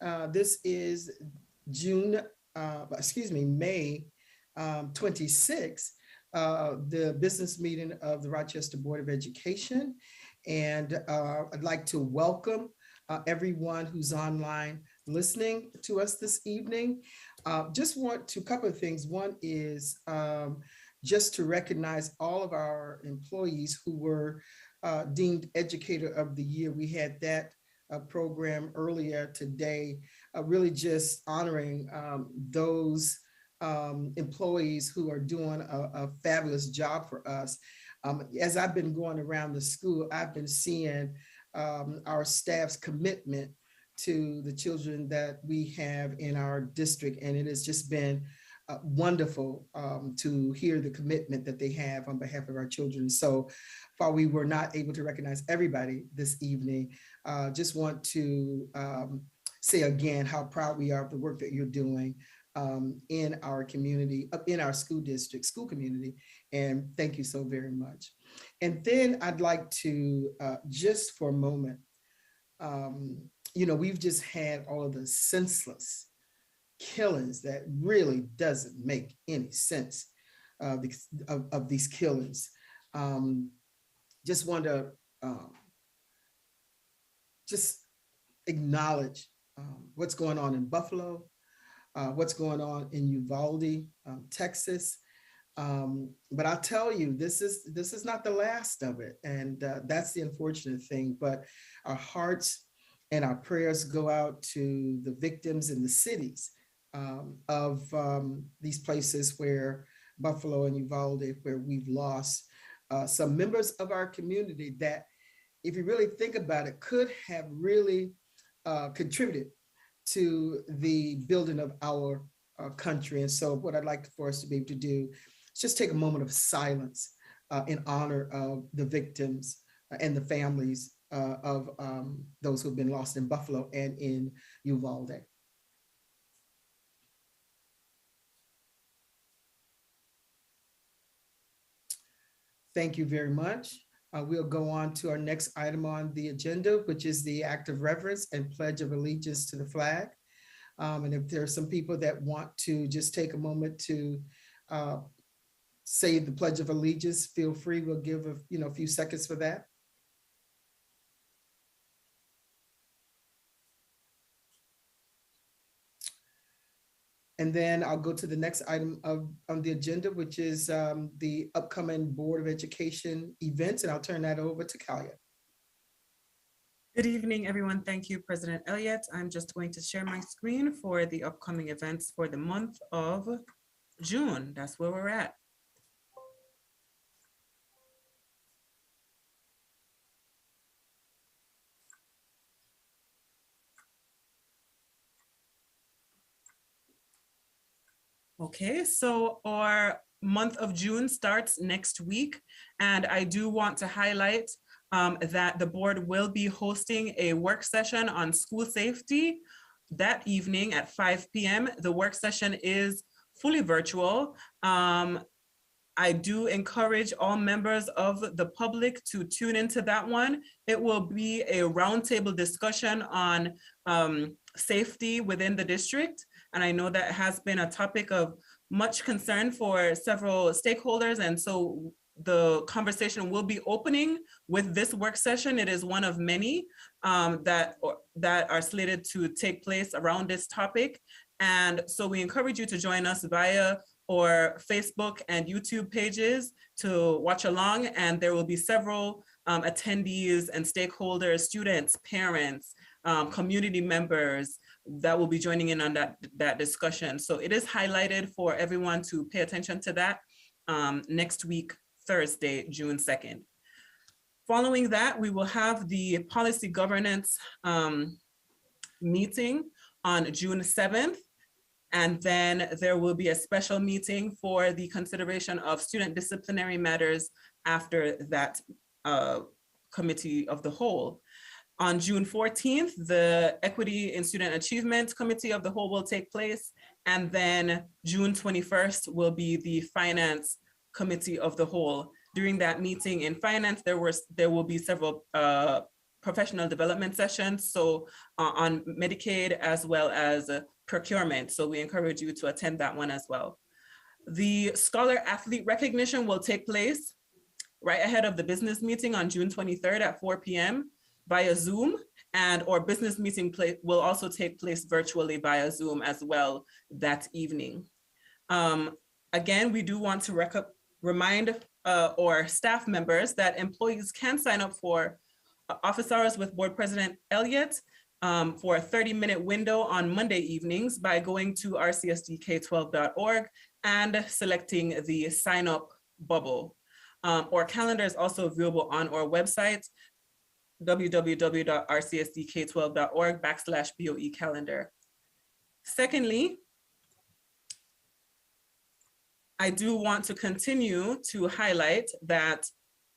This is May 26th, the business meeting of the Rochester Board of Education. And I'd like to welcome everyone who's online listening to us this evening. Just want to, couple of things. One is just to recognize all of our employees who were deemed Educator of the Year. We had that program earlier today, really just honoring those employees who are doing a fabulous job for us. As I've been going around the school, I've been seeing our staff's commitment to the children that we have in our district, and it has just been wonderful to hear the commitment that they have on behalf of our children. So while we were not able to recognize everybody this evening, just want to say again how proud we are of the work that you're doing in our community, in our school district, school community, and thank you so very much. And then I'd like to, just for a moment, we've just had all of the senseless killings that really doesn't make any sense of these killings. Just want to just acknowledge what's going on in Buffalo, what's going on in Uvalde, Texas. But I'll tell you, this is not the last of it. And that's the unfortunate thing, but our hearts and our prayers go out to the victims in the cities of these places where Buffalo and Uvalde, where we've lost some members of our community that, if you really think about it, could have really contributed to the building of our country. And so what I'd like for us to be able to do is just take a moment of silence in honor of the victims and the families of those who have been lost in Buffalo and in Uvalde. Thank you very much. We'll go on to our next item on the agenda, which is the act of reverence and pledge of allegiance to the flag. And if there are some people that want to just take a moment to say the pledge of allegiance, feel free. We'll give a few seconds for that. And then I'll go to the next item on the agenda, which is the upcoming Board of Education events, and I'll turn that over to Kalia. Good evening, everyone. Thank you, President Elliott. I'm just going to share my screen for the upcoming events for the month of June. That's where we're at. Okay, so our month of June starts next week, and I do want to highlight that the board will be hosting a work session on school safety that evening at 5 p.m. The work session is fully virtual. I do encourage all members of the public to tune into that one. It will be a roundtable discussion on safety within the district. And I know that has been a topic of much concern for several stakeholders. And so the conversation will be opening with this work session. It is one of many that are slated to take place around this topic. And so we encourage you to join us via our Facebook and YouTube pages to watch along. And there will be several attendees and stakeholders, students, parents, community members that will be joining in on that discussion. So it is highlighted for everyone to pay attention to that next week, Thursday, June 2nd. Following that, we will have the policy governance meeting on June 7th. And then there will be a special meeting for the consideration of student disciplinary matters after that committee of the whole. On June 14th, the Equity in Student Achievement Committee of the Whole will take place. And then June 21st will be the Finance Committee of the Whole. During that meeting in Finance, there will be several professional development sessions, so on Medicaid as well as procurement. So we encourage you to attend that one as well. The Scholar Athlete recognition will take place right ahead of the business meeting on June 23rd at 4 p.m. via Zoom, and our business meeting will also take place virtually via Zoom as well that evening. Again, we do want to remind our staff members that employees can sign up for office hours with Board President Elliott for a 30-minute window on Monday evenings by going to rcsdk12.org and selecting the sign up bubble. Our calendar is also viewable on our website, www.rcsdk12.org/BOE calendar. Secondly, I do want to continue to highlight that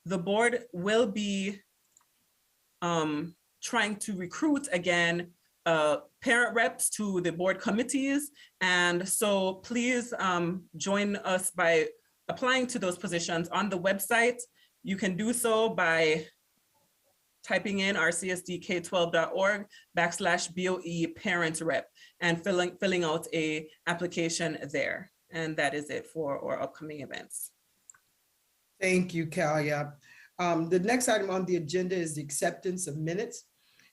the board will be trying to recruit again parent reps to the board committees. And so please join us by applying to those positions on the website. You can do so by typing in rcsdk12.org/BOE parent rep and filling out a application there. And that is it for our upcoming events. Thank you, Kalia. The next item on the agenda is the acceptance of minutes.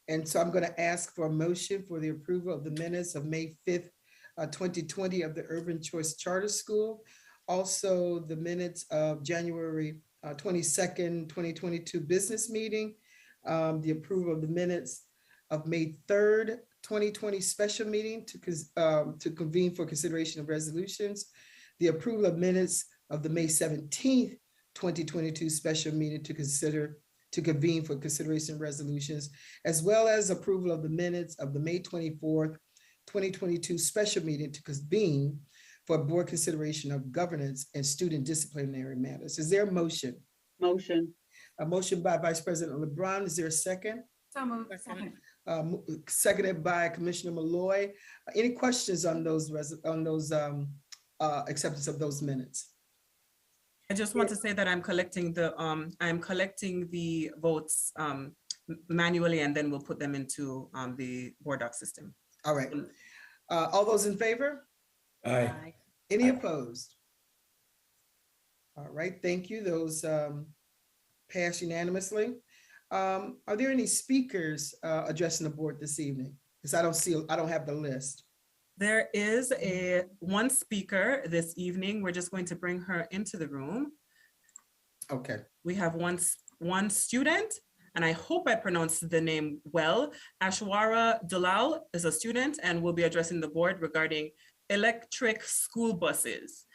And so I'm going to ask for a motion for the approval of the minutes of May 5th, 2020 of the Urban Choice Charter School. Also the minutes of January 22nd, 2022 business meeting. The approval of the minutes of May 3rd, 2020 special meeting to convene for consideration of resolutions. The approval of minutes of the May 17th, 2022 special meeting to convene for consideration of resolutions, as well as approval of the minutes of the May 24th, 2022 special meeting to convene for board consideration of governance and student disciplinary matters. Is there a motion? Motion. A motion by Vice President LeBron. Is there a second? So moved. Second. Seconded by Commissioner Malloy. Any questions on those acceptance of those minutes? I just want to say that I'm collecting the votes manually, and then we'll put them into the board doc system. All right. All those in favor? Aye. Any opposed? All right, thank you. Those pass unanimously. Are there any speakers addressing the board this evening? Because I don't have the list. There is one speaker this evening. We're just going to bring her into the room. Okay. We have one student, and I hope I pronounced the name well. Ashwara Dalal is a student and will be addressing the board regarding electric school buses.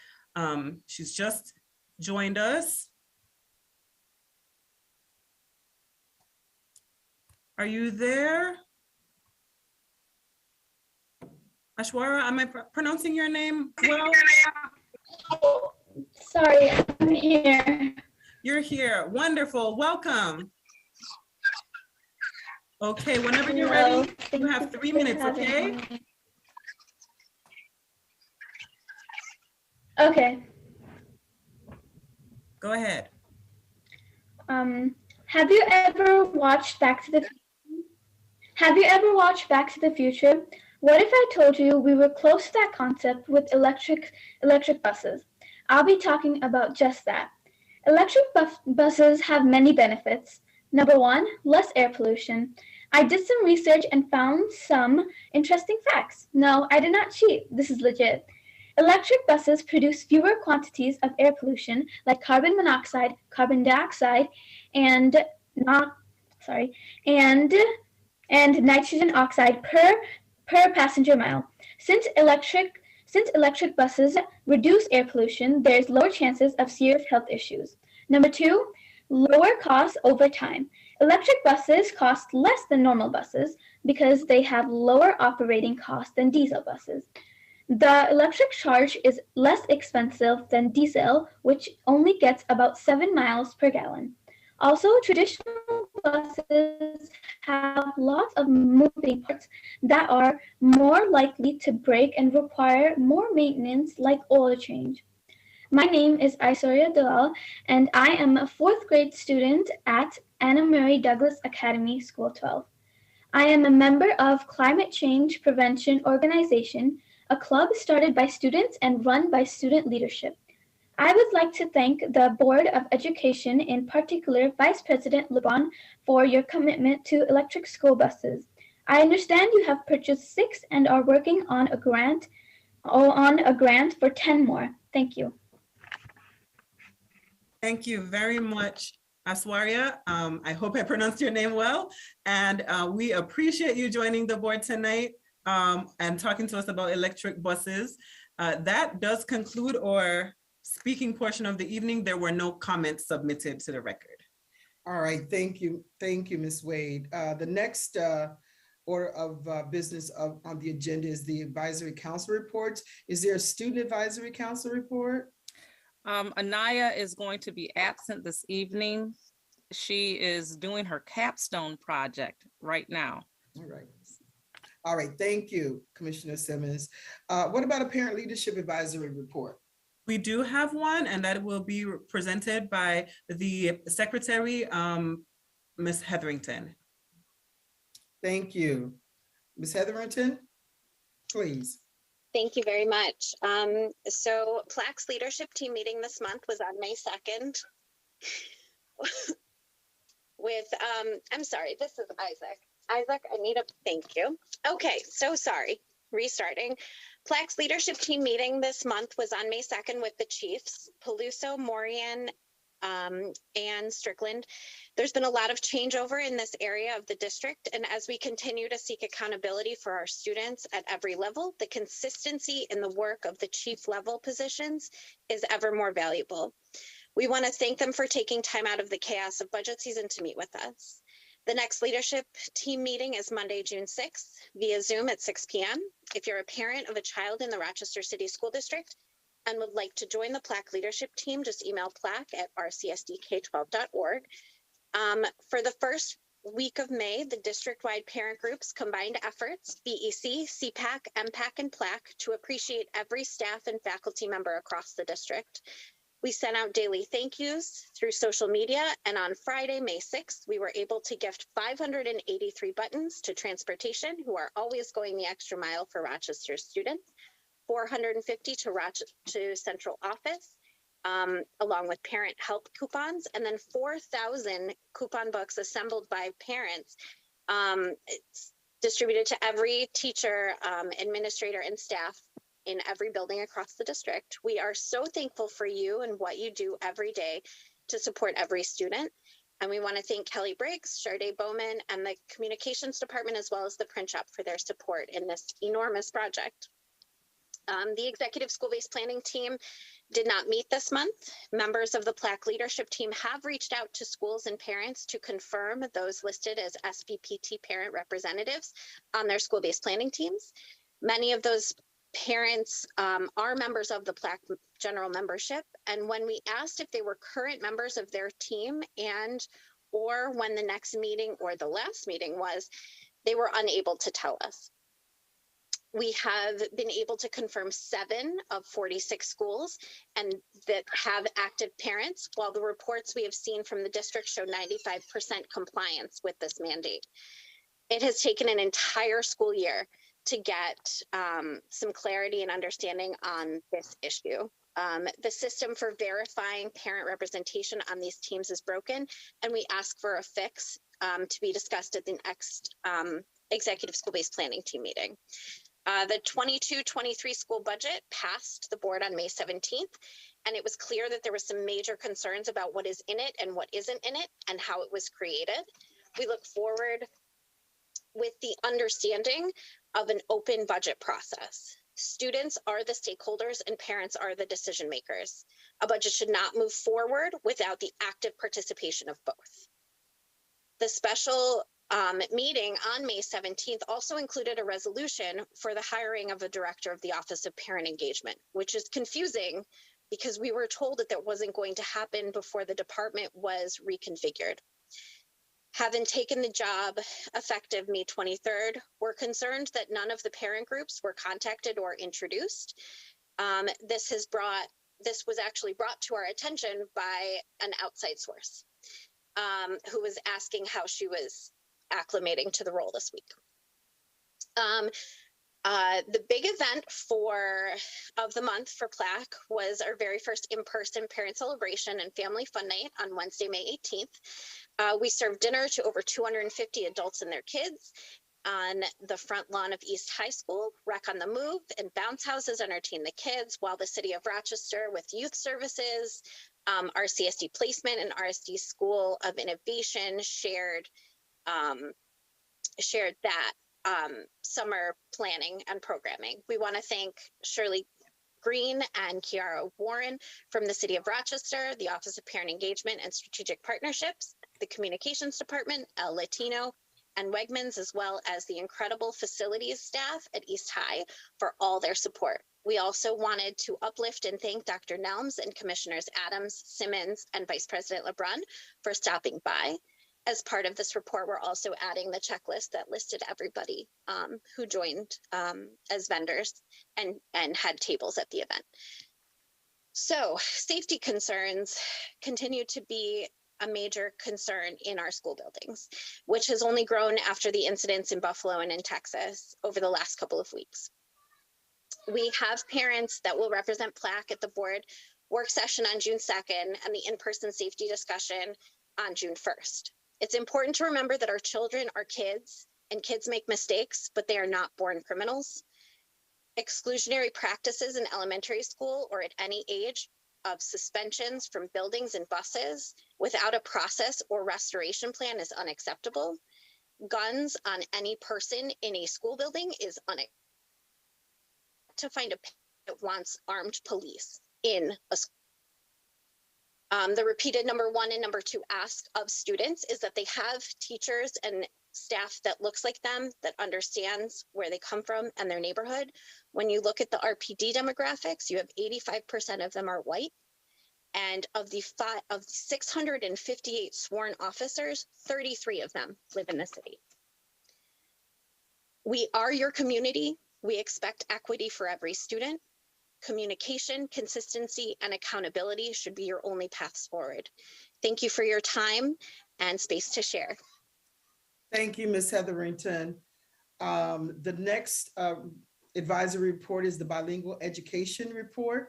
She's just joined us. Are you there? Ashwara, am I pronouncing your name well? Sorry, I'm here. You're here. Wonderful. Welcome. Okay, whenever you're ready, you have 3 minutes, okay? Okay. Go ahead. Have you ever watched Back to the Future? Have you ever watched Back to the Future? What if I told you we were close to that concept with electric buses? I'll be talking about just that. Electric buses have many benefits. Number one, less air pollution. I did some research and found some interesting facts. No, I did not cheat. This is legit. Electric buses produce fewer quantities of air pollution like carbon monoxide, carbon dioxide, and nitrogen oxide per passenger mile. Since electric buses reduce air pollution, there's lower chances of serious health issues. Number two, lower costs over time. Electric buses cost less than normal buses because they have lower operating costs than diesel buses. The electric charge is less expensive than diesel, which only gets about 7 miles per gallon. Also, traditional buses have lots of moving parts that are more likely to break and require more maintenance, like oil change. My name is Aisoria Dalal, and I am a fourth grade student at Anna Murray Douglas Academy, School 12. I am a member of Climate Change Prevention Organization, a club started by students and run by student leadership. I would like to thank the Board of Education, in particular Vice President LeBron, for your commitment to electric school buses. I understand you have purchased 6 and are working on a grant for 10 more. Thank you. Thank you very much, Aswaria. I hope I pronounced your name well. And we appreciate you joining the board tonight and talking to us about electric buses. That does conclude our speaking portion of the evening. There were no comments submitted to the record. All right, thank you. Thank you, Ms. Wade. The next order of business on the agenda is the advisory council reports. Is there a student advisory council report? Anaya is going to be absent this evening. She is doing her capstone project right now. All right. All right, thank you, Commissioner Simmons. What about a parent leadership advisory report? We do have one, and that will be presented by the secretary, Ms. Hetherington. Thank you. Ms. Hetherington, please. Thank you very much. So Plaque's leadership team meeting this month was on May 2nd with, I'm sorry, this is Isaac. Isaac, I need a, thank you. Okay, so sorry, restarting. Plaque's leadership team meeting this month was on May 2nd with the chiefs, Peluso, Morian, and Strickland. There's been a lot of changeover in this area of the district, and as we continue to seek accountability for our students at every level, the consistency in the work of the chief level positions is ever more valuable. We want to thank them for taking time out of the chaos of budget season to meet with us. The next leadership team meeting is Monday, June 6th via Zoom at 6 p.m. If you're a parent of a child in the Rochester City School District and would like to join the Plaque leadership team, just email plaque@rcsdk12.org. For the first week of May, the district-wide parent groups combined efforts, BEC, CPAC, MPAC, and Plaque, to appreciate every staff and faculty member across the district. We sent out daily thank yous through social media, and on Friday, May 6th, we were able to gift 583 buttons to transportation, who are always going the extra mile for Rochester students, 450 to central office, along with parent help coupons, and then 4,000 coupon books assembled by parents. It's distributed to every teacher, administrator, and staff in every building across the district. We are so thankful for you and what you do every day to support every student. And we want to thank Kelly Briggs, Sharday Bowman, and the communications department, as well as the print shop, for their support in this enormous project. The executive school-based planning team did not meet this month. Members of the Plaque leadership team have reached out to schools and parents to confirm those listed as SBPT parent representatives on their school-based planning teams. Many of those parents are members of the Plaque general membership, and when we asked if they were current members of their team and or when the next meeting or the last meeting was, they were unable to tell us. We have been able to confirm 7 of 46 schools and that have active parents, while the reports we have seen from the district show 95% compliance with this mandate. It has taken an entire school year to get some clarity and understanding on this issue. The system for verifying parent representation on these teams is broken, and we ask for a fix to be discussed at the next executive school-based planning team meeting. The 22-23 school budget passed the board on May 17th, and it was clear that there was some major concerns about what is in it and what isn't in it and how it was created. We look forward with the understanding of an open budget process. Students are the stakeholders and parents are the decision makers. A budget should not move forward without the active participation of both. The special meeting on May 17th also included a resolution for the hiring of a director of the Office of Parent Engagement, which is confusing because we were told that that wasn't going to happen before the department was reconfigured. Having taken the job effective May 23rd, we're concerned that none of the parent groups were contacted or introduced. This has brought this was actually brought to our attention by an outside source who was asking how she was acclimating to the role this week. The big event of the month for PLAC was our very first in-person parent celebration and family fun night on Wednesday, May 18th. We served dinner to over 250 adults and their kids on the front lawn of East High School. Rec on the Move and bounce houses entertained the kids, while the City of Rochester with youth services, RCSD placement and RSD School of Innovation shared that summer planning and programming. We want to thank Shirley Green and Kiara Warren from the City of Rochester, the Office of Parent Engagement and Strategic Partnerships, the Communications Department, El Latino, and Wegmans, as well as the incredible facilities staff at East High for all their support. We also wanted to uplift and thank Dr. Nelms and Commissioners Adams, Simmons, and Vice President LeBrun for stopping by. As part of this report, we're also adding the checklist that listed everybody who joined as vendors and had tables at the event. So safety concerns continue to be a major concern in our school buildings, which has only grown after the incidents in Buffalo and in Texas over the last couple of weeks. We have parents that will represent PLAC at the board work session on June 2nd and the in-person safety discussion on June 1st. It's important to remember that our children are kids and kids make mistakes, but they are not born criminals. Exclusionary practices in elementary school or at any age of suspensions from buildings and buses without a process or restoration plan is unacceptable. Guns on any person in a school building is unacceptable. To find a parent that wants armed police in a school. The repeated number 1 and number 2 ask of students is that they have teachers and staff that looks like them, that understands where they come from and their neighborhood. When you look at the RPD demographics, you have 85% of them are white. And of the 658 sworn officers, 33 of them live in the city. We are your community. We expect equity for every student. Communication, consistency, and accountability should be your only paths forward. Thank you for your time and space to share. Thank you, Ms. Hetherington. The next advisory report is the Bilingual Education Report.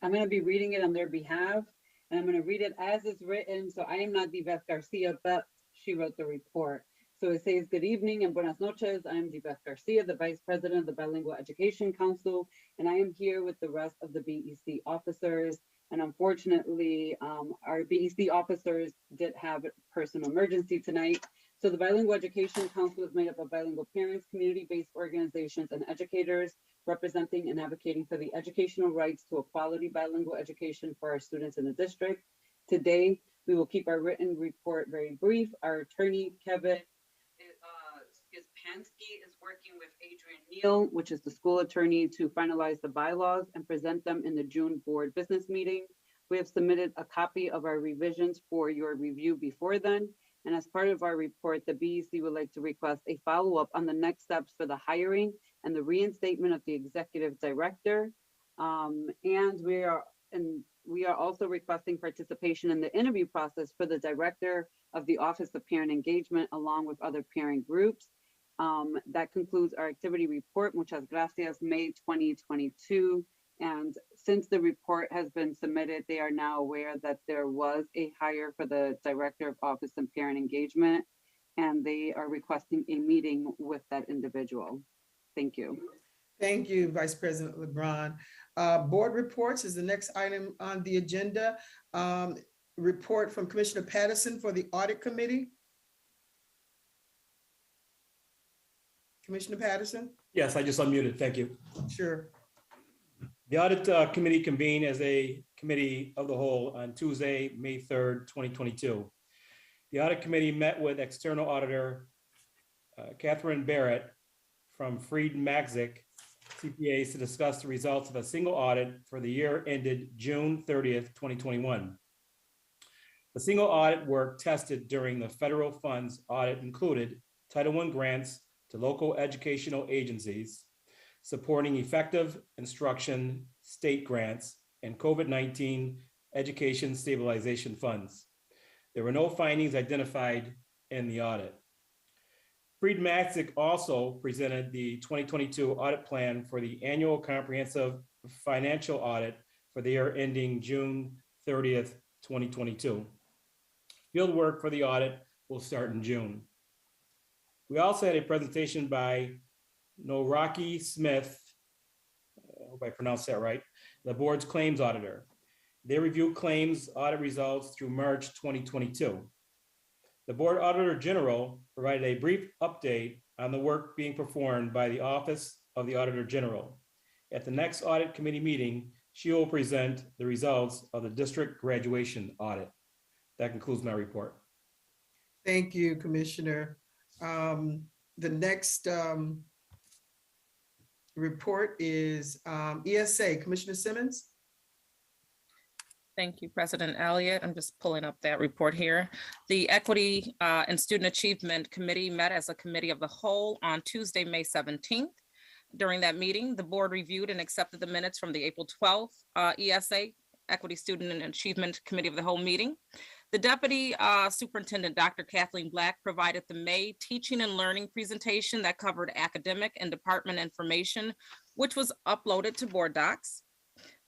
I'm going to be reading it on their behalf, and I'm going to read it as it's written. So I am not Diveth Garcia, but she wrote the report. So it says, good evening and buenas noches. I am Diveth Garcia, the Vice President of the Bilingual Education Council, and I am here with the rest of the BEC officers. And unfortunately, our BEC officers did have a personal emergency tonight. So the Bilingual Education Council is made up of bilingual parents, community-based organizations, and educators representing and advocating for the educational rights to a quality bilingual education for our students in the district. Today, we will keep our written report very brief. Our attorney, Kevin Pansky, is working with Adrian Neal, which is the school attorney, to finalize the bylaws and present them in the June board business meeting. We have submitted a copy of our revisions for your review before then. And as part of our report, the BEC would like to request a follow-up on the next steps for the hiring and the reinstatement of the executive director. And we are also requesting participation in the interview process for the director of the Office of Parent Engagement, along with other parent groups. That concludes our activity report. Muchas gracias, May 2022. And since the report has been submitted, they are now aware that there was a hire for the Director of Office and Parent Engagement, and they are requesting a meeting with that individual. Thank you. Thank you, Vice President LeBron. Board reports is the next item on the agenda. Report from Commissioner Patterson for the Audit Committee. Commissioner Patterson? Yes, I just unmuted. Thank you. Sure. The Audit Committee convened as a committee of the whole on Tuesday, May 3rd, 2022. The Audit Committee met with external auditor Catherine Barrett from Fried Magzik CPAs to discuss the results of a single audit for the year ended June 30th, 2021. The single audit work tested during the federal funds audit included Title I grants to local educational agencies, supporting effective instruction state grants, and COVID-19 education stabilization funds. There were no findings identified in the audit. Freed Maxick also presented the 2022 audit plan for the annual comprehensive financial audit for the year ending June 30th, 2022. Field work for the audit will start in June. We also had a presentation by Noraki Smith, I hope I pronounced that right, the board's claims auditor. They reviewed claims audit results through March 2022. The Board Auditor General provided a brief update on the work being performed by the Office of the Auditor General. At the next Audit Committee meeting, she will present the results of the district graduation audit. That concludes my report. Thank you, Commissioner. The next report is ESA, Commissioner Simmons. Thank you, President Elliott. I'm just pulling up that report here. The Equity and Student Achievement Committee met as a committee of the whole on Tuesday, May 17th. During that meeting, the board reviewed and accepted the minutes from the April 12th ESA, Equity Student and Achievement Committee of the whole meeting. The Deputy Superintendent, Dr. Kathleen Black, provided the May teaching and learning presentation that covered academic and department information, which was uploaded to board docs.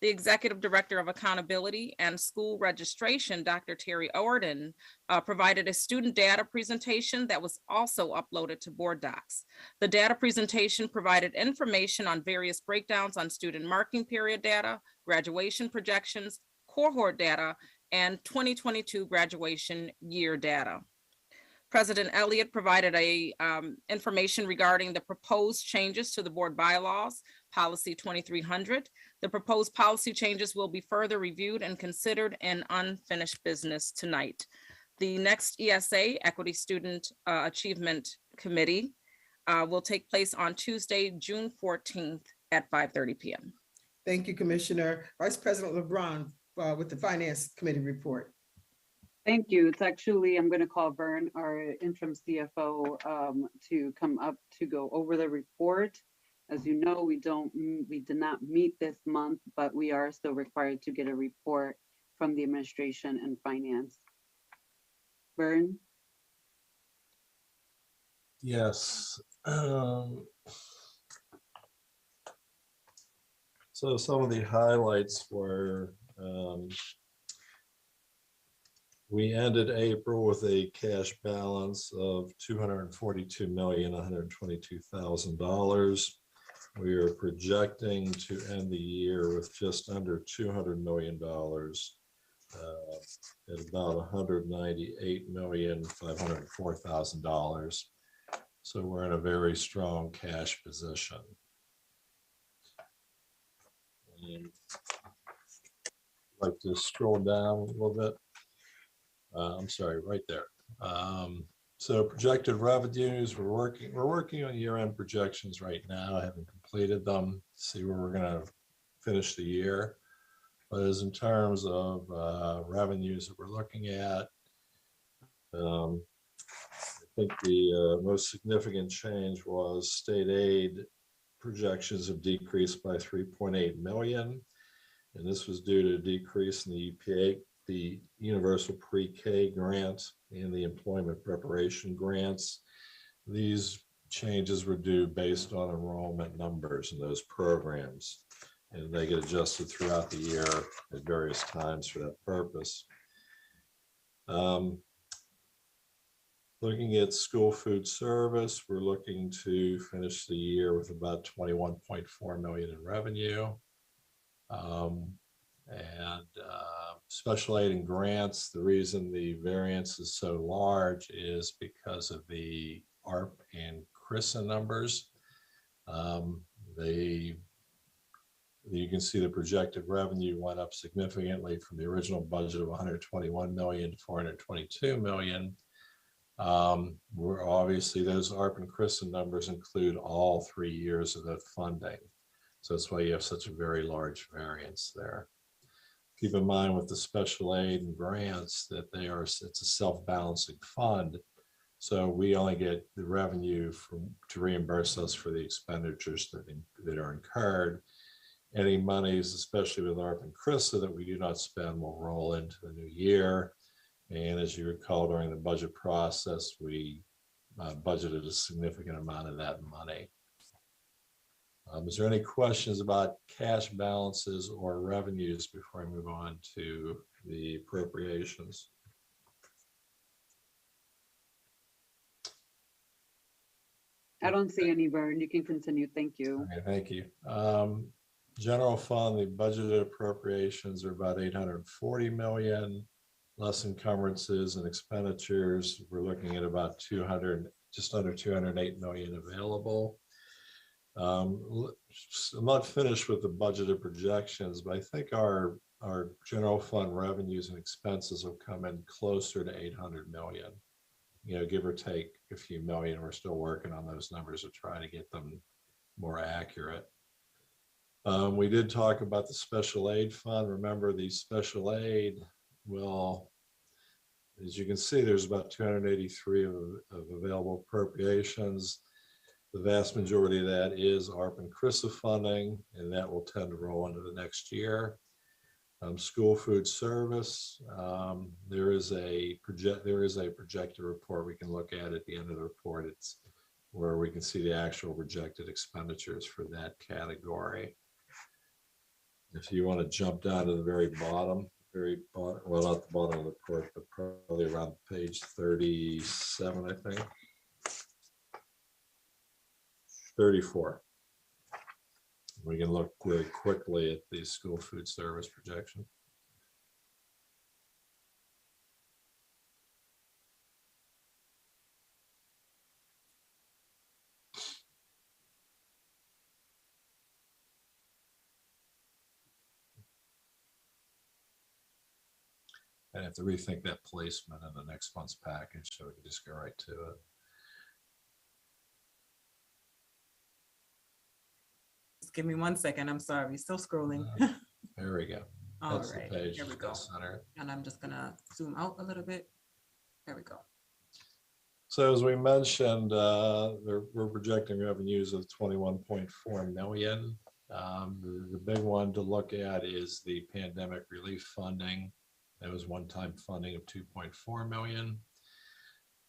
The Executive Director of Accountability and School Registration, Dr. Terry Orden, provided a student data presentation that was also uploaded to board docs. The data presentation provided information on various breakdowns on student marking period data, graduation projections, cohort data, and 2022 graduation year data. President Elliott provided information regarding the proposed changes to the board bylaws, policy 2300. The proposed policy changes will be further reviewed and considered in unfinished business tonight. The next ESA, Equity Student Achievement Committee, will take place on Tuesday, June 14th at 5:30 p.m. Thank you, Commissioner. Vice President LeBron with the Finance Committee report. Thank you. It's actually, I'm going to call Vern, our interim CFO, to come up to go over the report. As you know, we did not meet this month, but we are still required to get a report from the administration and finance. Vern? Yes. So some of the highlights were we ended April with a cash balance of $242,122,000. We are projecting to end the year with just under $200 million at about $198,504,000. So we're in a very strong cash position. And I'd like to scroll down a little bit. I'm sorry, right there. So projected revenues, we're working on year-end projections right now. I haven't completed them, see where we're going to finish the year. But as in terms of revenues that we're looking at, I think the most significant change was state aid projections have decreased by 3.8 million. And this was due to a decrease in the EPA, the Universal Pre-K grant and the employment preparation grants. These changes were due based on enrollment numbers in those programs, and they get adjusted throughout the year at various times for that purpose. Looking at school food service, we're looking to finish the year with about 21.4 million in revenue. Special aid and grants, the reason the variance is so large is because of the ARP and CRISA numbers. You can see the projected revenue went up significantly from the original budget of 121 million to 422 million. We're obviously, those ARP and CRISA numbers include all 3 years of the funding. So that's why you have such a very large variance there. Keep in mind with the special aid and grants that it's a self-balancing fund. So we only get the revenue to reimburse us for the expenditures that are incurred. any monies, especially with ARP and CRISA, that we do not spend will roll into the new year. And as you recall, during the budget process, we budgeted a significant amount of that money. Is there any questions about cash balances or revenues before I move on to the appropriations? I don't see any, Vern. You can continue. Thank you. Okay, thank you. General fund, the budgeted appropriations are about 840 million, less encumbrances and expenditures. We're looking at about 200, just under 208 million available. I'm not finished with the budgeted projections, but I think our general fund revenues and expenses will come in closer to 800 million. You know, give or take a few million. We're still working on those numbers to try to get them more accurate. We did talk about the special aid fund. Remember, the special aid will, as you can see, there's about 283 of available appropriations. The vast majority of that is ARP and CRISA funding, and that will tend to roll into the next year. School food service, there is a projected report we can look at the end of the report. It's where we can see the actual projected expenditures for that category. If you want to jump down to the very bottom, well, not the bottom of the report, but probably around page 37, I think. 34. We can look really quickly at the school food service projection. I have to rethink that placement in the next month's package, so we can just go right to it. Just give me 1 second. I'm sorry. Still scrolling. There we go. All That's right. the page. Here we go. Center. And I'm just gonna zoom out a little bit. There we go. So as we mentioned, we're projecting revenues of 21.4 million. The big one to look at is the pandemic relief funding. That was one-time funding of 2.4 million.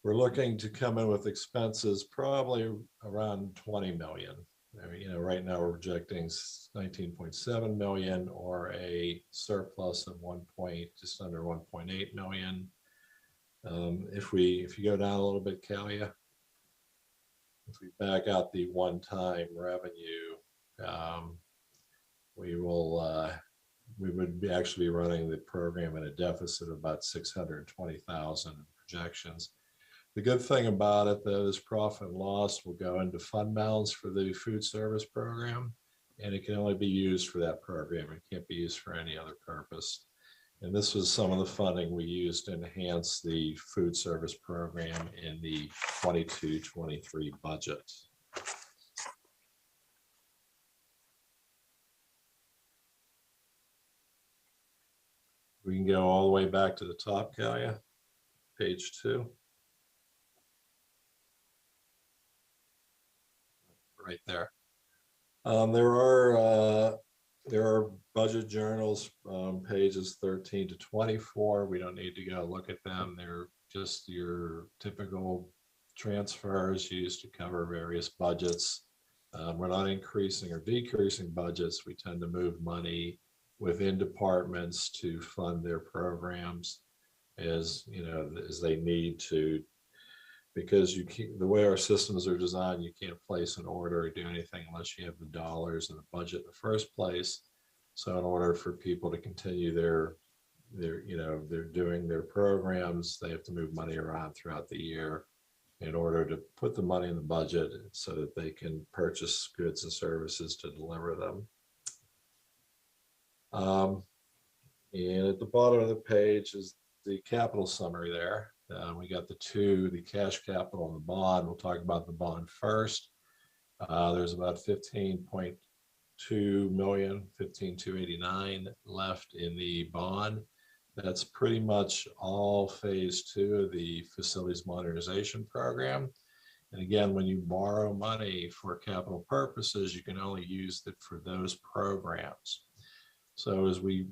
We're looking to come in with expenses probably around 20 million. I mean, you know, right now we're projecting 19.7 million, or a surplus of just under 1.8 million. If you go down a little bit, Kalia, if we back out the one-time revenue, we would be actually running the program at a deficit of about 620,000 projections. The good thing about it, though, is profit and loss will go into fund balance for the food service program, and it can only be used for that program. It can't be used for any other purpose. And this was some of the funding we used to enhance the food service program in the 22-23 budget. We can go all the way back to the top, Kalia, page 2. Right there. There are budget journals, pages 13 to 24. We don't need to go look at them. They're just your typical transfers used to cover various budgets. We're not increasing or decreasing budgets. We tend to move money within departments to fund their programs as they need to, because the way our systems are designed, you can't place an order or do anything unless you have the dollars and the budget in the first place. So in order for people to continue they're doing their programs, they have to move money around throughout the year in order to put the money in the budget so that they can purchase goods and services to deliver them. And at the bottom of the page is the capital summary there. We got the cash capital and the bond. We'll talk about the bond first. There's about 15.2 million, 15,289 left in the bond. That's pretty much all phase 2 of the facilities modernization program. And again, when you borrow money for capital purposes, you can only use it for those programs. So as we're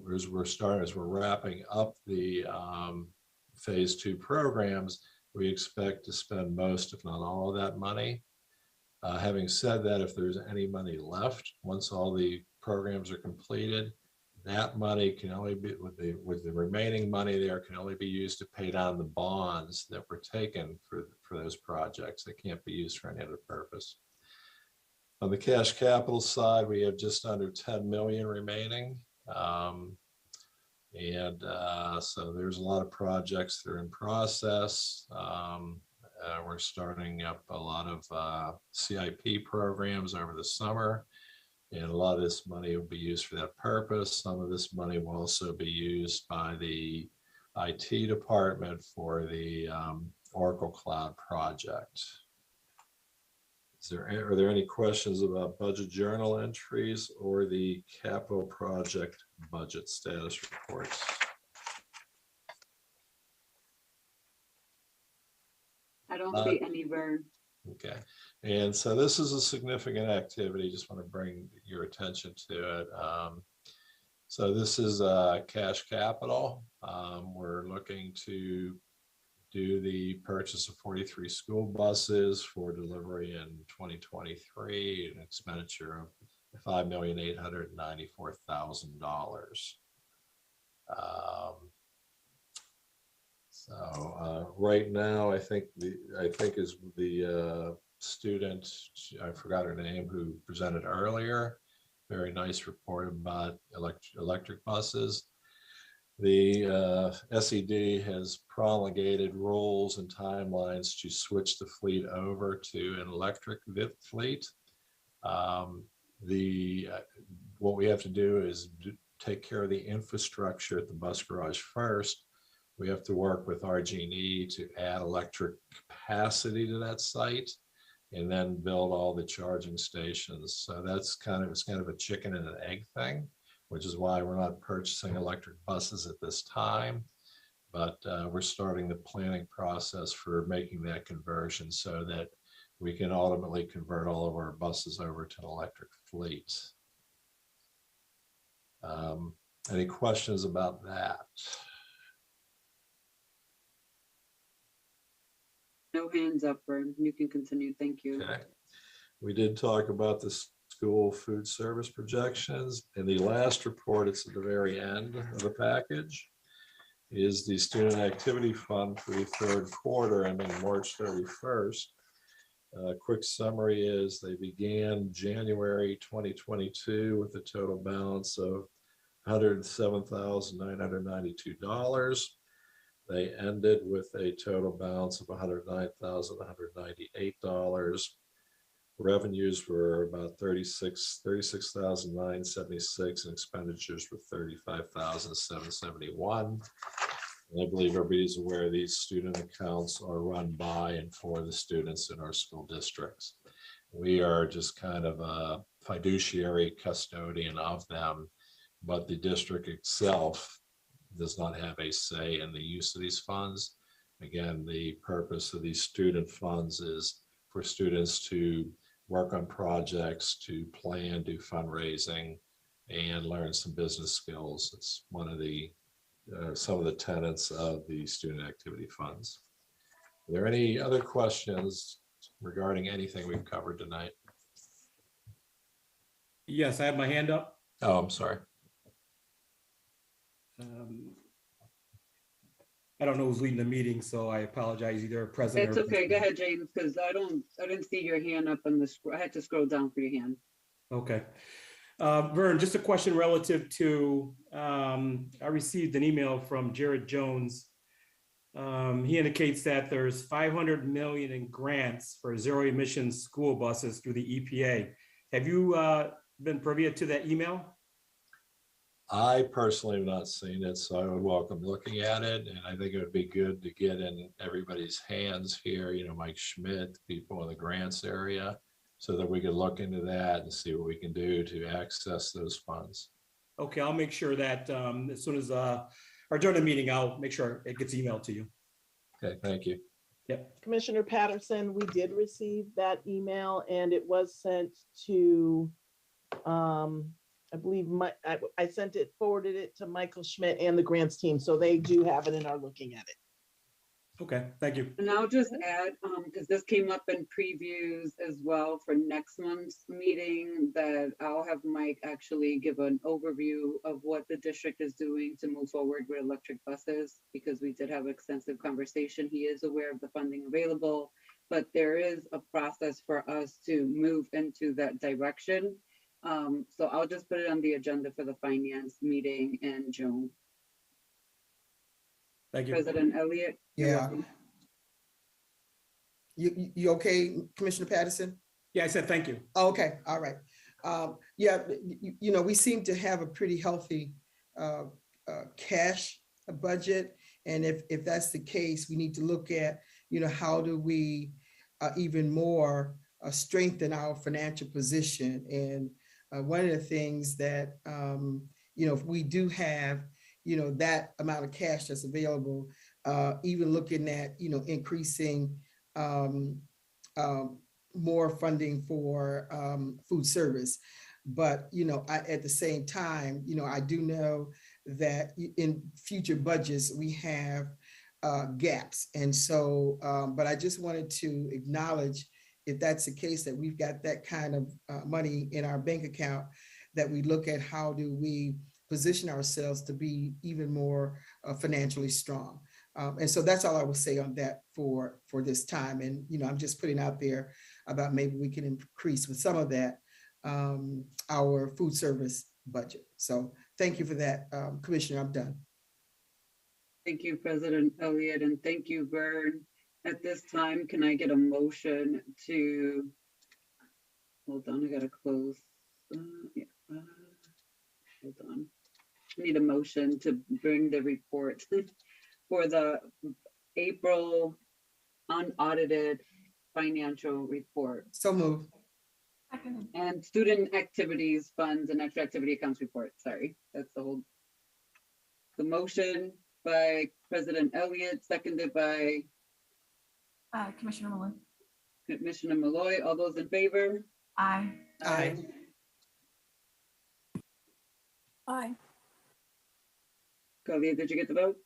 wrapping up the phase 2 programs, we expect to spend most, if not all, of that money. Having said that, if there's any money left, once all the programs are completed, that money can only be, with the remaining money there, can only be used to pay down the bonds that were taken for those projects. They can't be used for any other purpose. On the cash capital side, we have just under 10 million remaining. So there's a lot of projects that are in process. We're starting up a lot of CIP programs over the summer, and a lot of this money will be used for that purpose. Some of this money will also be used by the IT department for the Oracle Cloud project. Are there any questions about budget journal entries or the capital project budget status reports? I don't see any, Vern. Okay, and so this is a significant activity. Just want to bring your attention to it. So this is cash capital. We're looking to do the purchase of 43 school buses for delivery in 2023, an expenditure of $5,894,000. Right now, I think is the student, I forgot her name, who presented earlier. Very nice report about electric buses. The SED has promulgated rules and timelines to switch the fleet over to an electric fleet. What we have to do is take care of the infrastructure at the bus garage first. We have to work with RG&E to add electric capacity to that site, and then build all the charging stations. So it's kind of a chicken and an egg thing, which is why we're not purchasing electric buses at this time. But we're starting the planning process for making that conversion so that we can ultimately convert all of our buses over to an electric fleet. Any questions about that? No hands up, Vern. You can continue. Thank you. Okay. We did talk about the school food service projections. In the last report, it's at the very end of the package, is the student activity fund for the third quarter ending March 31st. Quick summary is they began January 2022 with a total balance of $107,992. They ended with a total balance of $109,198. Revenues were about $36,976, and expenditures were $35,771. And I believe everybody's aware these student accounts are run by and for the students in our school districts. We are just kind of a fiduciary custodian of them, but the district itself does not have a say in the use of these funds. Again, the purpose of these student funds is for students to work on projects, to plan, do fundraising, and learn some business skills. It's one of the some of the tenets of the student activity funds. Are there any other questions regarding anything we've covered tonight? Yes, I have my hand up. Oh, I'm sorry. I don't know who's leading the meeting, so I apologize, either president. It's okay. Go ahead, James, because I didn't see your hand up on the scroll. I had to scroll down for your hand. Okay. Vern, just a question relative to, I received an email from Jared Jones. He indicates that there's 500 million in grants for zero emission school buses through the EPA. Have you been privy to that email? I personally have not seen it, so I would welcome looking at it. And I think it would be good to get in everybody's hands here, you know, Mike Schmidt, people in the grants area, so that we could look into that and see what we can do to access those funds. Okay, I'll make sure that as soon as, or during the meeting, I'll make sure it gets emailed to you. Okay, thank you. Yep. Commissioner Patterson, we did receive that email and it was sent to, I believe I sent it, forwarded it to Michael Schmidt and the grants team, so they do have it and are looking at it. Okay, thank you. And I'll just add, because this came up in previews as well for next month's meeting, that I'll have Mike actually give an overview of what the district is doing to move forward with electric buses, because we did have extensive conversation. He is aware of the funding available, but there is a process for us to move into that direction. So I'll just put it on the agenda for the finance meeting in June. Thank you. President Elliott? You're Yeah. welcome. You okay, Commissioner Patterson? Yeah, I said thank you. Oh, okay, all right. Yeah, you know, we seem to have a pretty healthy cash budget. And if that's the case, we need to look at, you know, how do we even more strengthen our financial position. And one of the things that, you know, if we do have, you know, that amount of cash that's available, even looking at, you know, increasing more funding for food service. But, you know, at the same time, you know, I do know that in future budgets, we have gaps. And so, but I just wanted to acknowledge, if that's the case, that we've got that kind of money in our bank account, that we look at how do we position ourselves to be even more financially strong. And so that's all I will say on that for this time. And, you know, I'm just putting out there about maybe we can increase with some of that our food service budget. So thank you for that, Commissioner. I'm done. Thank you, President Elliott, and thank you, Vern. At this time, can I get a motion to, hold on, I gotta close. Hold on. I need a motion to bring the report for the April unaudited financial report So moved. and student activities funds and extra activity accounts report. Sorry, that's the motion by President Elliott, seconded by Commissioner Malloy. Commissioner Malloy. All those in favor? Aye. Aye. Aye. Kalia, did you get the vote?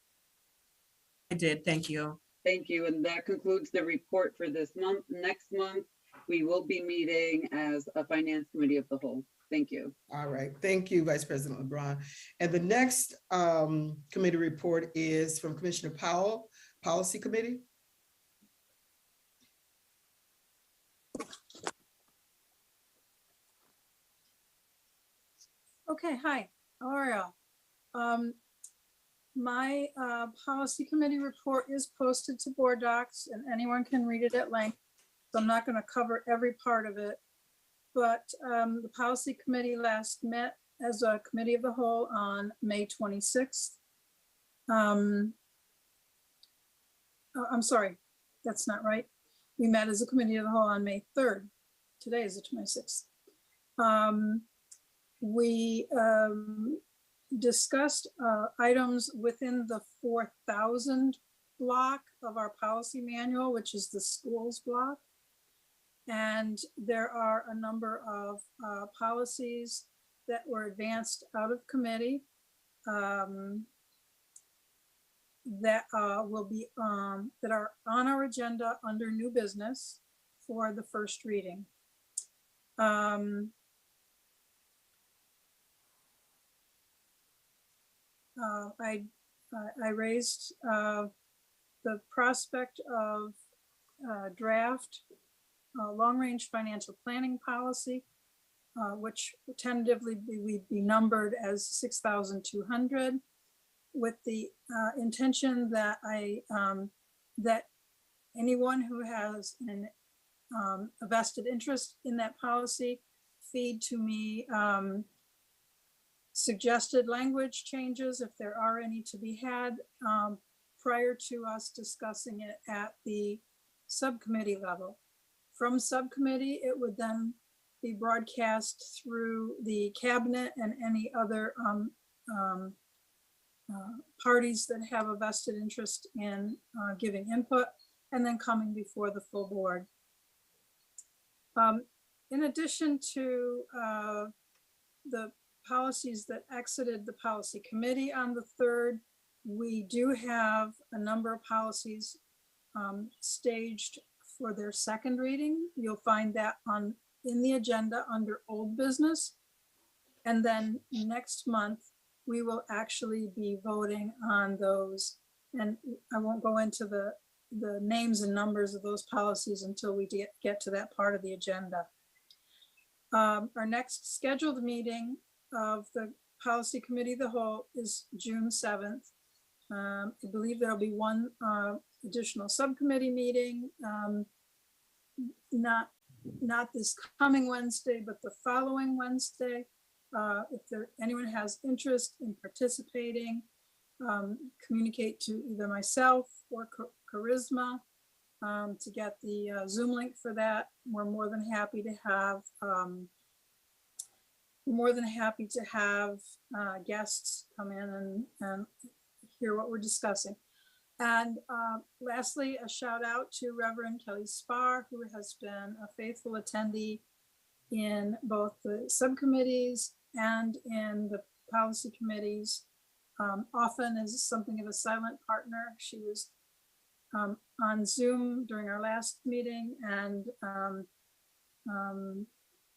I did, thank you. Thank you. And that concludes the report for this month. Next month, we will be meeting as a finance committee of the whole. Thank you. All right, thank you, Vice President LeBron. And the next committee report is from Commissioner Powell, Policy Committee. Okay, hi, how are y'all? My policy committee report is posted to board docs and anyone can read it at length. So I'm not going to cover every part of it. But the policy committee last met as a committee of the whole on May 26th. I'm sorry, that's not right. We met as a committee of the whole on May 3rd. Today is the 26th. We discussed items within the 4,000 block of our policy manual, which is the schools block. And there are a number of policies that were advanced out of committee that will be that are on our agenda under new business for the first reading. I raised the prospect of draft long-range financial planning policy, which tentatively we'd be numbered as 6,200, with the intention that that anyone who has a vested interest in that policy feed to me suggested language changes, if there are any to be had, prior to us discussing it at the subcommittee level. From subcommittee, it would then be broadcast through the cabinet and any other parties that have a vested interest in giving input. and then coming before the full board. In addition to the policies that exited the policy committee on the 3rd, we do have a number of policies staged for their second reading. You'll find that in the agenda under old business. And then next month, we will actually be voting on those. And I won't go into the names and numbers of those policies until we get to that part of the agenda. Our next scheduled meeting of the Policy Committee of the Whole is June 7th. I believe there'll be one additional subcommittee meeting, not this coming Wednesday, but the following Wednesday. If anyone has interest in participating, communicate to either myself or Charisma to get the Zoom link for that. We're more than happy to have guests come in and hear what we're discussing. And lastly, a shout out to Reverend Kelly Spar, who has been a faithful attendee in both the subcommittees and in the policy committees. Often is something of a silent partner. She was on Zoom during our last meeting, and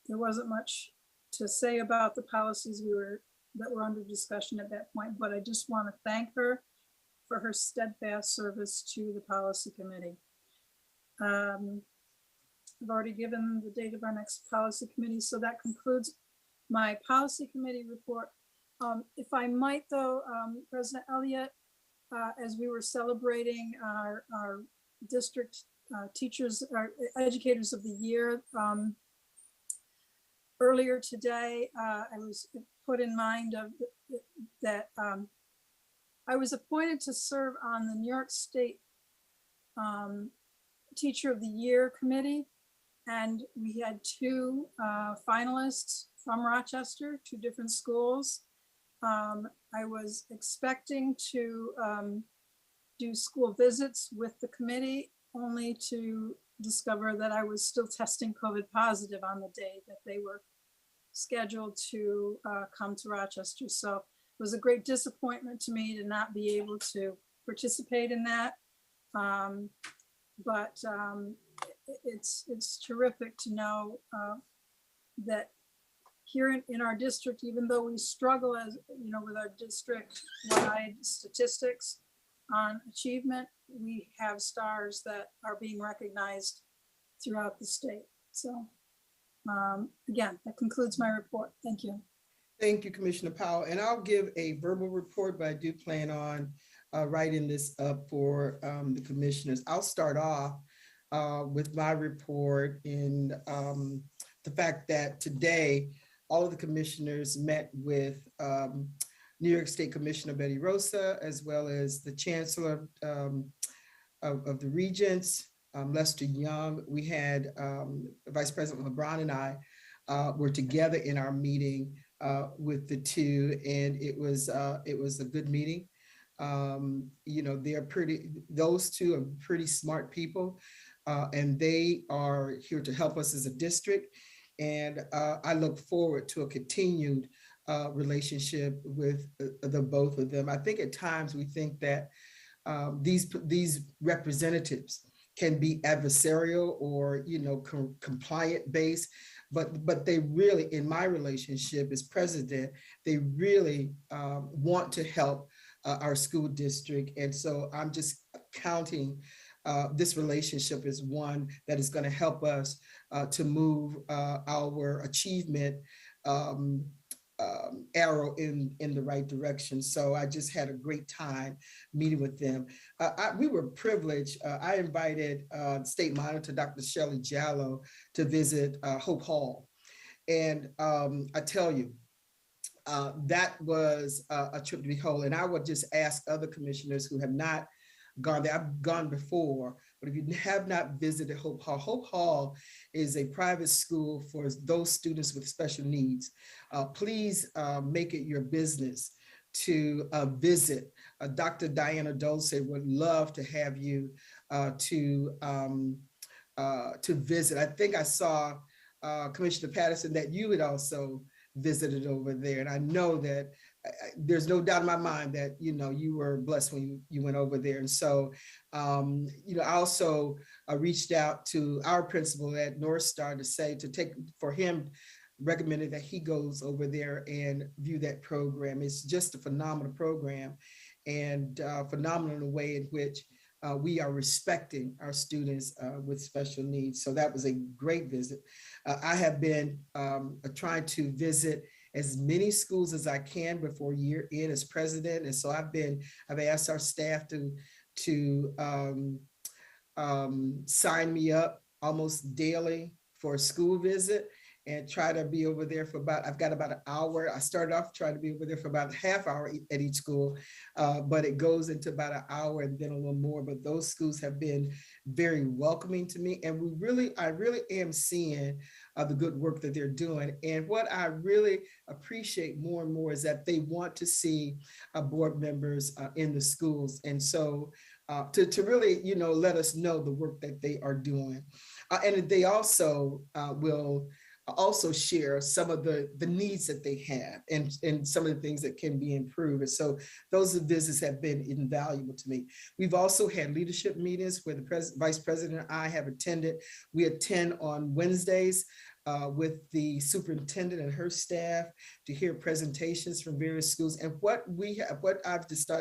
there wasn't much to say about the policies that were under discussion at that point, but I just want to thank her for her steadfast service to the policy committee. I've already given the date of our next policy committee, so that concludes my policy committee report. If I might though, President Elliott, as we were celebrating our district teachers, our educators of the year, earlier today, I was put in mind of that I was appointed to serve on the New York State Teacher of the Year committee, and we had 2 finalists from Rochester, 2 different schools. I was expecting to do school visits with the committee, only to discover that I was still testing COVID positive on the day that they were scheduled to come to Rochester. So it was a great disappointment to me to not be able to participate in that. But it's terrific to know that here in our district, even though we struggle with our district-wide statistics on achievement, we have stars that are being recognized throughout the state. So again, that concludes my report. Thank you. Thank you, Commissioner Powell. And I'll give a verbal report, but I do plan on writing this up for the commissioners. I'll start off with my report in the fact that today, all of the commissioners met with New York State Commissioner Betty Rosa, as well as the Chancellor of the Regents, Lester Young. We had Vice President LeBron and I were together in our meeting with the 2, and it was a good meeting. Those 2 are pretty smart people, and they are here to help us as a district. And I look forward to a continued relationship with the both of them. I think at times we think that these representatives can be adversarial or compliant based, but they really, in my relationship as president, they really want to help our school district. And so I'm just counting this relationship as one that is going to help us to move our achievement arrow in the right direction. So I just had a great time meeting with them. We were privileged. I invited State Monitor Dr. Shelley Jallow to visit Hope Hall. And I tell you, that was a trip to behold. And I would just ask other commissioners who have not gone there. I've gone before, but if you have not visited Hope Hall is a private school for those students with special needs. Please make it your business to visit Dr. Diana Dulce would love to have you to visit. I think I saw Commissioner Patterson that you had also visited over there. And I know that there's no doubt in my mind that, you were blessed when you went over there. And so, I also reached out to our principal at North Star for him, recommended that he goes over there and view that program. It's just a phenomenal program, and phenomenal in the way in which we are respecting our students with special needs. So that was a great visit. I have been trying to visit as many schools as I can before year end as president. And so I've asked our staff to sign me up almost daily for a school visit, and try to be over there I've got about an hour. I started off trying to be over there for about a half hour at each school, but it goes into about an hour and then a little more. But those schools have been very welcoming to me. And I really am seeing the good work that they're doing. And what I really appreciate more and more is that they want to see board members in the schools. And so to really, let us know the work that they are doing. And they also will also share some of the needs that they have and some of the things that can be improved. And so those visits have been invaluable to me. We've also had leadership meetings where the vice president and I have attended. We attend on Wednesdays with the superintendent and her staff to hear presentations from various schools. And what I've just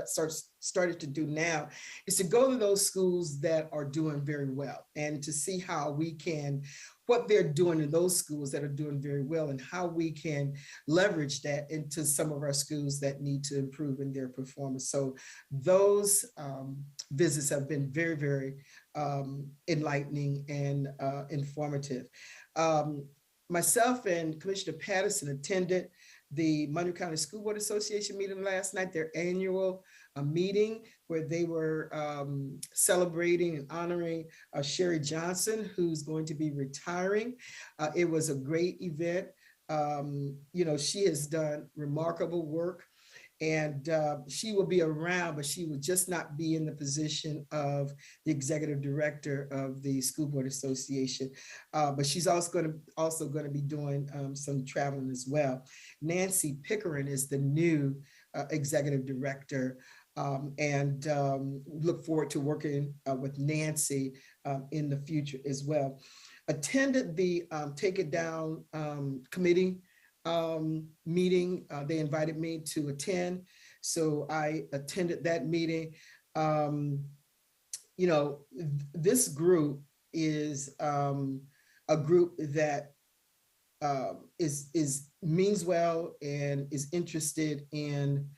started to do now is to go to those schools that are doing very well and to see how what they're doing in those schools that are doing very well and how we can leverage that into some of our schools that need to improve in their performance. So those visits have been very, very enlightening and informative. Myself and Commissioner Patterson attended the Monroe County School Board Association meeting last night, their annual meeting where they were celebrating and honoring Sherry Johnson, who's going to be retiring. It was a great event. She has done remarkable work, and she will be around, but she will just not be in the position of the executive director of the School Board Association. But she's also going to be doing some traveling as well. Nancy Pickering is the new executive director, and look forward to working with Nancy in the future as well. Attended the Take It Down committee meeting. They invited me to attend, so I attended that meeting. This group is a group that means well and is interested in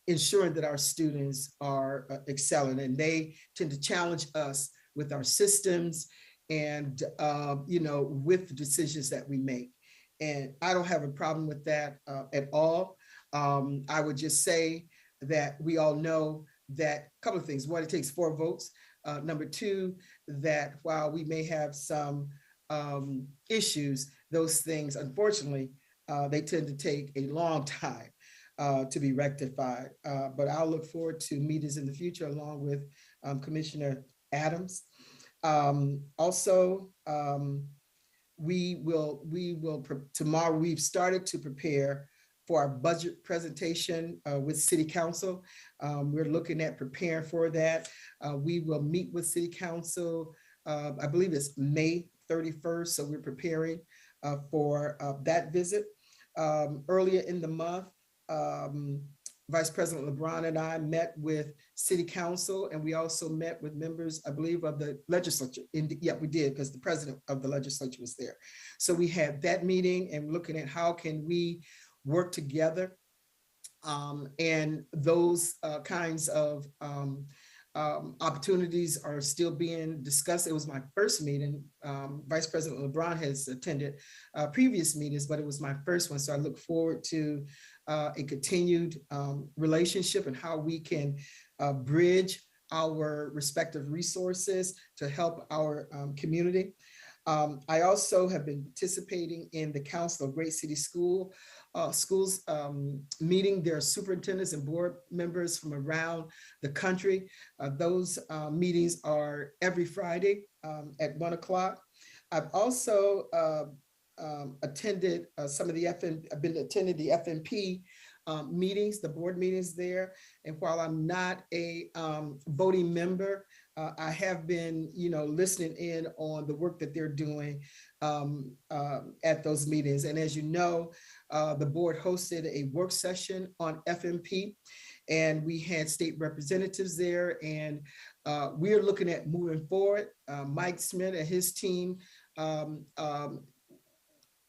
ensuring that our students are excelling, and they tend to challenge us with our systems and with the decisions that we make. And I don't have a problem with that at all. I would just say that we all know that a couple of things. One, it takes 4 votes. Number 2, that while we may have some issues, those things, unfortunately, they tend to take a long time to be rectified. But I'll look forward to meetings in the future along with Commissioner Adams. Also, tomorrow we've started to prepare for our budget presentation with City Council. We're looking at preparing for that. We will meet with City Council, I believe it's May 31st, so we're preparing for that visit. Earlier in the month, Vice President LeBron and I met with City Council, and we also met with members, I believe, of the legislature. Yeah, we did, because the president of the legislature was there. So we had that meeting and looking at how can we work together. And those kinds of opportunities are still being discussed. It was my first meeting. Vice President LeBron has attended previous meetings, but it was my first one. So I look forward to a continued relationship and how we can bridge our respective resources to help our community. I also have been participating in the Council of Great City School schools meeting their superintendents and board members from around the country. Those meetings are every Friday at 1 o'clock. I've also attended some of the I've been attending the FNP meetings, the board meetings there. And while I'm not a voting member, I have been, listening in on the work that they're doing at those meetings. And as you know, the board hosted a work session on FNP, and we had state representatives there, and we're looking at moving forward. Mike Smith and his team,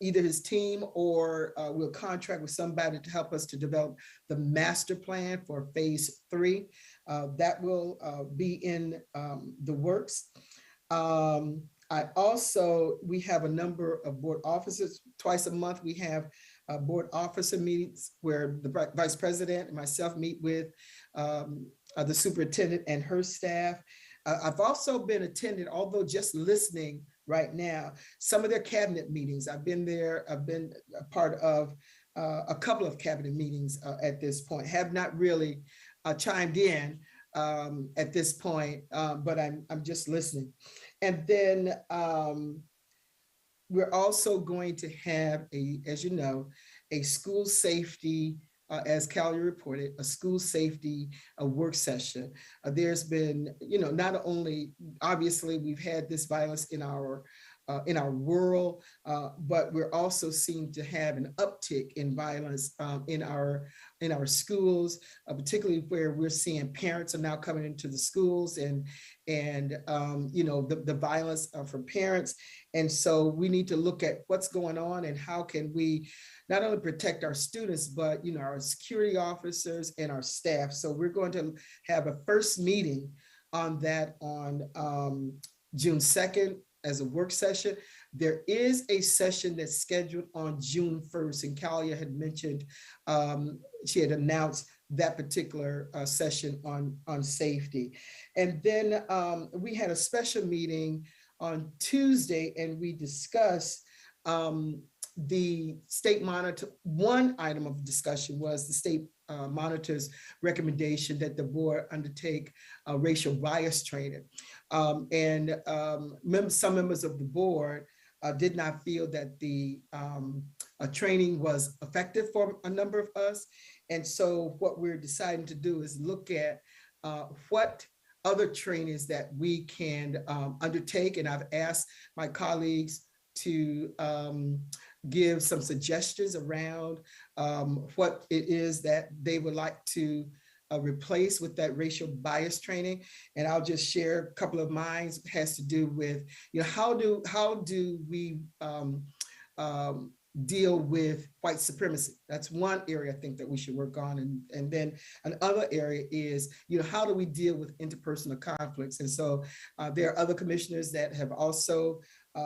either his team or we'll contract with somebody to help us to develop the master plan for phase 3. That will be in the works. We have a number of board officers. Twice a month, we have board officer meetings where the vice president and myself meet with the superintendent and her staff. I've also been attending, although just listening right now, some of their cabinet meetings. I've been there. I've been a part of a couple of cabinet meetings at this point. Have not really chimed in at this point, but I'm just listening. And then we're also going to have as you know, a school safety, as Callie reported, a school safety work session. There's been, not only, obviously, we've had this violence in our world, but we're also seeing to have an uptick in violence in our schools, particularly where we're seeing parents are now coming into the schools and the violence from parents. And so we need to look at what's going on and how can we not only protect our students, but our security officers and our staff. So we're going to have a first meeting on that on June 2nd as a work session. There is a session that's scheduled on June 1st, and Kalia had mentioned, she had announced that particular session on safety. And then we had a special meeting on Tuesday, and we discussed the state monitor. One item of discussion was the state monitor's recommendation that the board undertake racial bias training. And some members of the board did not feel that the training was effective for a number of us. And so what we're deciding to do is look at what other trainings that we can undertake. And I've asked my colleagues to give some suggestions around what it is that they would like to replace with that racial bias training. And I'll just share a couple of mine. It has to do with, how do we deal with white supremacy? That's one area I think that we should work on. And then another area is, how do we deal with interpersonal conflicts? And so there are other commissioners that have also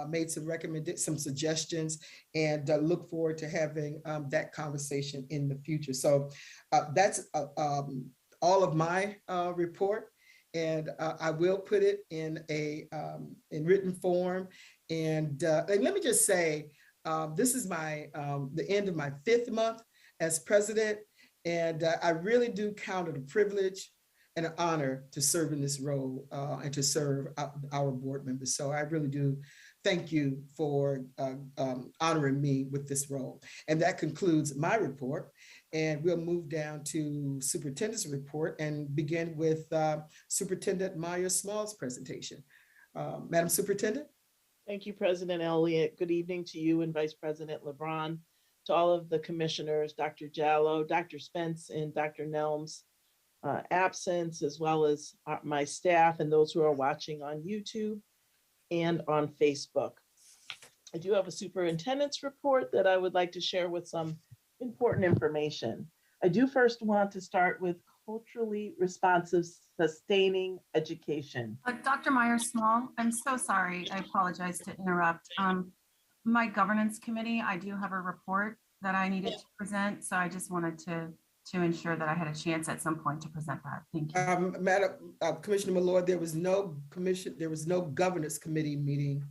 made some suggestions, and look forward to having that conversation in the future. So that's all of my report, and I will put it in in written form. And let me just say, this is the end of my 5th month as president, and I really do count it a privilege and an honor to serve in this role and to serve our board members. So I really do thank you for honoring me with this role. And that concludes my report. And we'll move down to superintendent's report and begin with Superintendent Myers-Small's presentation. Madam Superintendent. Thank you, President Elliott. Good evening to you and Vice President LeBron, to all of the commissioners, Dr. Jallo, Dr. Spence, and Dr. Nelms' absence, as well as my staff and those who are watching on YouTube and on Facebook. I do have a superintendent's report that I would like to share with some important information. I do first want to start with culturally responsive sustaining education. Dr. Myers-Small, I'm so sorry. I apologize to interrupt. My governance committee, I do have a report that I needed to present. So I just wanted to ensure that I had a chance at some point to present that. Thank you. Madam Commissioner Malloy, there was no governance committee meeting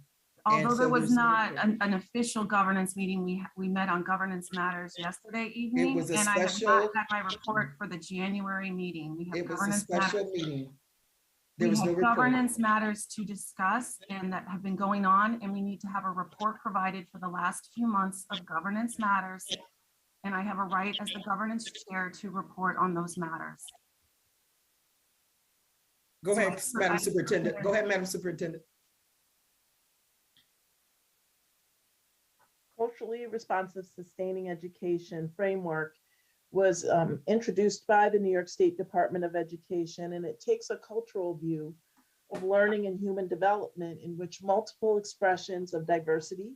And Although there so was there's no not report. an official governance meeting, we met on governance matters yesterday evening. was a And I have not special- had my report for the January meeting. We have It was a governance matters. special meeting. There We was no have report. governance matters to discuss and that have been going on, and we need to have a report provided for the last few months of governance matters. And I have a right as the governance chair to report on those matters. Go So ahead, Madam I- Superintendent. Go ahead, Madam Superintendent. Culturally responsive sustaining education framework was introduced by the New York State Department of Education, and it takes a cultural view of learning and human development in which multiple expressions of diversity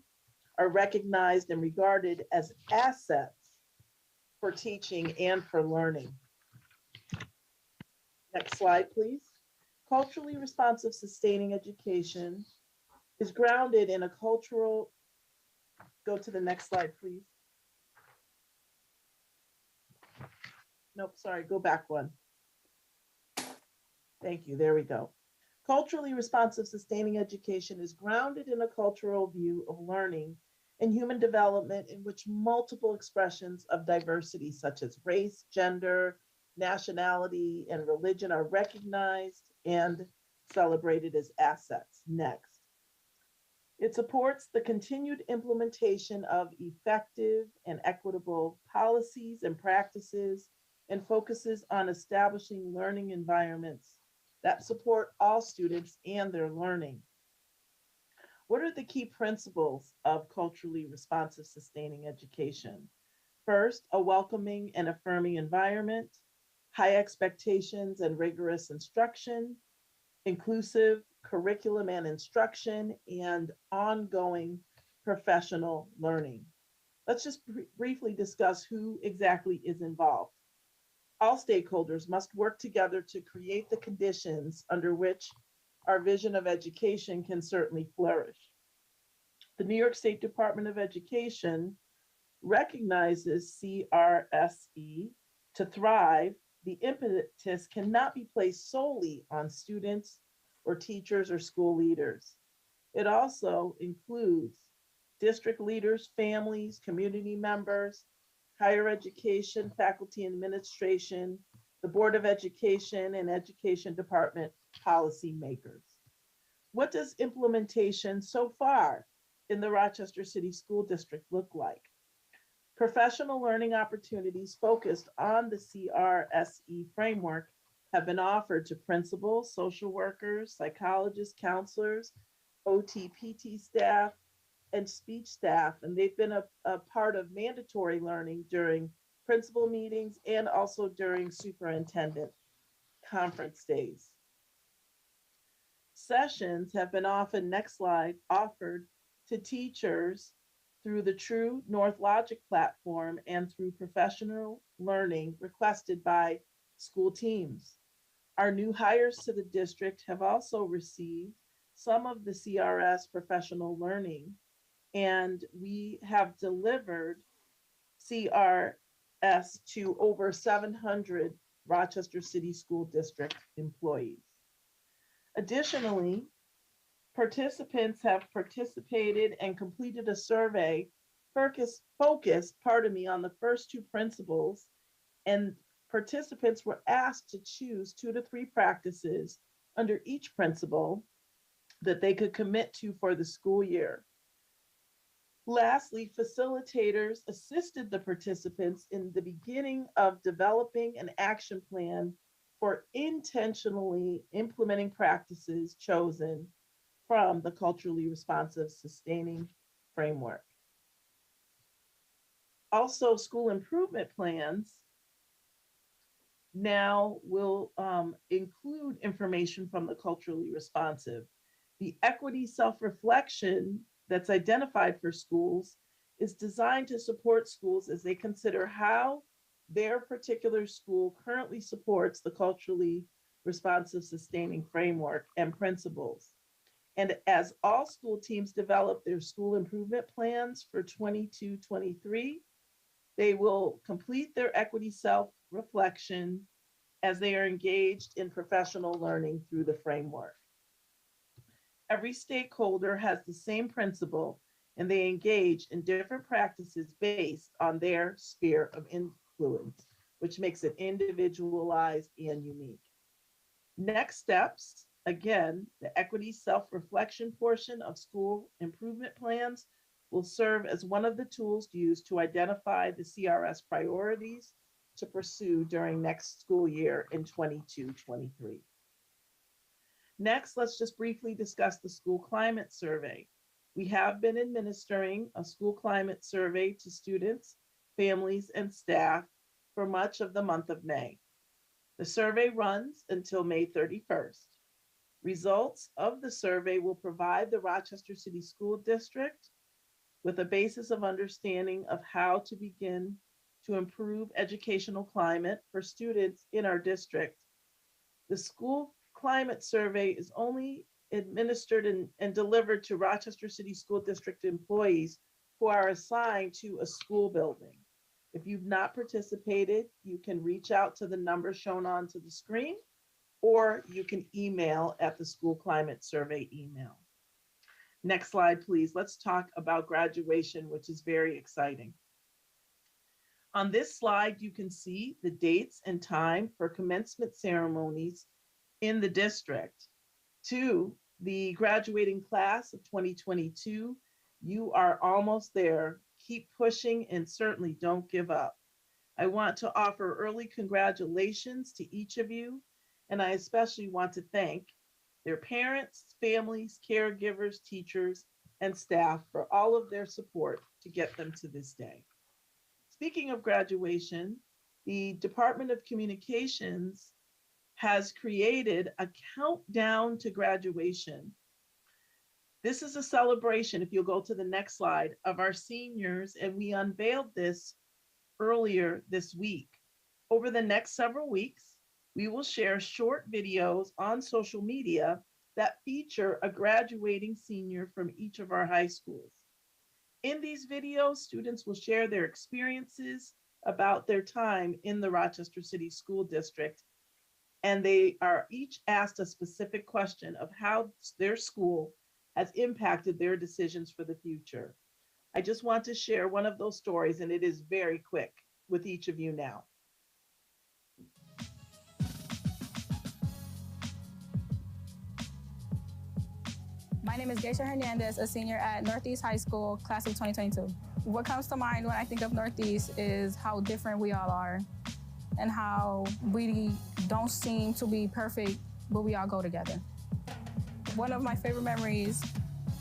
are recognized and regarded as assets for teaching and for learning. Next slide, please. Culturally responsive sustaining education is grounded in a cultural. Go to the next slide, please. Nope, sorry, go back one. Thank you, there we go. Culturally responsive sustaining education is grounded in a cultural view of learning and human development in which multiple expressions of diversity such as race, gender, nationality, and religion are recognized and celebrated as assets. Next. It supports the continued implementation of effective and equitable policies and practices and focuses on establishing learning environments that support all students and their learning. What are the key principles of culturally responsive sustaining education? First, a welcoming and affirming environment, high expectations and rigorous instruction, inclusive curriculum and instruction, and ongoing professional learning. Let's just briefly discuss who exactly is involved. All stakeholders must work together to create the conditions under which our vision of education can certainly flourish. The New York State Department of Education recognizes CRSE to thrive. The impetus cannot be placed solely on students or teachers or school leaders. It also includes district leaders, families, community members, higher education, faculty and administration, the Board of Education, and Education Department policymakers. What does implementation so far in the Rochester City School District look like? Professional learning opportunities focused on the CRSE framework have been offered to principals, social workers, psychologists, counselors, OT, PT staff, and speech staff, and they've been a part of mandatory learning during principal meetings and also during superintendent conference days. Sessions have been often, next slide, offered to teachers through the True North Logic platform and through professional learning requested by school teams. Our new hires to the district have also received some of the CRS professional learning, and we have delivered CRS to over 700 Rochester City School District employees. Additionally, participants have participated and completed a survey focused, on the first two principles, and participants were asked to choose 2 to 3 practices under each principle that they could commit to for the school year. Lastly, facilitators assisted the participants in the beginning of developing an action plan for intentionally implementing practices chosen from the culturally responsive sustaining framework. Also, school improvement plans now will include information from the culturally responsive. The equity self-reflection that's identified for schools is designed to support schools as they consider how their particular school currently supports the culturally responsive sustaining framework and principles. And as all school teams develop their school improvement plans for 22-23, they will complete their equity self-reflection as they are engaged in professional learning through the framework. Every stakeholder has the same principle and they engage in different practices based on their sphere of influence, which makes it individualized and unique. Next steps, again, the equity self-reflection portion of school improvement plans will serve as one of the tools used to identify the CRS priorities to pursue during next school year in 22-23. Next, let's just briefly discuss the school climate survey. We have been administering a school climate survey to students, families, and staff for much of the month of May. The survey runs until May 31st. Results of the survey will provide the Rochester City School District with a basis of understanding of how to begin to improve educational climate for students in our district. The school climate survey is only administered and delivered to Rochester City School District employees who are assigned to a school building. If you've not participated, you can reach out to the number shown onto the screen, or you can email at the school climate survey email. Next slide, please. Let's talk about graduation, which is very exciting. On this slide, you can see the dates and time for commencement ceremonies in the district. To the graduating class of 2022, you are almost there. Keep pushing and certainly don't give up. I want to offer early congratulations to each of you, and I especially want to thank their parents, families, caregivers, teachers, and staff for all of their support to get them to this day. Speaking of graduation, the Department of Communications has created a countdown to graduation. This is a celebration, if you'll go to the next slide, of our seniors, and we unveiled this earlier this week. Over the next several weeks, we will share short videos on social media that feature a graduating senior from each of our high schools. In these videos, students will share their experiences about their time in the Rochester City School District, and they are each asked a specific question of how their school has impacted their decisions for the future. I just want to share one of those stories, and it is very quick with each of you now. My name is Geisha Hernandez, a senior at Northeast High School, class of 2022. What comes to mind when I think of Northeast is how different we all are and how we don't seem to be perfect, but we all go together. One of my favorite memories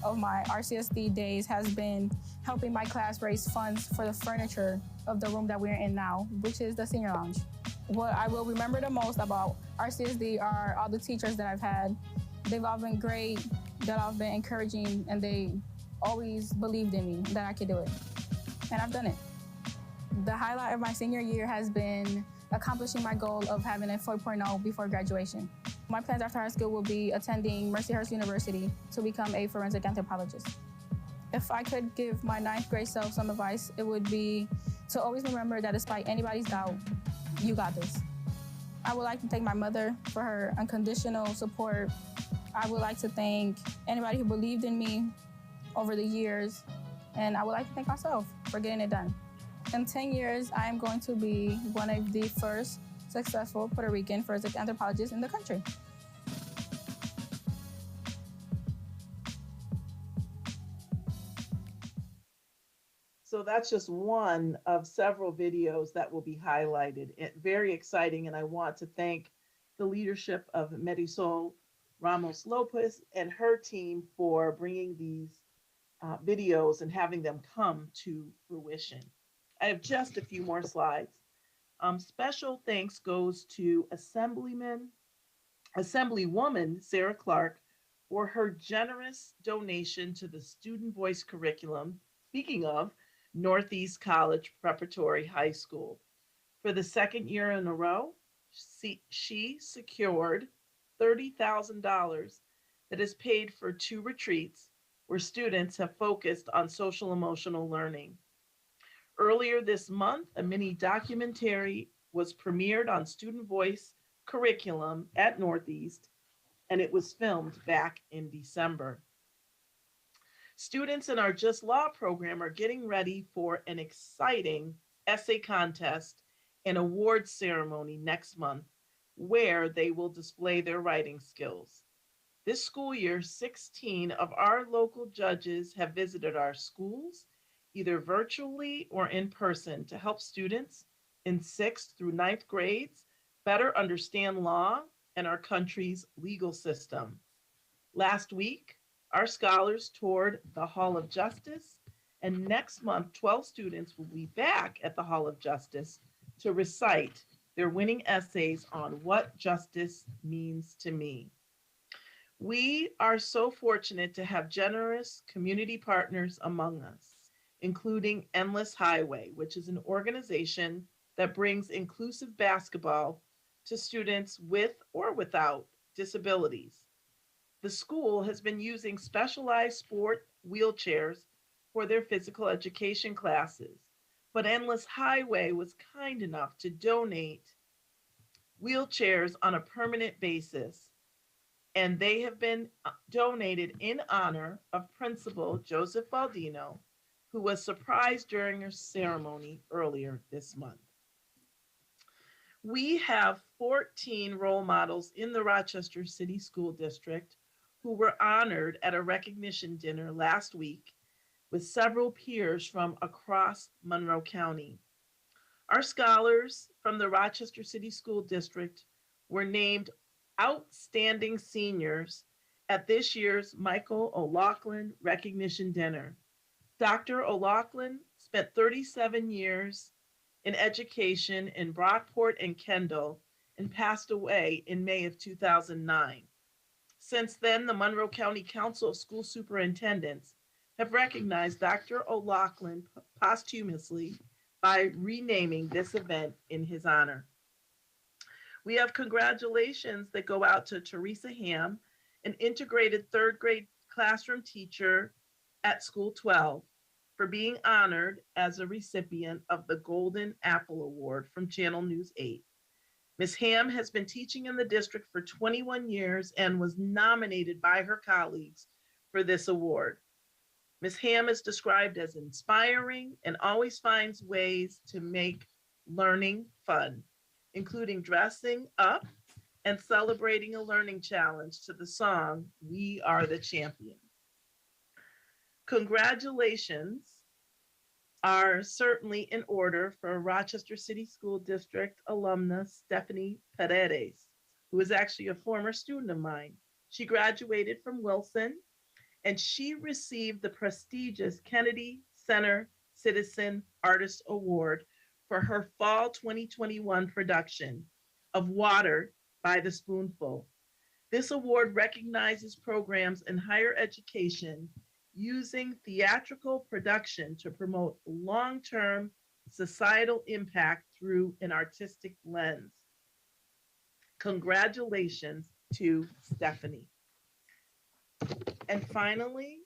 of my RCSD days has been helping my class raise funds for the furniture of the room that we're in now, which is the senior lounge. What I will remember the most about RCSD are all the teachers that I've had. They've all been great, that I've been encouraging, and they always believed in me that I could do it. And I've done it. The highlight of my senior year has been accomplishing my goal of having a 4.0 before graduation. My plans after high school will be attending Mercyhurst University to become a forensic anthropologist. If I could give my 9th grade self some advice, it would be to always remember that despite anybody's doubt, you got this. I would like to thank my mother for her unconditional support. I would like to thank anybody who believed in me over the years, and I would like to thank myself for getting it done. In 10 years, I am going to be one of the first successful Puerto Rican forensic anthropologists in the country. So that's just one of several videos that will be highlighted. Very exciting, and I want to thank the leadership of Marisol Ramos Lopez and her team for bringing these videos and having them come to fruition. I have just a few more slides. Special thanks goes to Assemblywoman Sarah Clark for her generous donation to the Student Voice curriculum, speaking of Northeast College Preparatory High School. For the second year in a row, she secured $30,000 that is paid for 2 retreats where students have focused on social emotional learning. Earlier this month, a mini documentary was premiered on Student Voice curriculum at Northeast, and it was filmed back in December. Students in our Just Law program are getting ready for an exciting essay contest and award ceremony next month, where they will display their writing skills. This school year, 16 of our local judges have visited our schools, either virtually or in person, to help students in 6th through 9th grades better understand law and our country's legal system. Last week, our scholars toured the Hall of Justice, and next month, 12 students will be back at the Hall of Justice to recite their winning essays on what justice means to me. We are so fortunate to have generous community partners among us, including Endless Highway, which is an organization that brings inclusive basketball to students with or without disabilities. The school has been using specialized sport wheelchairs for their physical education classes, but Endless Highway was kind enough to donate wheelchairs on a permanent basis, and they have been donated in honor of Principal Joseph Baldino, who was surprised during her ceremony earlier this month. We have 14 role models in the Rochester City School District who were honored at a recognition dinner last week with several peers from across Monroe County. Our scholars from the Rochester City School District were named Outstanding Seniors at this year's Michael O'Loughlin Recognition Dinner. Dr. O'Loughlin spent 37 years in education in Brockport and Kendall and passed away in May of 2009. Since then, the Monroe County Council of School Superintendents have recognized Dr. O'Loughlin posthumously by renaming this event in his honor. We have congratulations that go out to Teresa Ham, an integrated 3rd grade classroom teacher at School 12, for being honored as a recipient of the Golden Apple Award from Channel News 8. Ms. Ham has been teaching in the district for 21 years and was nominated by her colleagues for this award. Ms. Ham is described as inspiring and always finds ways to make learning fun, including dressing up and celebrating a learning challenge to the song, "We Are the Champions." Congratulations are certainly in order for Rochester City School District alumna Stephanie Paredes, who is actually a former student of mine. She graduated from Wilson, and she received the prestigious Kennedy Center Citizen Artist Award for her fall 2021 production of Water by the Spoonful. This award recognizes programs in higher education using theatrical production to promote long-term societal impact through an artistic lens. Congratulations to Stephanie. And finally,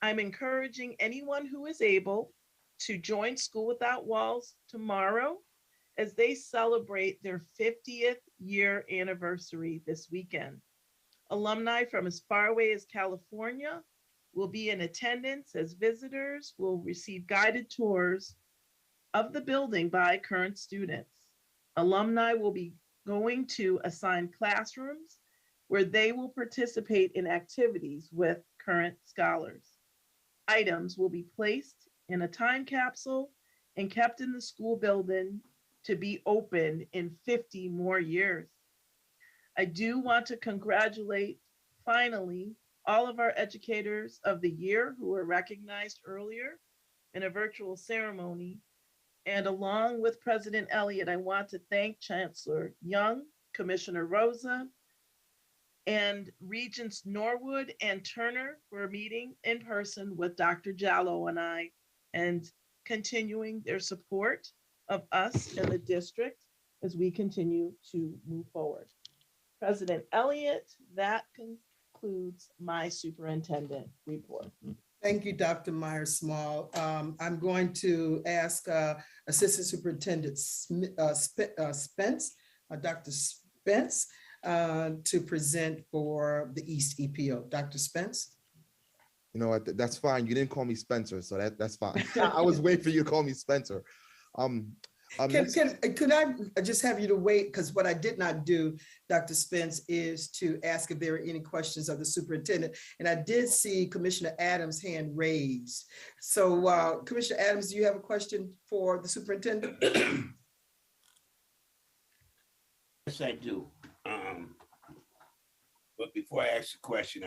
I'm encouraging anyone who is able to join School Without Walls tomorrow as they celebrate their 50th year anniversary this weekend. Alumni from as far away as California will be in attendance as visitors will receive guided tours of the building by current students. Alumni will be going to assigned classrooms where they will participate in activities with current scholars. Items will be placed in a time capsule and kept in the school building to be open in 50 more years. I do want to congratulate, finally, all of our educators of the year who were recognized earlier in a virtual ceremony. And along with President Elliott, I want to thank Chancellor Young, Commissioner Rosa, and Regents Norwood and Turner for meeting in person with Dr. Jallo and I and continuing their support of us and the district as we continue to move forward. President Elliott, that concludes my superintendent report. Thank you, Dr. Myers-Small. I'm going to ask Assistant Superintendent Spence, Dr. Spence, to present for the East EPO. Dr. Spence? You know what? That's fine. You didn't call me Spencer, so that's fine. I was waiting for you to call me Spencer. Could I just have you to wait? Because what I did not do, Dr. Spence, is to ask if there are any questions of the superintendent. And I did see Commissioner Adams' hand raised. So Commissioner Adams, do you have a question for the superintendent? Yes, I do. But before I ask the question,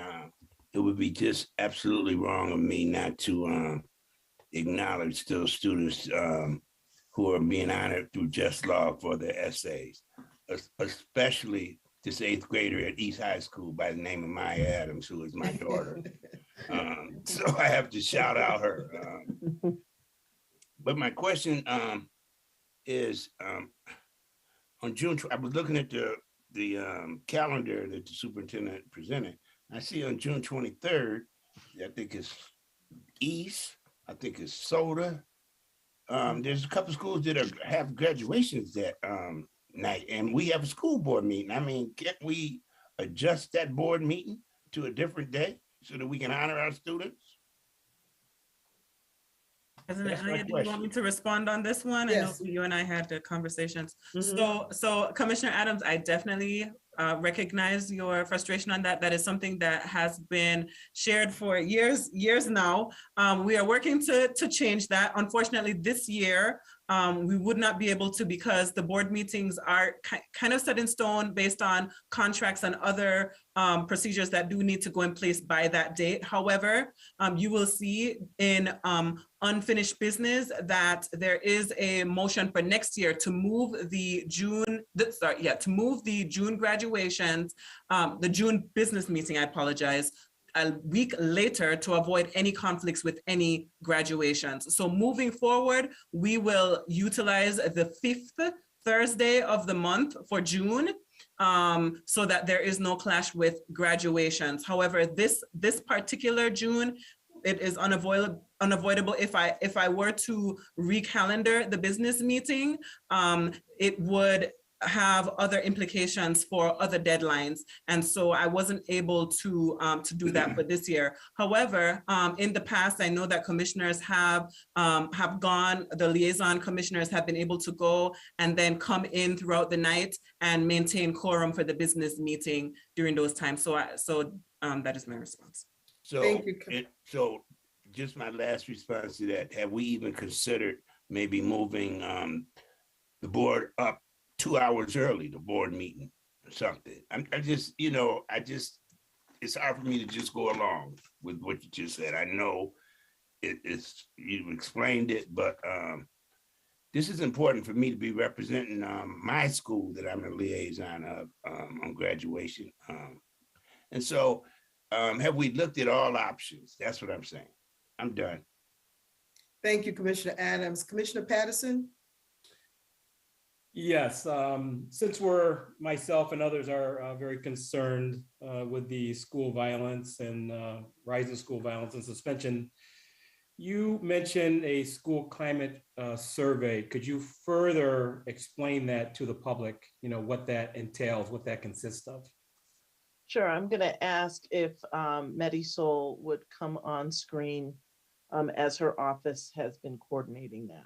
it would be just absolutely wrong of me not to acknowledge those students who are being honored through Just Law for their essays, especially this 8th grader at East High School by the name of Maya Adams, who is my daughter. So I have to shout out her. But my question is, on June, I was looking at the calendar that the superintendent presented. I see on June 23rd, I think it's East, I think it's Soda. There's a couple schools that have graduations that night, and we have a school board meeting. I mean, can't we adjust that board meeting to a different day so that we can honor our students? President Aya, do you want me to respond on this one? Yes. I know you and I had the conversations. Mhm. So Commissioner Adams, I definitely recognize your frustration on that. That is something that has been shared for years now. We are working to change that. Unfortunately, this year, we would not be able to because the board meetings are kind of set in stone based on contracts and other procedures that do need to go in place by that date. However, you will see in unfinished business that there is a motion for next year to move the June graduations, the June business meeting, I apologize, a week later to avoid any conflicts with any graduations. So moving forward, we will utilize the 5th Thursday of the month for June, so that there is no clash with graduations. However, this particular June, it is unavoidable. If I were to recalendar the business meeting, it would have other implications for other deadlines. And so I wasn't able to do that for this year. However, in the past, I know that commissioners have gone, the liaison commissioners have been able to go and then come in throughout the night and maintain quorum for the business meeting during those times. So that is my response. So, Thank you. So just my last response to that, have we even considered maybe moving the board up 2 hours early, the board meeting or something? I just, it's hard for me to just go along with what you just said. I know you explained it, but this is important for me to be representing my school that I'm a liaison of on graduation. And so have we looked at all options? That's what I'm saying. I'm done. Thank you, Commissioner Adams. Commissioner Patterson? Yes, since myself and others are very concerned with the school violence and rising school violence and suspension, you mentioned a school climate survey. Could you further explain that to the public, what that entails, what that consists of? Sure, I'm going to ask if Medisol would come on screen as her office has been coordinating that.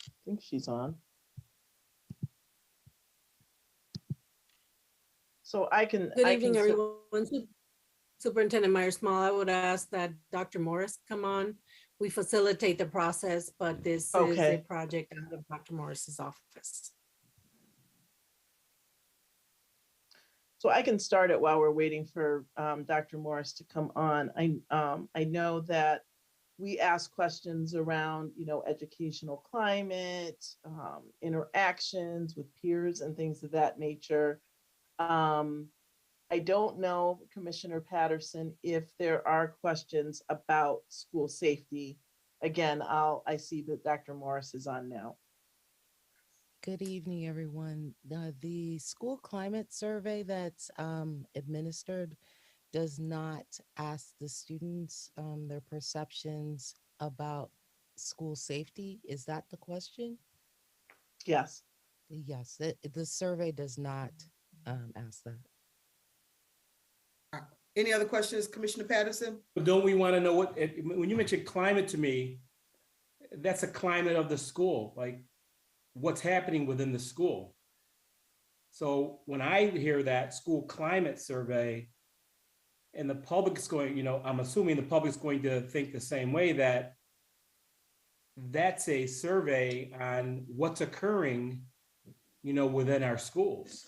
I think she's on. So I can. Good evening, everyone. Superintendent Myers-Small, I would ask that Dr. Morris come on. We facilitate the process, but this is a project out of Dr. Morris's office. So I can start it while we're waiting for Dr. Morris to come on. I know that we ask questions around, educational climate, interactions with peers and things of that nature. I don't know, Commissioner Patterson, if there are questions about school safety. Again, I see that Dr. Morris is on now. Good evening, everyone. The school climate survey that's administered does not ask the students their perceptions about school safety. Is that the question? Yes. Yes, the survey does not ask that. Any other questions, Commissioner Patterson? But don't we want to know what, when you mention climate to me, that's a climate of the school, like what's happening within the school. So when I hear that school climate survey and the public's going, I'm assuming the public's going to think the same way, that that's a survey on what's occurring, within our schools.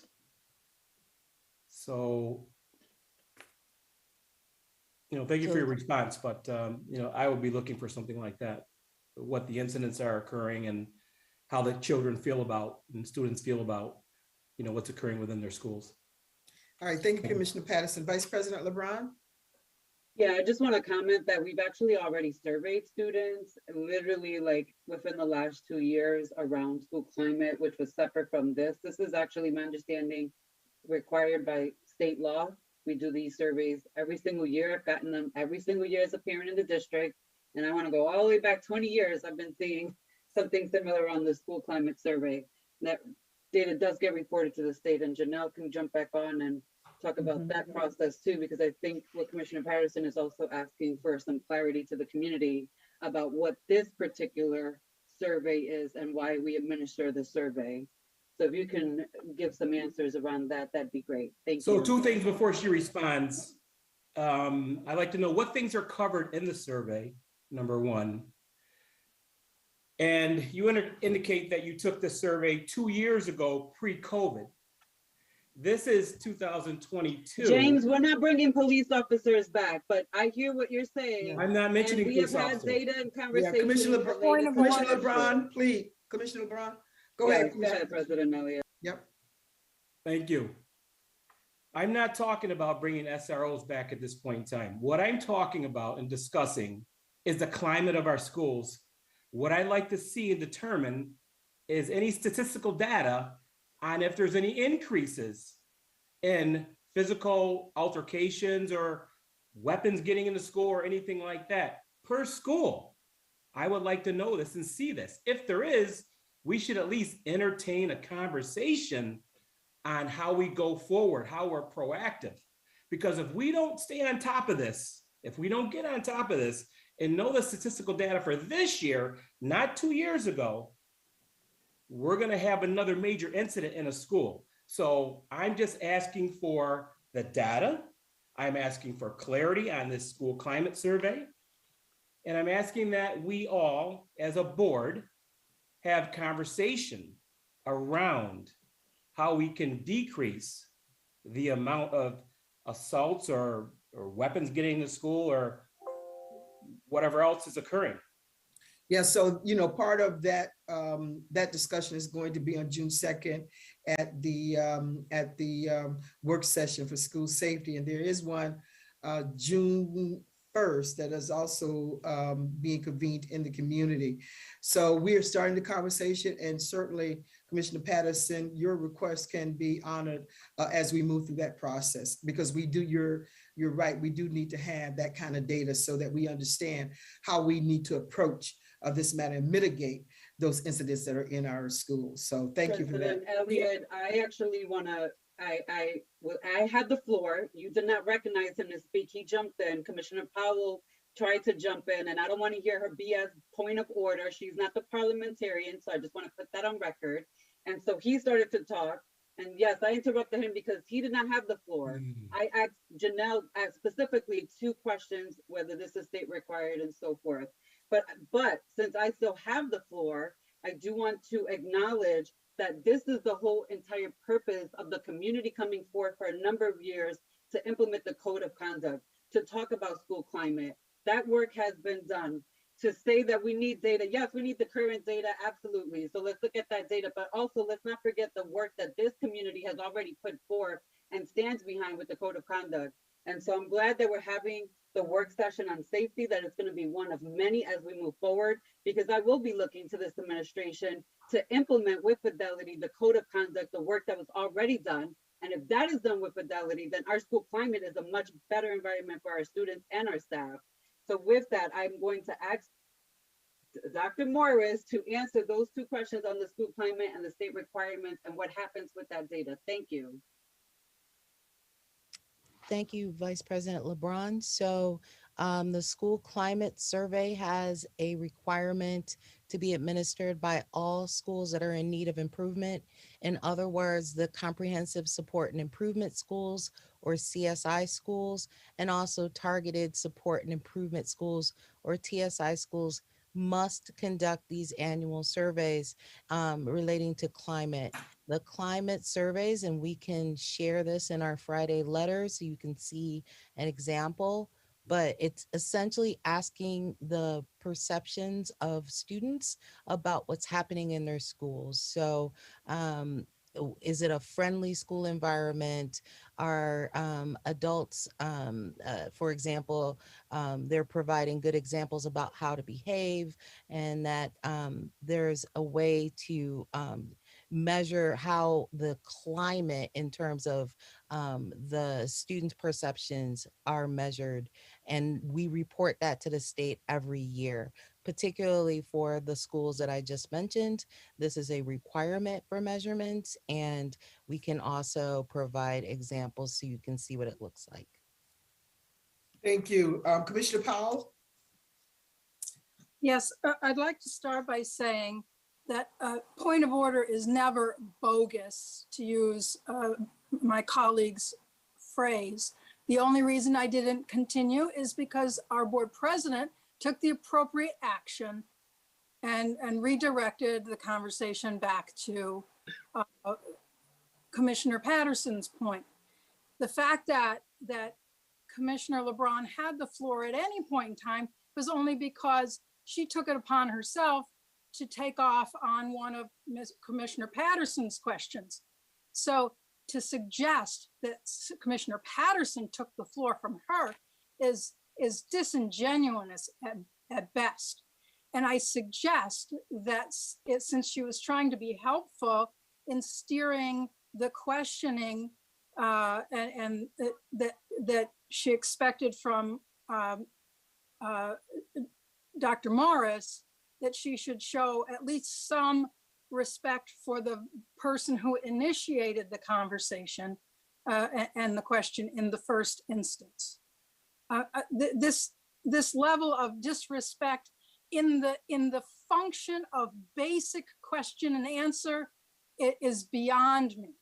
So, thank you for your response, but, I would be looking for something like that. What the incidents are occurring and how the children feel about and students feel about, what's occurring within their schools. All right, thank you, Commissioner Patterson. Vice President LeBron? Yeah, I just want to comment that we've actually already surveyed students literally like within the last 2 years around school climate, which was separate from this. This is actually my understanding required by state law. We do these surveys every single year. I've gotten them every single year as a parent in the district. And I want to go all the way back 20 years. I've been seeing something similar on the school climate survey. That data does get reported to the state, and Janelle can jump back on and talk about that process too, because I think what Commissioner Patterson is also asking for some clarity to the community about what this particular survey is and why we administer the survey. So if you can give some answers around that, that'd be great. Thank you. So 2 things before she responds. I'd like to know what things are covered in the survey, number 1. And you indicate that you took the survey 2 years ago, pre-COVID. This is 2022. James, we're not bringing police officers back, but I hear what you're saying. I'm not mentioning police police officers. We have had data and conversation. Commissioner LeBron, please. Commissioner LeBron, go ahead. Go ahead, President Elliott. Yep. Thank you. I'm not talking about bringing SROs back at this point in time. What I'm talking about and discussing is the climate of our schools. What I'd like to see and determine is any statistical data on if there's any increases in physical altercations or weapons getting into school or anything like that per school. I would like to know this and see this. If there is, we should at least entertain a conversation on how we go forward, how we're proactive. Because if we don't stay on top of this, if we don't get on top of this and know the statistical data for this year, not 2 years ago, we're going to have another major incident in a school. So I'm just asking for the data. I'm asking for clarity on this school climate survey. And I'm asking that we all, as a board, have conversation around how we can decrease the amount of assaults or weapons getting to school or whatever else is occurring. Yeah, so, part of that that discussion is going to be on June 2nd at the work session for school safety. And there is one June 1st that is also being convened in the community. So we are starting the conversation, and certainly Commissioner Patterson, your request can be honored as we move through that process, because we do, you're right, we do need to have that kind of data so that we understand how we need to approach this matter and mitigate those incidents that are in our schools. So thank you for that. Elliott, I actually want to, I had the floor. You did not recognize him to speak. He jumped in. Commissioner Powell tried to jump in, and I don't want to hear her BS point of order. She's not the parliamentarian, so I just want to put that on record. And so he started to talk. And yes, I interrupted him because he did not have the floor. I asked Janelle specifically 2 questions, whether this is state required and so forth. But since I still have the floor, I do want to acknowledge that this is the whole entire purpose of the community coming forth for a number of years to implement the code of conduct, to talk about school climate. That work has been done. To say that we need data, yes, we need the current data, absolutely. So let's look at that data, but also let's not forget the work that this community has already put forth and stands behind with the code of conduct. And so I'm glad that we're having the work session on safety, that it's going to be one of many as we move forward, because I will be looking to this administration to implement with fidelity the code of conduct, the work that was already done. And if that is done with fidelity, then our school climate is a much better environment for our students and our staff. So with that, I'm going to ask Dr. Morris to answer those two questions on the school climate and the state requirements and what happens with that data. Thank you. Thank you, Vice President LeBron. So the school climate survey has a requirement to be administered by all schools that are in need of improvement. In other words, the comprehensive support and improvement schools, or CSI schools, and also targeted support and improvement schools, or TSI schools, must conduct these annual surveys relating to climate. The climate surveys, and we can share this in our Friday letter so you can see an example, but it's essentially asking the perceptions of students about what's happening in their schools. So is it a friendly school environment? Are adults, for example, they're providing good examples about how to behave, and that there's a way to measure how the climate in terms of the students' perceptions are measured. And we report that to the state every year, particularly for the schools that I just mentioned. This is a requirement for measurements, and we can also provide examples so you can see what it looks like. Thank you. Commissioner Powell? Yes, I'd like to start by saying that point of order is never bogus, to use my colleague's phrase. The only reason I didn't continue is because our board president took the appropriate action and redirected the conversation back to Commissioner Patterson's point. The fact that Commissioner LeBron had the floor at any point in time was only because she took it upon herself to take off on one of Commissioner Patterson's questions. So to suggest that Commissioner Patterson took the floor from her is disingenuous at best. And I suggest that since she was trying to be helpful in steering the questioning and that she expected from Dr. Morris, that she should show at least some respect for the person who initiated the conversation and the question in the first instance. This level of disrespect in the function of basic question and answer, it is beyond me.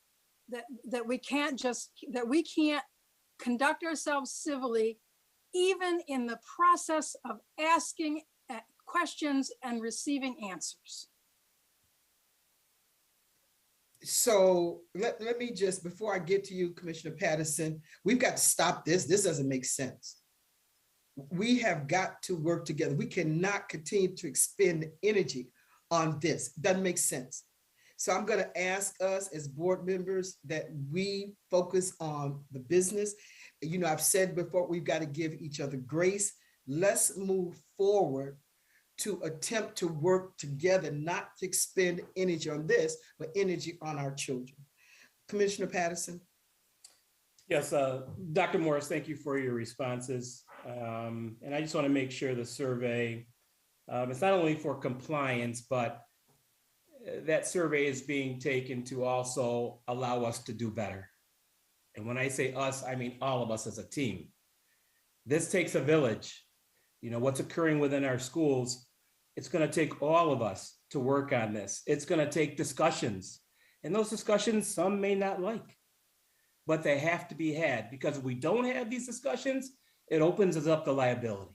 That we can't conduct ourselves civilly, even in the process of asking questions and receiving answers. So let me just, before I get to you, Commissioner Patterson, we've got to stop this. This doesn't make sense. We have got to work together. We cannot continue to expend energy on this. Doesn't make sense. So I'm going to ask us as board members that we focus on the business. You know, I've said before, we've got to give each other grace. Let's move forward to attempt to work together, not to expend energy on this, but energy on our children. Commissioner Patterson. Yes, Dr. Morris, thank you for your responses. And I just want to make sure the survey, it's not only for compliance, but that survey is being taken to also allow us to do better. And when I say us, I mean all of us as a team. This takes a village. You know, what's occurring within our schools, it's going to take all of us to work on this. It's going to take discussions. And those discussions, some may not like, but they have to be had, because if we don't have these discussions, it opens us up to liability.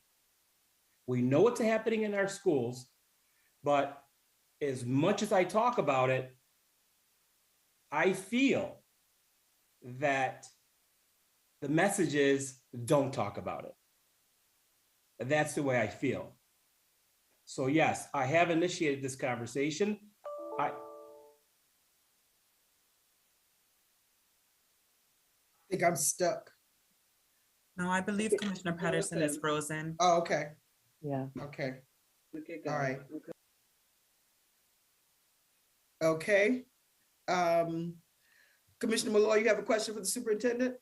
We know what's happening in our schools, but as much as I talk about it, I feel that the message is don't talk about it. That's the way I feel. So yes, I have initiated this conversation. I think I'm stuck. No, I believe Commissioner Patterson is frozen. Oh, okay. Yeah. Okay. Okay, all right. Okay. Commissioner Malloy, you have a question for the superintendent?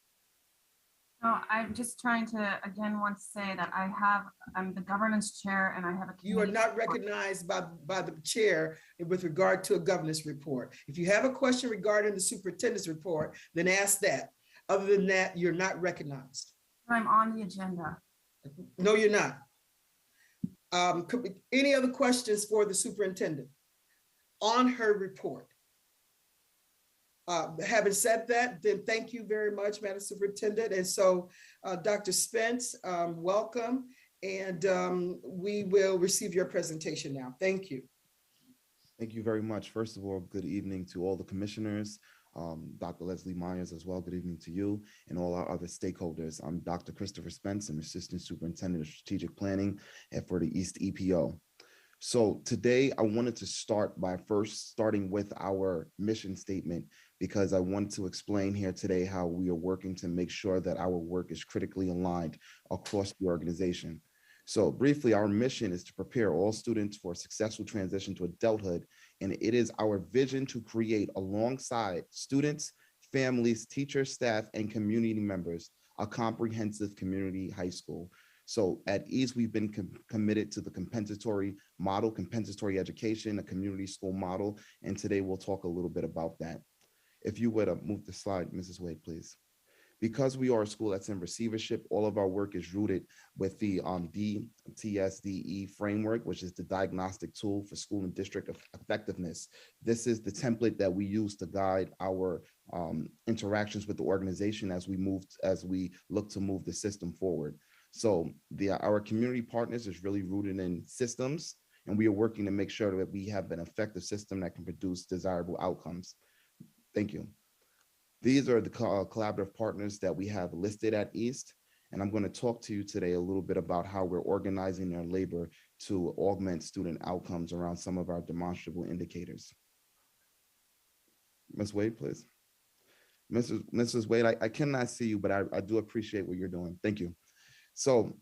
Oh, I'm just trying to, again, want to say that I'm the governance chair and I have a. You are committee not report. recognized by the chair with regard to a governance report. If you have a question regarding the superintendent's report, then ask that. Other than that, you're not recognized. I'm on the agenda. No, you're not. Any other questions for the superintendent on her report? Having said that, then thank you very much, Madam Superintendent. And so, Dr. Spence, welcome. And we will receive your presentation now. Thank you. Thank you very much. First of all, good evening to all the commissioners, Dr. Leslie Myers as well. Good evening to you and all our other stakeholders. I'm Dr. Christopher Spence. I'm Assistant Superintendent of Strategic Planning for the East EPO. So today I wanted to start by first starting with our mission statement, because I want to explain here today how we are working to make sure that our work is critically aligned across the organization. So briefly, our mission is to prepare all students for a successful transition to adulthood, and it is our vision to create, alongside students, families, teachers, staff, and community members, a comprehensive community high school. So at EASE, we've been committed to the compensatory model, compensatory education, a community school model, and today we'll talk a little bit about that. If you would move the slide, Mrs. Wade, please. Because we are a school that's in receivership, all of our work is rooted with the DTSDE framework, which is the diagnostic tool for school and district effectiveness. This is the template that we use to guide our interactions with the organization as we look to move the system forward. So our community partners is really rooted in systems, and we are working to make sure that we have an effective system that can produce desirable outcomes. Thank you. These are the collaborative partners that we have listed at EAST, and I'm going to talk to you today a little bit about how we're organizing our labor to augment student outcomes around some of our demonstrable indicators. Ms. Wade, please. Mrs. Wade, I cannot see you, but I do appreciate what you're doing. Thank you. So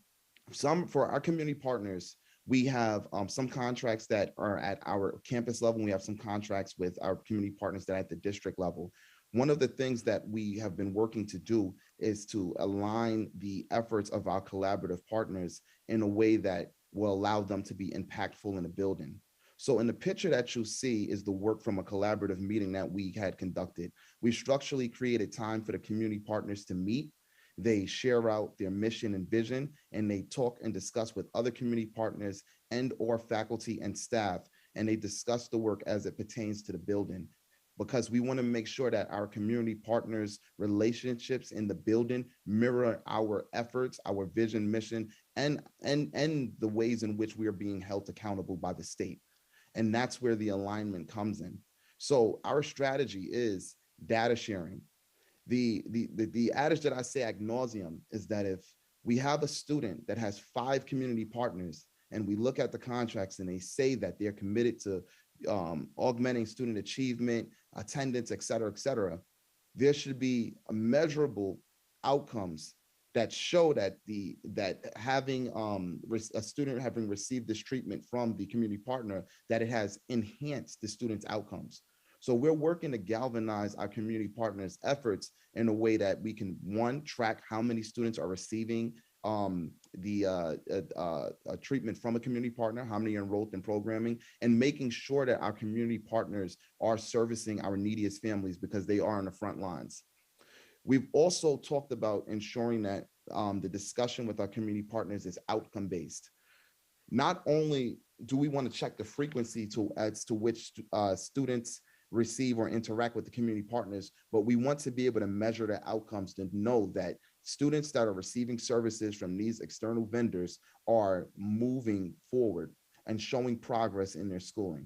for our community partners, we have some contracts that are at our campus level, and we have some contracts with our community partners that are at the district level. One of the things that we have been working to do is to align the efforts of our collaborative partners in a way that will allow them to be impactful in the building. So in the picture that you see is the work from a collaborative meeting that we had conducted. We structurally created time for the community partners to meet. They share out their mission and vision, and they talk and discuss with other community partners and/or faculty and staff, and they discuss the work as it pertains to the building, because we want to make sure that our community partners' relationships in the building mirror our efforts, our vision, mission, and the ways in which we are being held accountable by the state. And that's where the alignment comes in. So our strategy is data sharing. The adage that I say ad nauseum is that if we have a student that has 5 community partners and we look at the contracts and they say that they're committed to augmenting student achievement, attendance, et cetera, there should be measurable outcomes that show that having a student having received this treatment from the community partner, that it has enhanced the student's outcomes. So we're working to galvanize our community partners' efforts in a way that we can, one, track how many students are receiving treatment from a community partner, how many are enrolled in programming, and making sure that our community partners are servicing our neediest families, because they are on the front lines. We've also talked about ensuring that the discussion with our community partners is outcome-based. Not only do we want to check the frequency as to which students receive or interact with the community partners, but we want to be able to measure the outcomes to know that students that are receiving services from these external vendors are moving forward and showing progress in their schooling.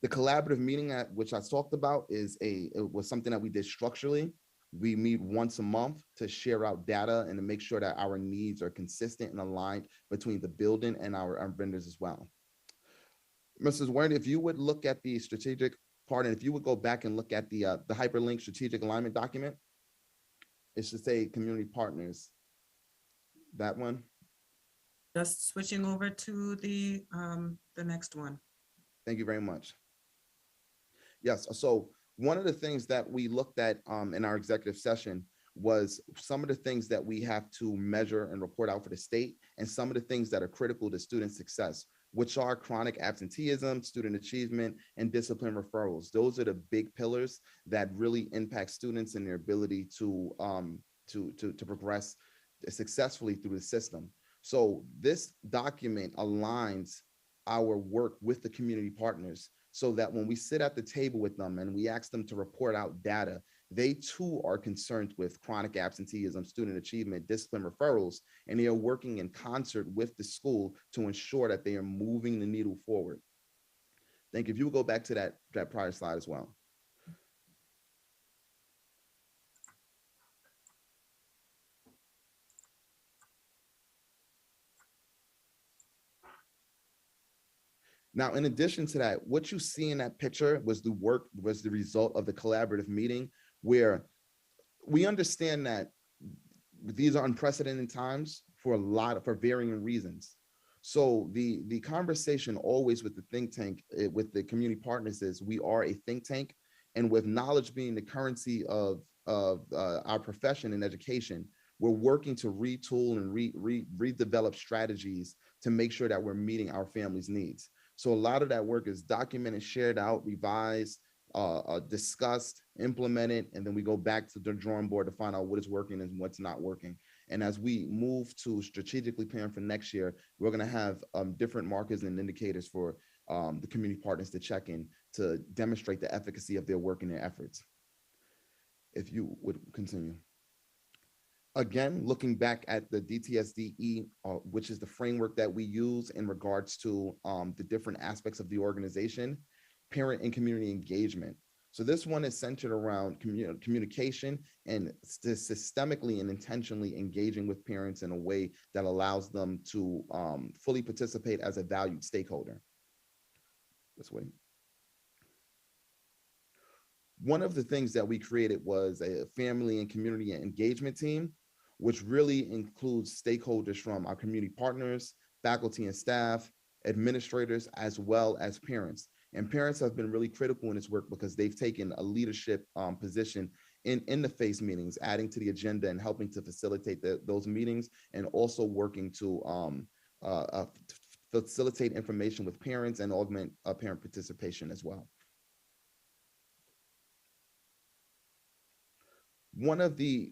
The collaborative meeting at which I talked about it was something that we did structurally. We meet once a month to share out data and to make sure that our needs are consistent and aligned between the building and our vendors as well. Mrs. Ward, if you would look at the strategic part, and if you would go back and look at the hyperlink strategic alignment document, it should say community partners. That one. Just switching over to the next one. Thank you very much. Yes, so one of the things that we looked at in our executive session was some of the things that we have to measure and report out for the state, and some of the things that are critical to student success, which are chronic absenteeism, student achievement, and discipline referrals. Those are the big pillars that really impact students and their ability to progress successfully through the system. So this document aligns our work with the community partners so that when we sit at the table with them and we ask them to report out data, they too are concerned with chronic absenteeism, student achievement, discipline referrals, and they are working in concert with the school to ensure that they are moving the needle forward. Thank you. If you would go back to that prior slide as well. Now, in addition to that, what you see in that picture was the result of the collaborative meeting, where we understand that these are unprecedented times for varying reasons. So the conversation always with the think tank, with the community partners, is we are a think tank, and with knowledge being the currency of our profession in education, we're working to retool and redevelop strategies to make sure that we're meeting our families' needs. So a lot of that work is documented, shared out, revised, discussed, implemented, and then we go back to the drawing board to find out what is working and what's not working. And as we move to strategically plan for next year, we're going to have different markers and indicators for the community partners to check in to demonstrate the efficacy of their work and their efforts. If you would continue. Again, looking back at the DTSDE, which is the framework that we use in regards to the different aspects of the organization, parent and community engagement. So this one is centered around communication and systemically and intentionally engaging with parents in a way that allows them to fully participate as a valued stakeholder. This way. One of the things that we created was a family and community engagement team, which really includes stakeholders from our community partners, faculty and staff, administrators, as well as parents. And parents have been really critical in this work because they've taken a leadership position in the FACE meetings, adding to the agenda and helping to facilitate those meetings, and also working to facilitate information with parents and augment parent participation as well. One of the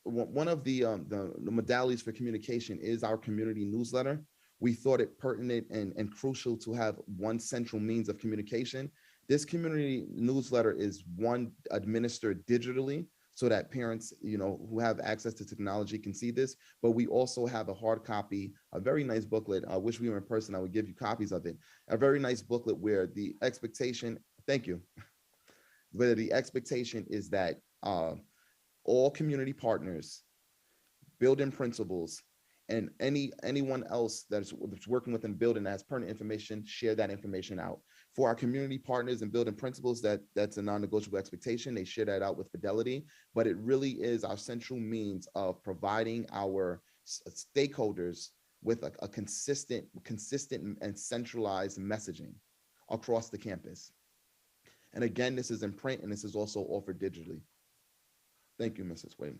modalities for communication is our community newsletter. We thought it pertinent and crucial to have one central means of communication. This community newsletter is one administered digitally so that parents, who have access to technology can see this, but we also have a hard copy, a very nice booklet. I wish we were in person, I would give you copies of it. A very nice booklet where the expectation, thank you, where the expectation is that all community partners, building principals, and anyone else that's working within the building that has pertinent information, share that information out. For our community partners and building principals, that's a non-negotiable expectation. They share that out with fidelity, but it really is our central means of providing our stakeholders with a consistent and centralized messaging across the campus. And again, this is in print and this is also offered digitally. Thank you, Mrs. Wade.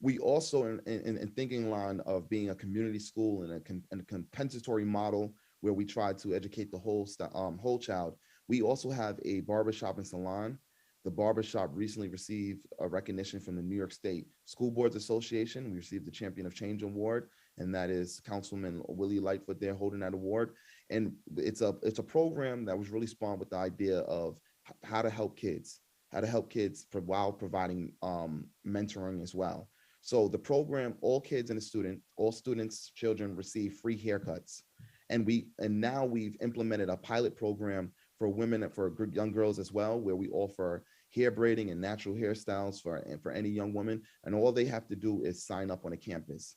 We also, in thinking line of being a community school and a compensatory model where we try to educate the whole child, we also have a barbershop and salon. The barbershop recently received a recognition from the New York State School Boards Association. We received the Champion of Change Award, and that is Councilman Willie Lightfoot there holding that award. And it's a program that was really spawned with the idea of how to help kids while providing mentoring as well. So the program, all students, children receive free haircuts. And now we've implemented a pilot program for women and for young girls as well, where we offer hair braiding and natural hairstyles for any young woman. And all they have to do is sign up on a campus.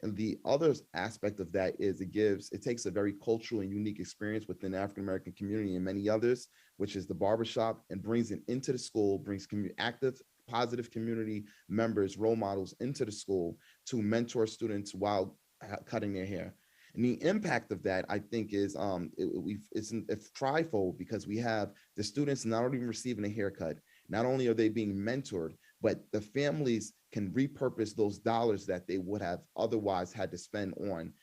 And the other aspect of that is it takes a very cultural and unique experience within the African-American community and many others, which is the barbershop, and brings it into the school, brings active, positive community members, role models into the school to mentor students while cutting their hair. And the impact of that, I think, is it's trifold, because we have the students not only receiving a haircut, not only are they being mentored, but the families can repurpose those dollars that they would have otherwise had to spend on,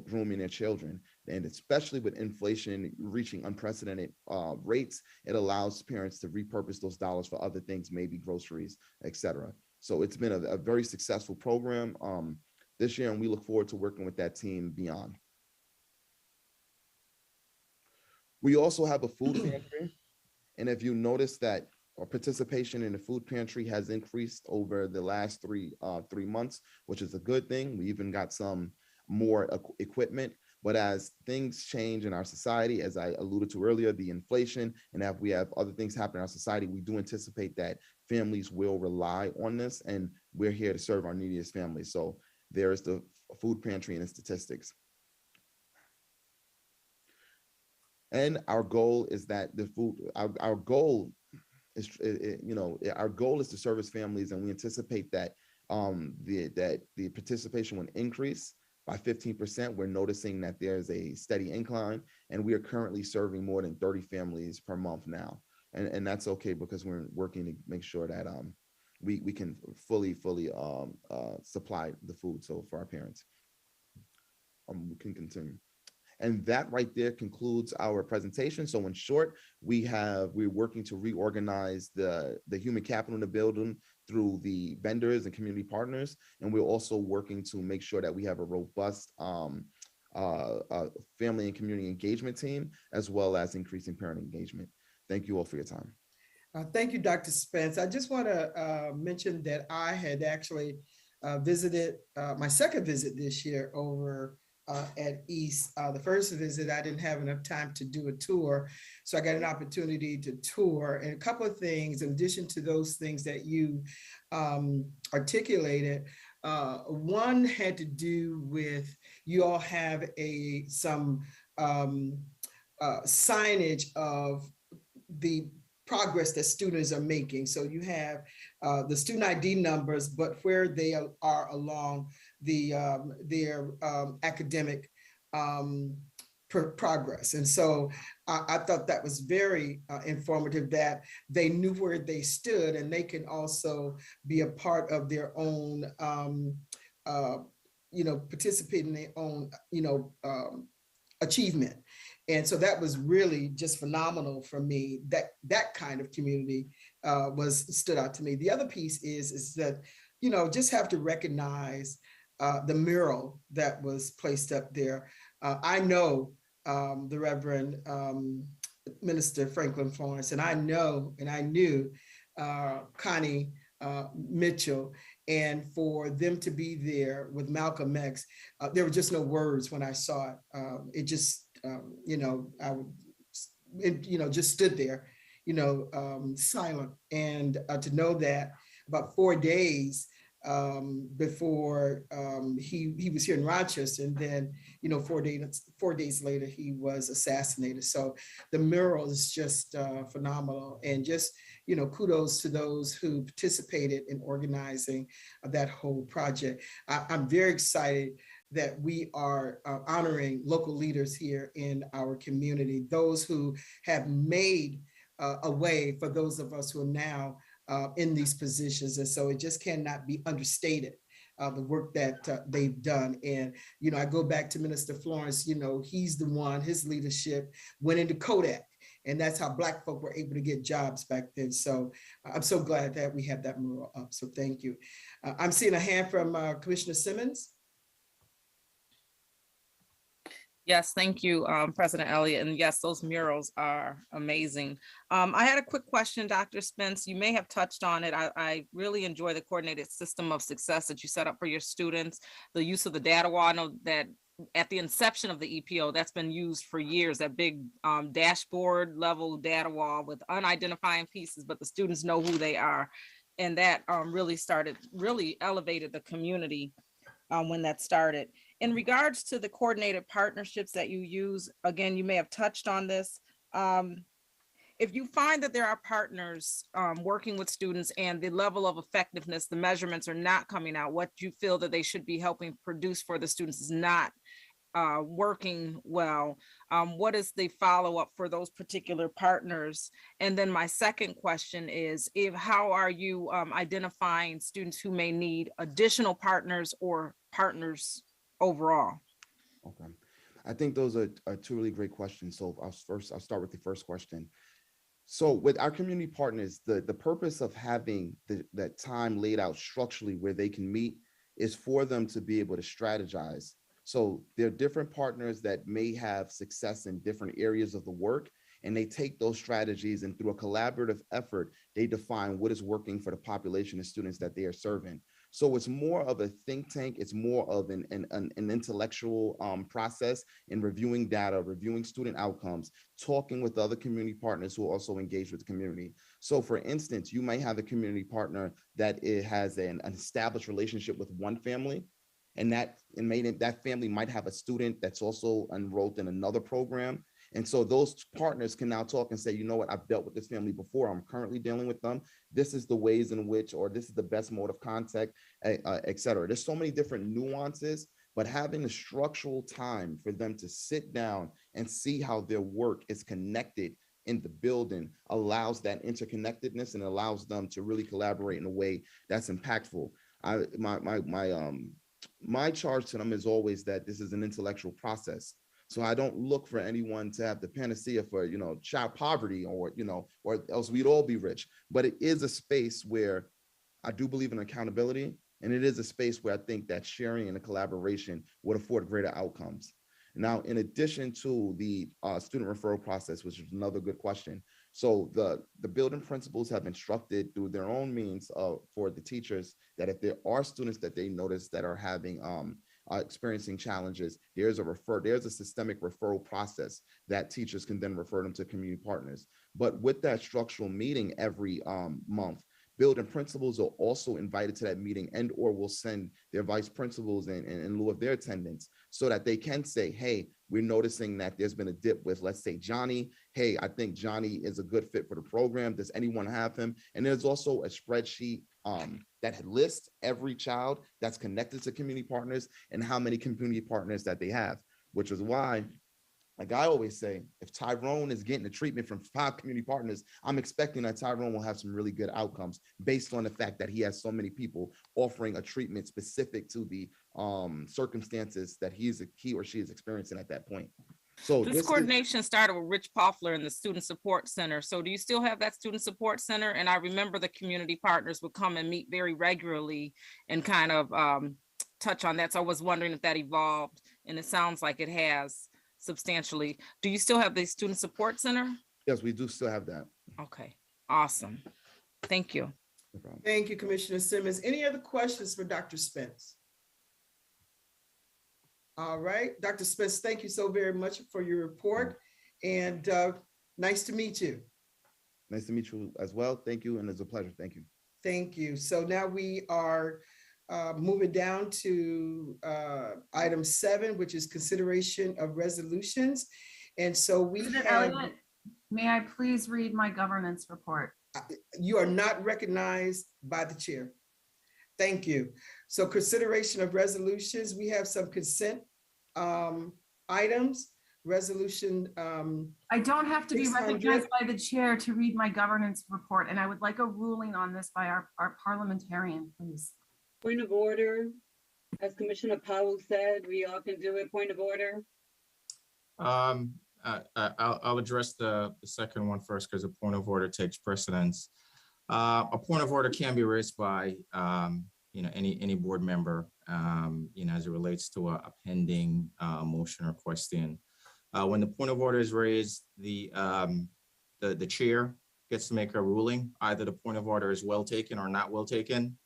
grooming their children. And especially with inflation reaching unprecedented rates, it allows parents to repurpose those dollars for other things, maybe groceries, etc. So it's been a very successful program this year, and we look forward to working with that team beyond. We also have a food pantry, and if you notice that our participation in the food pantry has increased over the last 3 months, which is a good thing. We even got some more equipment, but as things change in our society, as I alluded to earlier, the inflation, and if we have other things happen in our society, we do anticipate that families will rely on this, and we're here to serve our neediest families. So there is the food pantry and the statistics. And our goal is that our goal is, our goal is to service families, and we anticipate that the participation will increase by 15%. We're noticing that there's a steady incline, and we are currently serving more than 30 families per month now. And that's okay, because we're working to make sure that we can fully supply the food. So for our parents, we can continue. And that right there concludes our presentation. So in short, we're working to reorganize the human capital in the building through the vendors and community partners. And we're also working to make sure that we have a robust family and community engagement team, as well as increasing parent engagement. Thank you all for your time. Thank you, Dr. Spence. I just want to mention that I had actually visited my second visit this year over at East. The first visit, I didn't have enough time to do a tour, so I got an opportunity to tour. And a couple of things, in addition to those things that you articulated, one had to do with, you all have some signage of the progress that students are making. So you have the student ID numbers, but where they are along their academic progress. And so I thought that was very informative, that they knew where they stood, and they can also be a part of their own, participate in their own, achievement. And so that was really just phenomenal for me. That kind of community stood out to me. The other piece is that, just have to recognize the mural that was placed up there. I know the Reverend Minister Franklin Florence, and I knew Connie Mitchell, and for them to be there with Malcolm X, there were just no words when I saw it. It just, just stood there, silent. And to know that about 4 days before he was here in Rochester, and then 4 days later he was assassinated. So the mural is just phenomenal, and just kudos to those who participated in organizing that whole project. I'm very excited that we are honoring local leaders here in our community, those who have made a way for those of us who are now in these positions. And so it just cannot be understated, the work that they've done. And, I go back to Minister Florence, he's the one, his leadership went into Kodak, and that's how Black folk were able to get jobs back then. So I'm so glad that we have that mural up. So thank you. I'm seeing a hand from Commissioner Simmons. Yes, thank you, President Elliott. And yes, those murals are amazing. I had a quick question, Dr. Spence. You may have touched on it. I really enjoy the coordinated system of success that you set up for your students, the use of the data wall. I know that at the inception of the EPO, that's been used for years, that big dashboard level data wall with unidentifying pieces, but the students know who they are. And that really elevated the community when that started. In regards to the coordinated partnerships that you use, again, you may have touched on this. if you find that there are partners working with students and the level of effectiveness, the measurements are not coming out, what you feel that they should be helping produce for the students is not working well, what is the follow-up for those particular partners? And then my second question is, how are you identifying students who may need additional partners or partners overall? Okay. I think those are two really great questions. So I'll start with the first question. So with our community partners, the purpose of having that time laid out structurally where they can meet is for them to be able to strategize. So there are different partners that may have success in different areas of the work, and they take those strategies and through a collaborative effort, they define what is working for the population of students that they are serving. So it's more of a think tank. It's more of an intellectual process in reviewing data, reviewing student outcomes, talking with other community partners who are also engaged with the community. So for instance, you might have a community partner that it has an established relationship with one family, and that family might have a student that's also enrolled in another program. And so those partners can now talk and say, you know what, I've dealt with this family before, I'm currently dealing with them. This is the ways in which, or this is the best mode of contact, et cetera. There's so many different nuances, but having the structural time for them to sit down and see how their work is connected in the building allows that interconnectedness and allows them to really collaborate in a way that's impactful. My charge to them is always that this is an intellectual process. So I don't look for anyone to have the panacea for, child poverty or else we'd all be rich. But it is a space where I do believe in accountability. And it is a space where I think that sharing and the collaboration would afford greater outcomes. Now, in addition to the student referral process, which is another good question. So the building principals have instructed through their own means for the teachers that if there are students that they notice that are having experiencing challenges, there's a systemic referral process that teachers can then refer them to community partners. But with that structural meeting every month, building principals are also invited to that meeting and or will send their vice principals in lieu of their attendance so that they can say, hey, we're noticing that there's been a dip with, let's say, Johnny. Hey, I think Johnny is a good fit for the program. Does anyone have him? And there's also a spreadsheet that lists every child that's connected to community partners and how many community partners that they have, which is why, like I always say, if Tyrone is getting the treatment from 5 community partners, I'm expecting that Tyrone will have some really good outcomes based on the fact that he has so many people offering a treatment specific to the circumstances that he or she is experiencing at that point. So this coordination started with Rich Poffler in the Student Support Center. So do you still have that Student Support Center? And I remember the community partners would come and meet very regularly and kind of touch on that. So I was wondering if that evolved, and it sounds like it has substantially. Do you still have the Student Support Center? Yes, we do still have that. Okay, awesome. Thank you. No problem. Thank you, Commissioner Simmons. Any other questions for Dr. Spence? All right, Dr. Spence, thank you so very much for your report, and nice to meet you. Nice to meet you as well. Thank you, and it's a pleasure. Thank you. Thank you. So now we are moving down to item 7, which is consideration of resolutions. And so we President have, Elliott, may I please read my governance report? You are not recognized by the chair. Thank you. So consideration of resolutions, we have some consent items, resolution. I don't have to be 600. recognized by the chair to read my governance report, and I would like a ruling on this by our parliamentarian, please. Point of order. As Commissioner Powell said, we all can do it. Point of order. I'll address the second one first because a point of order takes precedence. A point of order can be raised by any board member as it relates to a pending motion or question. When the point of order is raised, the chair gets to make a ruling. Either the point of order is well taken or not well taken.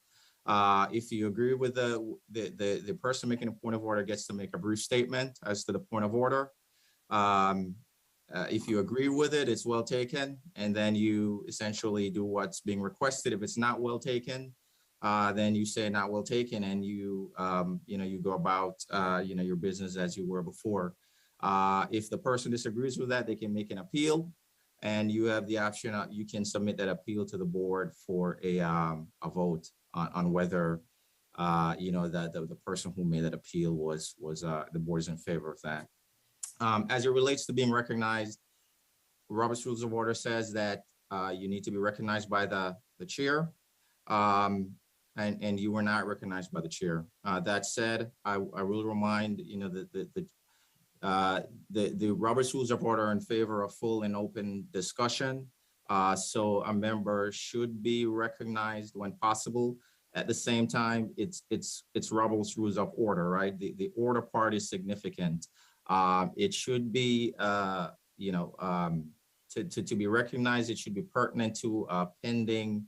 If you agree with the person making a point of order gets to make a brief statement as to the point of order. If you agree with it, it's well taken, and then you essentially do what's being requested. If it's not well taken, then you say not well taken, and you go about your business as you were before. If the person disagrees with that, they can make an appeal, And you have the option, you can submit that appeal to the board for a vote on whether, that the person who made that appeal was the board is in favor of that. As it relates to being recognized, Robert's Rules of Order says that you need to be recognized by the chair, and you were not recognized by the chair. That said, I will remind, the Robert's Rules of Order are in favor of full and open discussion. So a member should be recognized when possible. At the same time, it's Robert's Rules of Order, right? The order part is significant. It should be, to be recognized, it should be pertinent to a pending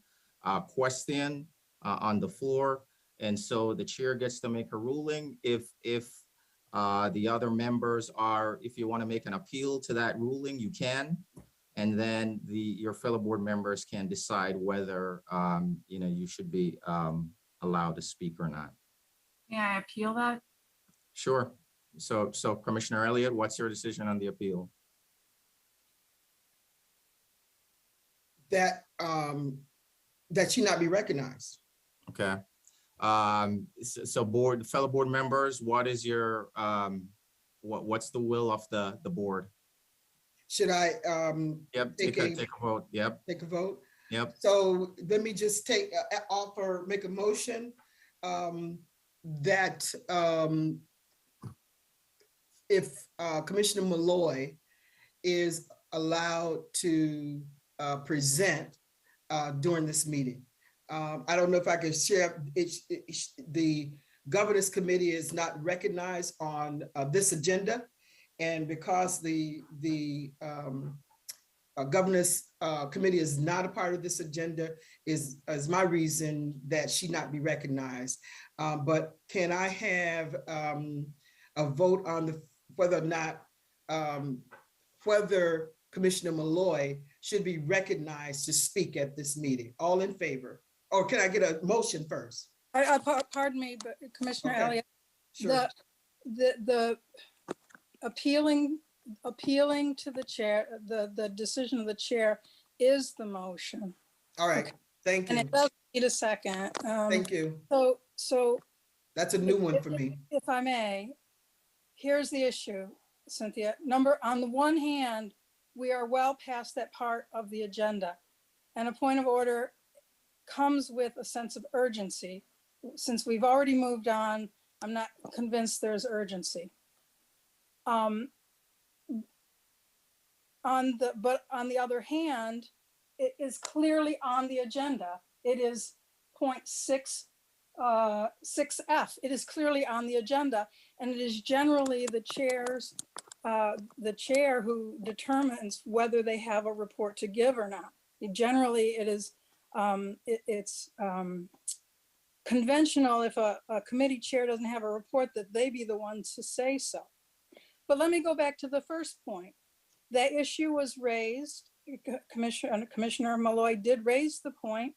question on the floor. And so the chair gets to make a ruling. If the other members if you want to make an appeal to that ruling, you can. And then your fellow board members can decide whether, you should be allowed to speak or not. May I appeal that? Sure. So Commissioner Elliott, what's your decision on the appeal? That she not be recognized. Okay. So fellow board members, what is your, what's the will of the board? Should I Yep, take a vote. Yep. take a vote? Yep. So let me just make a motion that if Commissioner Malloy is allowed to present during this meeting. I don't know if I can share, the governance committee is not recognized on this agenda. And because the governance committee is not a part of this agenda is my reason that she not be recognized. But can I have a vote on whether or not, whether Commissioner Malloy should be recognized to speak at this meeting? All in favor? Or can I get a motion first? Pardon me, but Commissioner Okay. Elliott, Sure. the appealing to the chair, the decision of the chair is the motion. All right, thank you. And it does need a second. Thank you. So That's a new one for me. if I may, here's the issue, Cynthia. On the one hand, we are well past that part of the agenda. And a point of order comes with a sense of urgency. Since we've already moved on, I'm not convinced there's urgency. But on the other hand, it is clearly on the agenda. It is point 6F. It is clearly on the agenda, and it is generally the chair who determines whether they have a report to give or not. Generally, it is it's conventional if a committee chair doesn't have a report that they be the ones to say so. But let me go back to the first point. That issue was raised. Commissioner Malloy did raise the point,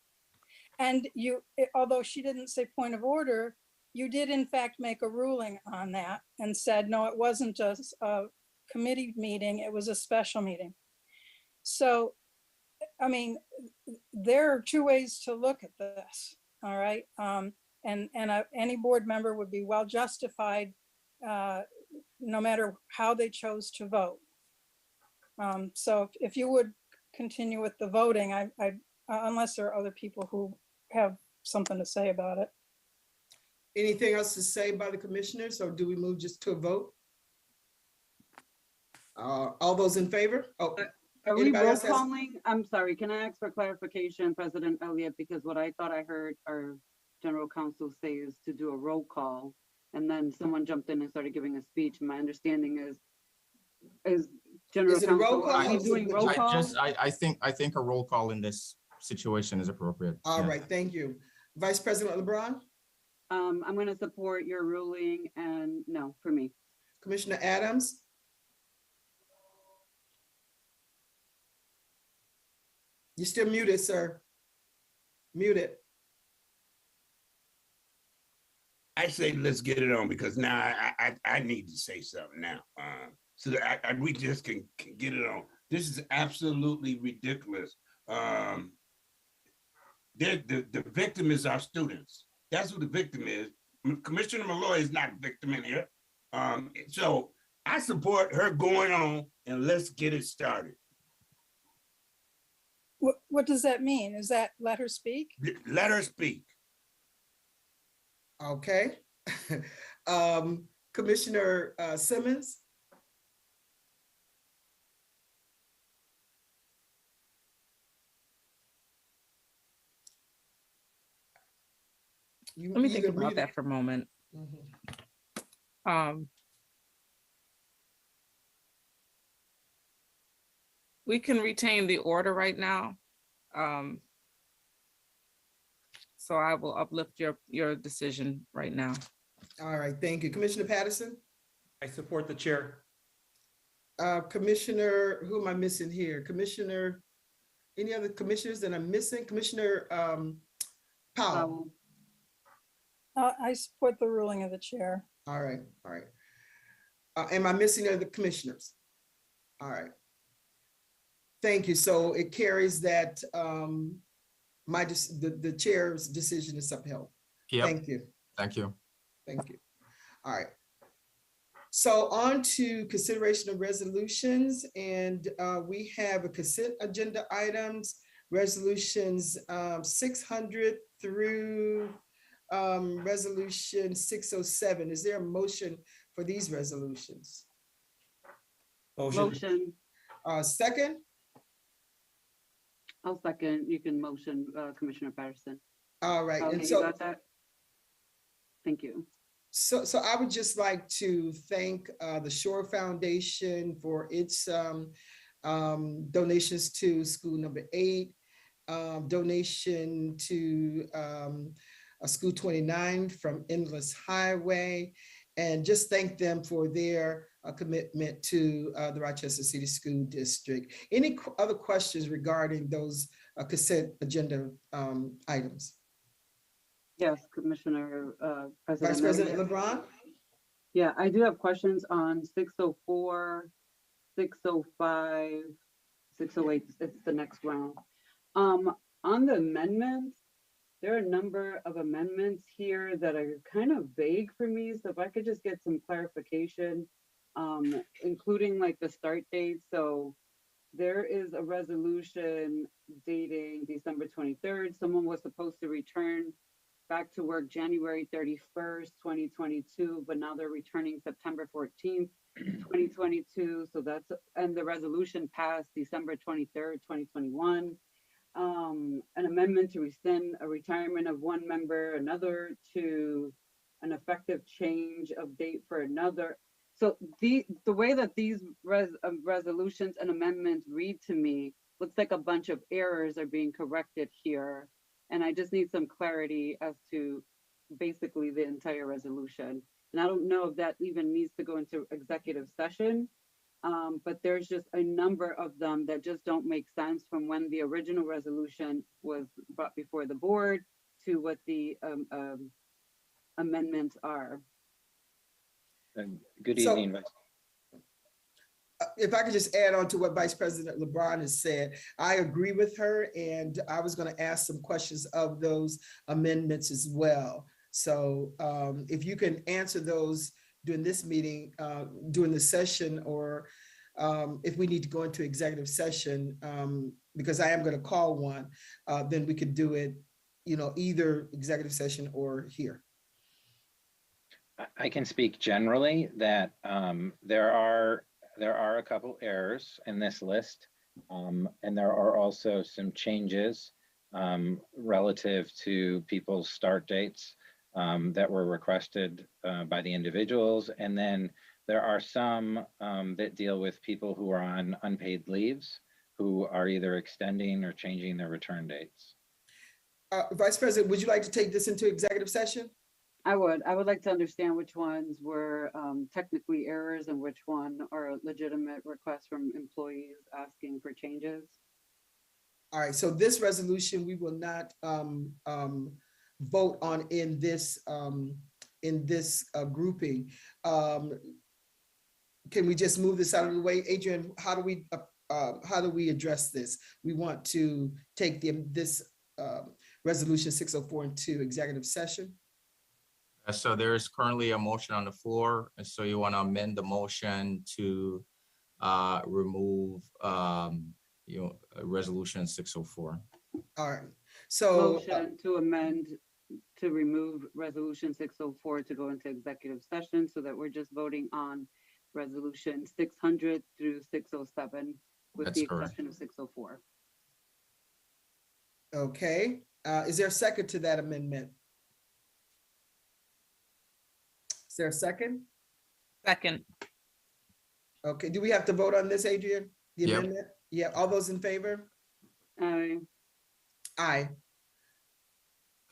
and although she didn't say point of order, you did in fact make a ruling on that and said, no, it wasn't a committee meeting, it was a special meeting. So, I mean, there are two ways to look at this, all right? Any board member would be well justified no matter how they chose to vote. So if you would continue with the voting, unless there are other people who have something to say about it. Anything else to say by the commissioners, or do we move just to a vote? All those in favor? Oh, Are we anybody roll else has- calling? I'm sorry, can I ask for clarification, President Elliott? Because what I thought I heard our general counsel say is to do a roll call, and then someone jumped in and started giving a speech. My understanding is general Is it a roll counsel, call? are we doing roll call? I think a roll call in this situation is appropriate. All Yeah. right, thank you. Vice President LeBron? I'm going to support your ruling, and no, for me. Commissioner Adams? You're still muted, sir. Muted. I say let's get it on, because now I need to say something now. So that we just can get it on. This is absolutely ridiculous. The victim is our students. That's who the victim is. Commissioner Malloy is not a victim in here. So I support her going on and let's get it started. What does that mean? Is that let her speak? Let her speak. Okay. Commissioner Simmons? Let me think about that for a moment. We can retain the order right now. So I will uplift your decision right now. All right, thank you. Commissioner Patterson? I support the chair. Commissioner, who am I missing here? Commissioner, any other commissioners that I'm missing? Commissioner Powell? I support the ruling of the chair. All right, all right. Am I missing other commissioners? All right. Thank you. So it carries that the chair's decision is upheld. Yep. Thank you. Thank you. Thank you. All right. So on to consideration of resolutions, and we have a consent agenda items, resolutions 600 through resolution 607. Is there a motion for these resolutions? Motion. Second? I'll second. You can motion, Commissioner Patterson. All right. Okay, And you so, got that? Thank you. So I would just like to thank the Shore Foundation for its donations to school number 8, donation to school 29 from Endless Highway, and just thank them for their commitment to the Rochester City School District. Any other questions regarding those consent agenda items? Yes, Commissioner President. Vice President LeBron? Yeah, I do have questions on 604, 605, 608. It's the next round. On the amendments, there are a number of amendments here that are kind of vague for me. So if I could just get some clarification, including like the start date. So there is a resolution dating December 23rd. Someone was supposed to return back to work January 31st, 2022, but now they're returning September 14th, 2022. So that's, and the resolution passed December 23rd, 2021. An amendment to rescind a retirement of one member, another to an effective change of date for another. So the way that these resolutions and amendments read to me, looks like a bunch of errors are being corrected here. And I just need some clarity as to basically the entire resolution. And I don't know if that even needs to go into executive session, but there's just a number of them that just don't make sense from when the original resolution was brought before the board to what the amendments are. Good evening, Vice. If I could just add on to what Vice President LeBron has said, I agree with her, and I was going to ask some questions of those amendments as well. So if you can answer those during this meeting, during the session, or if we need to go into executive session, because I am going to call one, then we could do it, either executive session or here. I can speak generally that there are a couple errors in this list, and there are also some changes relative to people's start dates that were requested by the individuals. And then there are some that deal with people who are on unpaid leaves who are either extending or changing their return dates. Vice President, would you like to take this into executive session? I would like to understand which ones were technically errors and which one are legitimate requests from employees asking for changes. All right, so this resolution, we will not vote on in this grouping. Can we just move this out of the way? Adrian, how do we how do we address this? We want to take this resolution 604 into executive session. So there is currently a motion on the floor, and so you want to amend the motion to remove resolution 604. All right, so Motion to amend to remove resolution 604 to go into executive session so that we're just voting on resolution 600 through 607 with That's the correct. exception of 604. okay, is there a second to that amendment? Is there a second? Second. Okay, do we have to vote on this, Adrian? The Yep. amendment? Yeah, all those in favor? Aye. Aye.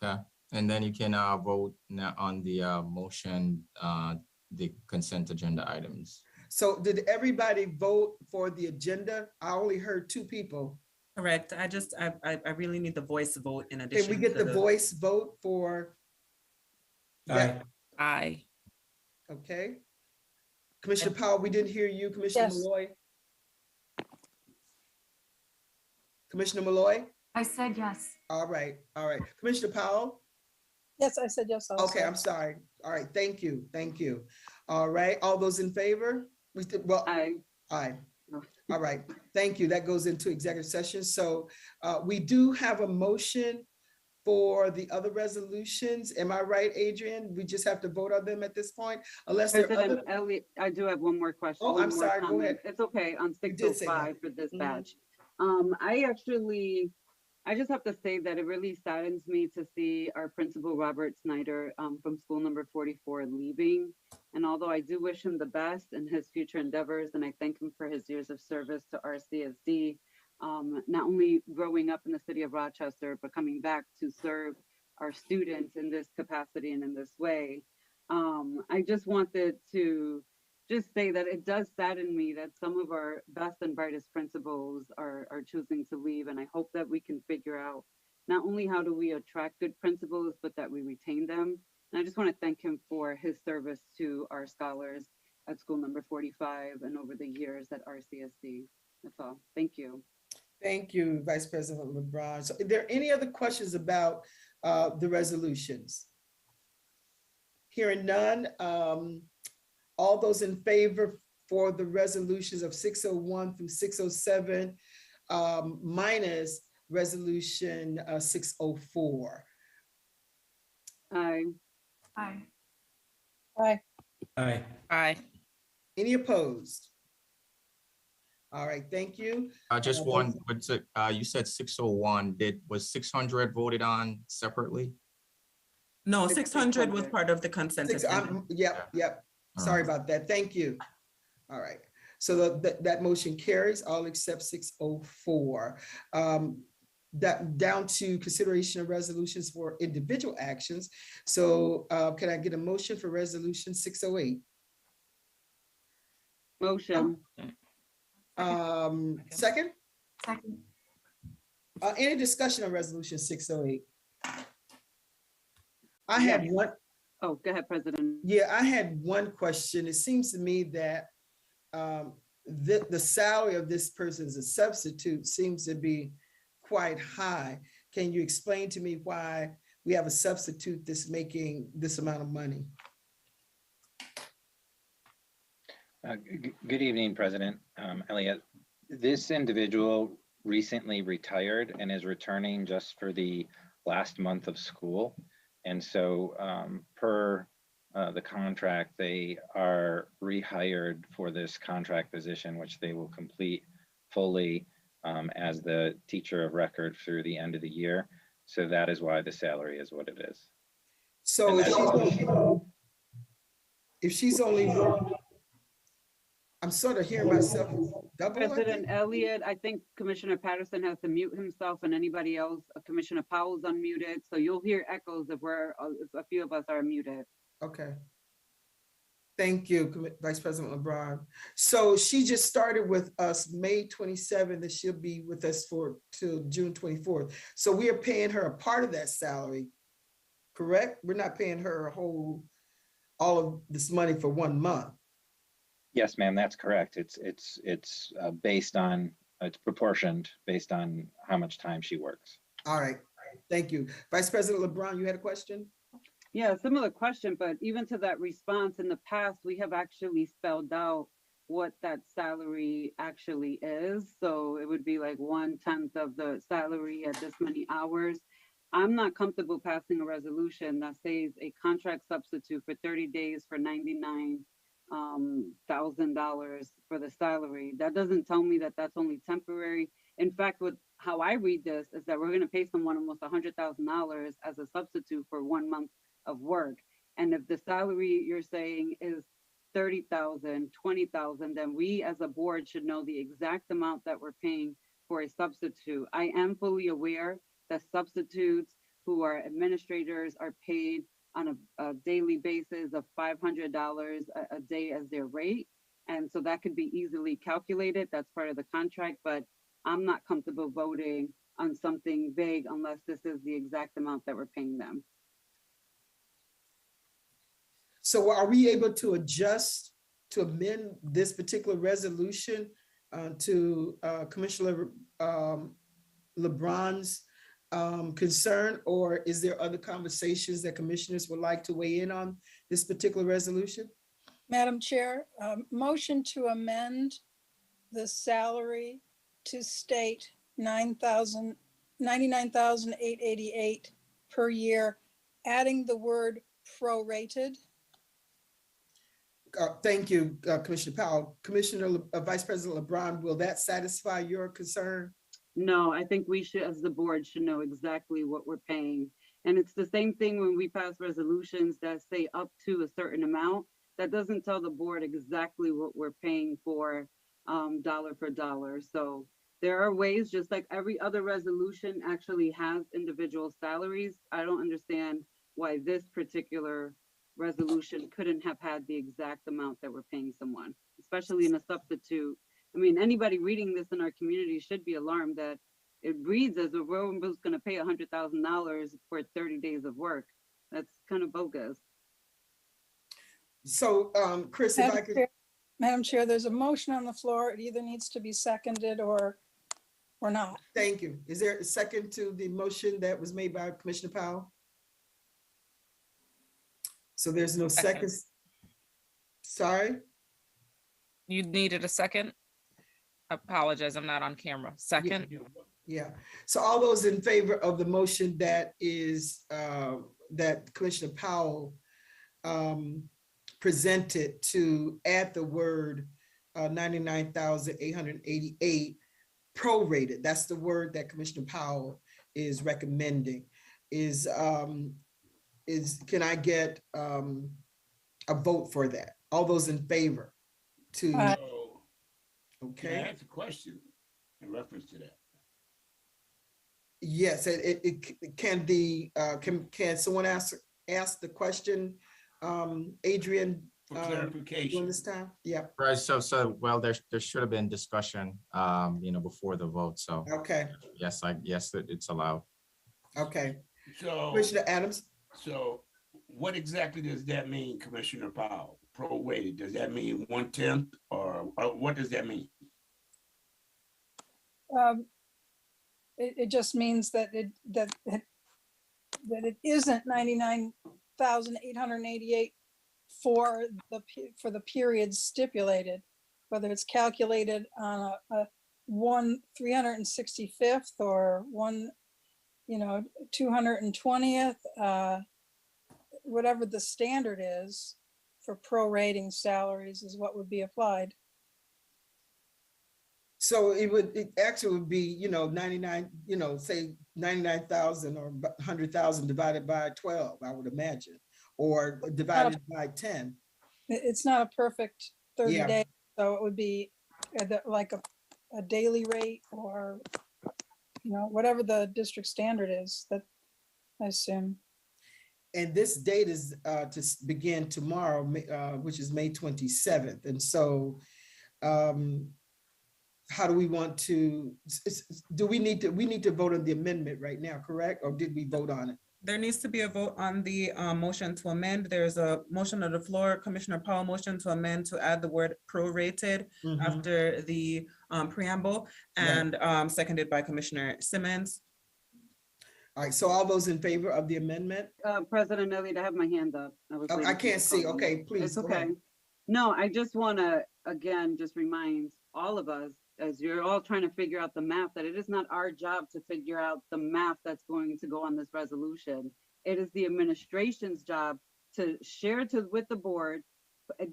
Okay, and then you can vote now on the motion, the consent agenda items. So did everybody vote for the agenda? I only heard 2 people. Correct. I really need the voice vote in addition. Can we get to the voice vote for? Aye. Aye. Okay. Commissioner Powell, we didn't hear you. Commissioner Yes. Malloy? Commissioner Malloy? I said yes. All right, all right. Commissioner Powell? Yes, I said yes also. Okay, I'm sorry. All right, thank you, thank you. All right, all those in favor? Well, Aye. aye. All right, thank you. That goes into executive session. So we do have a motion for the other resolutions. Am I right, Adrian? We just have to vote on them at this point, unless there are other. President Elliott, I do have one more question. Oh, one I'm more sorry, go comment. ahead. It's okay, on You did say that. 605 for this Mhm. batch. I just have to say that it really saddens me to see our principal, Robert Snyder, from school number 44 leaving. And although I do wish him the best in his future endeavors, and I thank him for his years of service to RCSD, not only growing up in the city of Rochester, but coming back to serve our students in this capacity and in this way. I just wanted to just say that it does sadden me that some of our best and brightest principals are choosing to leave. And I hope that we can figure out not only how do we attract good principals, but that we retain them. And I just want to thank him for his service to our scholars at school number 45 and over the years at RCSD. That's all. Thank you. Thank you, Vice President LeBron. So are there any other questions about the resolutions? Hearing none, all those in favor for the resolutions of 601 through 607 minus resolution 604? Aye. Aye. Aye. Aye. Aye. Any opposed? All right, thank you. Just one, what's it, you said 601, was 600 voted on separately? No, 600 was part of the consent agenda. Yep. Sorry about that. Thank you. All right. So that motion carries, all except 604. That down to consideration of resolutions for individual actions. So can I get a motion for resolution 608? Motion. Second? Second. Any discussion on resolution 608? I had one. Oh, go ahead, President. Yeah, I had one question. It seems to me that the salary of this person as a substitute seems to be quite high. Can you explain to me why we have a substitute that's making this amount of money? Good evening, President Elliott. This individual recently retired and is returning just for the last month of school. And so per the contract, they are rehired for this contract position, which they will complete fully as the teacher of record through the end of the year. So that is why the salary is what it is. So if she's only, I'm sort of hearing myself double. President Elliott, I think Commissioner Patterson has to mute himself and anybody else. Commissioner Powell's unmuted, so you'll hear echoes if if a few of us are muted. Okay. Thank you, Vice President LeBron. So she just started with us May 27th, and she'll be with us till June 24th. So we are paying her a part of that salary, correct? We're not paying her all of this money for 1 month. Yes, ma'am, that's correct. It's based on it's proportioned based on how much time she works. All right, thank you. Vice President LeBron, you had a question? Yeah, similar question, but even to that response, in the past, we have actually spelled out what that salary actually is. So it would be like 1/10 of the salary at this many hours. I'm not comfortable passing a resolution that says a contract substitute for 30 days for $99,000 for the salary. That doesn't tell me that that's only temporary. In fact, how I read this is that we're going to pay someone almost $100,000 as a substitute for 1 month of work. And if the salary you're saying is 30,000, 20,000, then we as a board should know the exact amount that we're paying for a substitute. I am fully aware that substitutes who are administrators are paid on a daily basis of $500 a day as their rate. And so that could be easily calculated. That's part of the contract, but I'm not comfortable voting on something vague unless this is the exact amount that we're paying them. So are we able to amend this particular resolution to Commissioner LeBron's concern, or is there other conversations that commissioners would like to weigh in on this particular resolution? Madam Chair, motion to amend the salary to state $99,888 per year, adding the word prorated. Thank you, Commissioner Powell. Commissioner Vice President LeBron, will that satisfy your concern? No, I think we should, as the board, should know exactly what we're paying. And it's the same thing when we pass resolutions that say up to a certain amount. That doesn't tell the board exactly what we're paying for dollar for dollar. So there are ways, just like every other resolution actually has individual salaries. I don't understand why this particular resolution couldn't have had the exact amount that we're paying someone, especially in a substitute. I mean, anybody reading this in our community should be alarmed that it reads as if we're going to pay $100,000 for 30 days of work. That's kind of bogus. So, Chris, if I could. Madam Chair, there's a motion on the floor. It either needs to be seconded or not. Thank you. Is there a second to the motion that was made by Commissioner Powell? So there's no second. Sorry? You needed a second? I apologize, I'm not on camera. Second? Yeah. So all those in favor of the motion that is, that Commissioner Powell presented to add the word 99,888 prorated, that's the word that Commissioner Powell is recommending, is can I get a vote for that? All those in favor to, Can I ask a question in reference to that? Yes, it can the, can someone ask the question, Adrian? For clarification. During this time? Yeah. Right, so well, there should have been discussion, before the vote, so. Okay. Yes, it's allowed. Okay. So, Commissioner Adams? So what exactly does that mean, Commissioner Powell? Prorated, does that mean 1/10 or what does that mean? It just means that it isn't 99,888 for the period stipulated, whether it's calculated on a 1/365th or 220th, whatever the standard is for prorating salaries is what would be applied. So it actually would be, 99, say 99,000 or 100,000 divided by 12, I would imagine, or divided by 10. It's not a perfect 30 Yeah. days, so it would be like a daily rate or, whatever the district standard is, that I assume. And this date is to begin tomorrow, which is May 27th. And so how do we want to, we need to vote on the amendment right now, correct? Or did we vote on it? There needs to be a vote on the motion to amend. There's a motion on the floor, Commissioner Powell motion to amend to add the word prorated after the preamble, and seconded by Commissioner Simmons. All right, so all those in favor of the amendment? President Elliott, I have my hand up. I can't see. Okay, please. It's Go okay. ahead. No, I just want to, again, just remind all of us, as you're all trying to figure out the math, that it is not our job to figure out the math that's going to go on this resolution. It is the administration's job to share with the board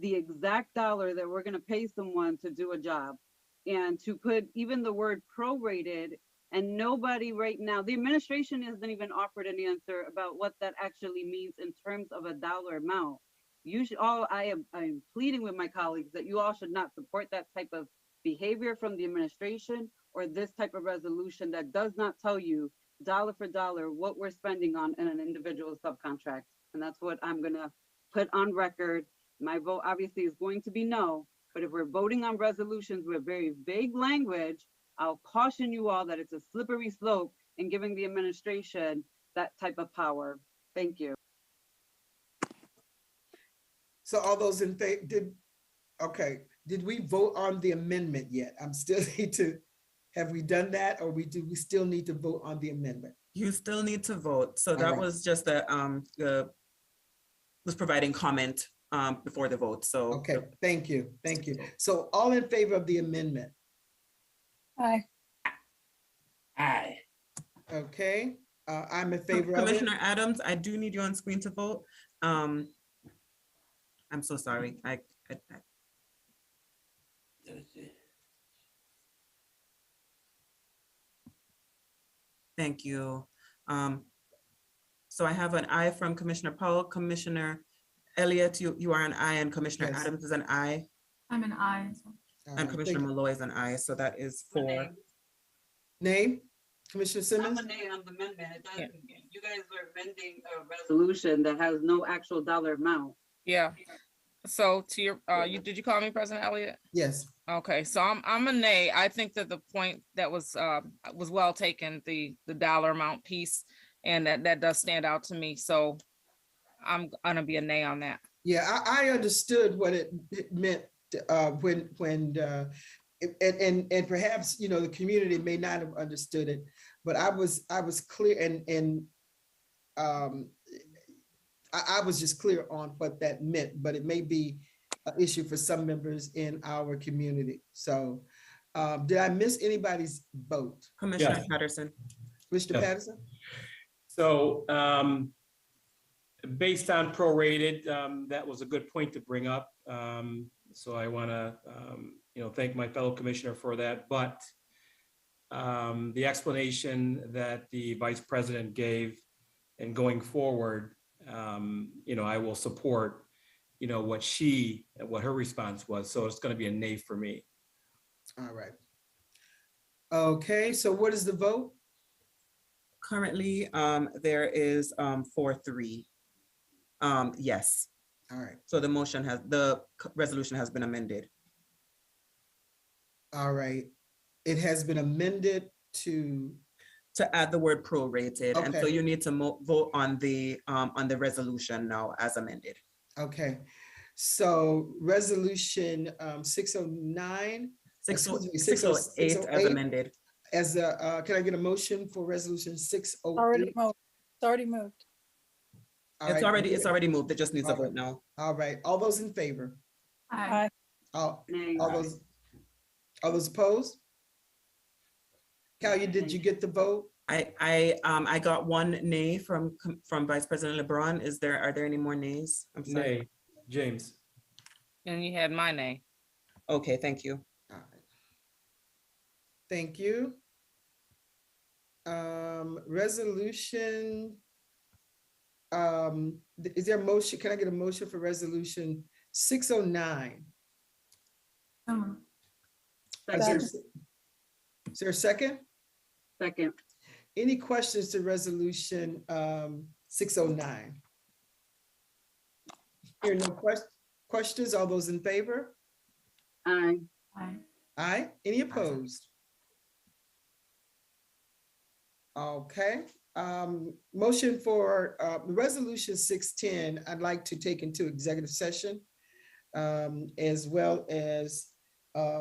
the exact dollar that we're going to pay someone to do a job, and to put even the word prorated. And nobody right now, the administration hasn't even offered an answer about what that actually means in terms of a dollar amount. You should all, I'm pleading with my colleagues that you all should not support that type of behavior from the administration, or this type of resolution that does not tell you dollar for dollar what we're spending on in an individual subcontract. And that's what I'm gonna put on record. My vote obviously is going to be no, but if we're voting on resolutions with very vague language, I'll caution you all that it's a slippery slope in giving the administration that type of power. Thank you. So all those in favor, did we vote on the amendment yet? I'm still need to, have we done that, or we still need to vote on the amendment? You still need to vote. So that was just was providing comment before the vote. So okay, thank you. So all in favor of the amendment? Aye. Aye. Okay, I'm in favor of it. Commissioner Adams, I do need you on screen to vote. I'm so sorry. Thank you. So I have an aye from Commissioner Powell. Commissioner Elliott, you are an aye, and Commissioner Adams is an aye. I'm an aye. And Commissioner Malloy is an aye, so that is 4. Name? Commissioner Simmons? I'm a nay on the amendment. It doesn't, you guys are amending a resolution that has no actual dollar amount. Yeah. So to your, did you call me President Elliott? Yes. Okay, so I'm a nay. I think that the point that was well taken, the dollar amount piece, and that does stand out to me. So I'm gonna be a nay on that. Yeah, I understood what it meant when and perhaps, you know, the community may not have understood it, but I was clear, and I was just clear on what that meant, but it may be an issue for some members in our community. So did I miss anybody's vote? Commissioner Patterson. Mr. Patterson? So based on prorated, that was a good point to bring up. So I want to, thank my fellow commissioner for that. But the explanation that the vice president gave, and going forward, I will support, what her response was. So it's going to be a nay for me. All right. Okay, so what is the vote? Currently, there is 4-3. Yes. All right. So the resolution has been amended. All right. It has been amended to add the word prorated. Okay. And so you need to vote on the resolution now as amended. Okay. So resolution 609. 608 as amended. As can I get a motion for resolution 608? Already moved. It's already moved. It's already moved. It just needs a vote now. All right. All those in favor? Aye. All those opposed? Kalia, did you get the vote? I got 1 nay from Vice President LeBron. Are there any more nays? I'm sorry. Nay, James. And you had my nay. Okay, thank you. All right. Thank you. Resolution. Is there a motion? Can I get a motion for resolution 609? Is there a second? Second. Any questions to resolution 609? Here, no questions. All those in favor? Aye. Aye. Aye. Any opposed? Okay, Motion for resolution 610, I'd like to take into executive session, as well as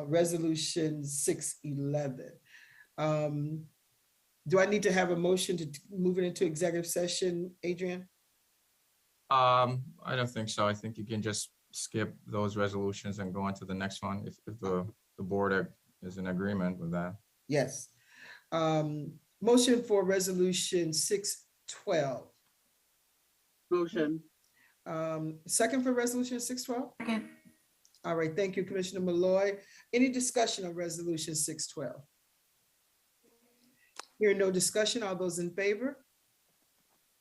resolution 611. Do I need to have a motion to move it into executive session, Adrian? I don't think so. I think you can just skip those resolutions and go on to the next one if the board is in agreement with that. Yes. Motion for resolution 612. Motion. Second for resolution 612? Second. All right, thank you, Commissioner Malloy. Any discussion on resolution 612? Hearing no discussion, all those in favor?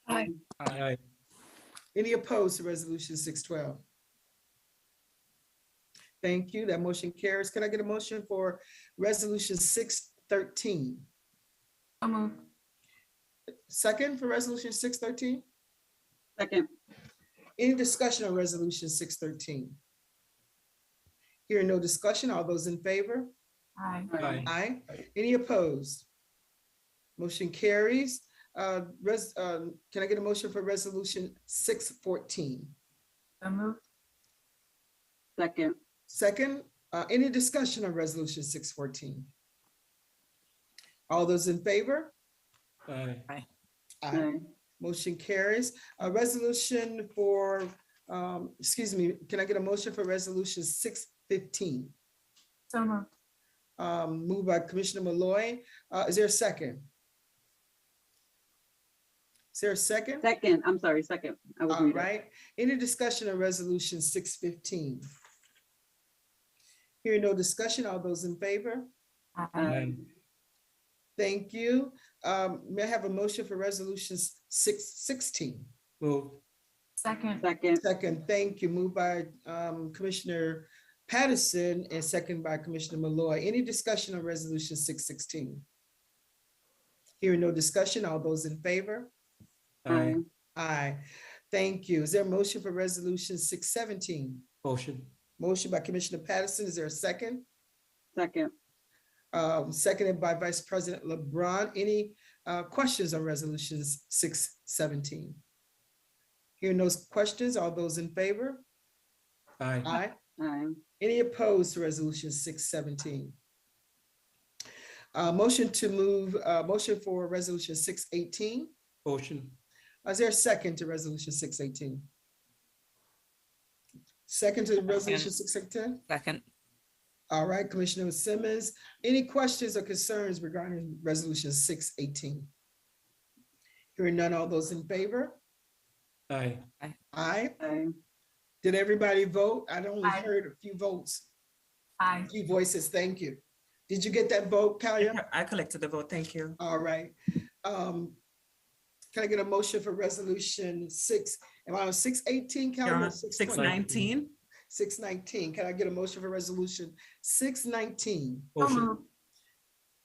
Aye. Aye. Any opposed to resolution 612? Thank you, that motion carries. Can I get a motion for resolution 613? So moved. Second for resolution 613? Second. Any discussion on resolution 613? Hearing no discussion, all those in favor? Aye. Aye. Aye. Any opposed? Motion carries. Can I get a motion for resolution 614? So moved. Second. Second, any discussion on resolution 614? All those in favor? Aye. Aye. Aye. Motion carries. A resolution for, excuse me, can I get a motion for resolution 615? So moved. Moved by Commissioner Malloy. Is there a second? Is there a second? Second. I'm sorry, second. I was All reading. right. Any discussion on resolution 615? Hearing no discussion, all those in favor? Aye. Thank you. May I have a motion for resolution 616? Move. Second. Second. Second, thank you. Moved by Commissioner Patterson and second by Commissioner Malloy. Any discussion on resolution 616? Hearing no discussion, all those in favor? Aye. Aye. Thank you. Is there a motion for resolution 617? Motion. Motion by Commissioner Patterson. Is there a second? Second. Seconded by Vice President LeBron. Any questions on resolutions 617? Hearing those questions, all those in favor? Aye. Aye. Aye. Any opposed to resolution 617? Motion to move, motion for resolution 618. Motion. Is there a second to resolution 618? Second to resolution 618? Second. All right, Commissioner Simmons, any questions or concerns regarding resolution 618? Hearing none, all those in favor? Aye. Aye. Aye. Did everybody vote? I only Aye. heard a few votes, Aye. a few voices. Thank you. Did you get that vote, Kalia? I collected the vote. Thank you. All right. Can I get a motion for resolution 6? Am I on 618, You're Kalia? on 619. 619. Can I get a motion for resolution 619? So Motion. moved.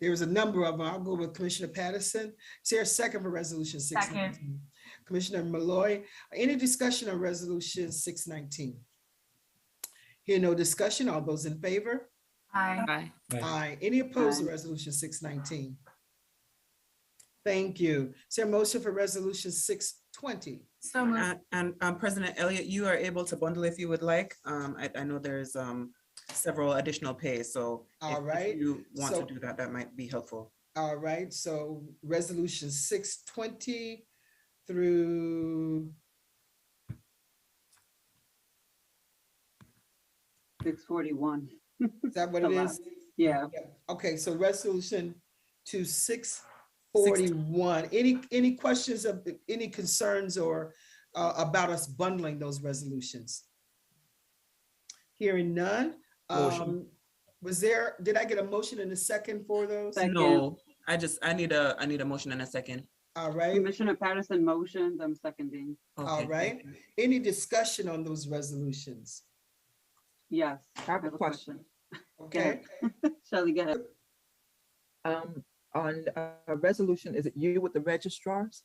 There's a number of them. I'll go with Commissioner Patterson. Is there a second for resolution 619? Commissioner Malloy, any discussion on resolution 619? Hear no discussion. All those in favor? Aye. Aye. Aye. Any opposed to resolution 619? Thank you. Is there a motion for resolution 620? So moved. And President Elliott, you are able to bundle if you would like. I know there's several additional pays, so All if right. you want So- to do that, that might be helpful. All right, so resolution 620 through 641. is that what it is? Yeah. Okay, so resolution to 641. Any questions of, any concerns or about us bundling those resolutions? Hearing none. Motion. Did I get a motion in a second for those? Second. No, I need a motion in a second. All right, Commissioner Patterson motioned, I'm seconding. all Okay, right. thank you. Any discussion on those resolutions? Yes. I have a question. Okay, Shelley, go ahead. On a resolution, is it you with the registrars?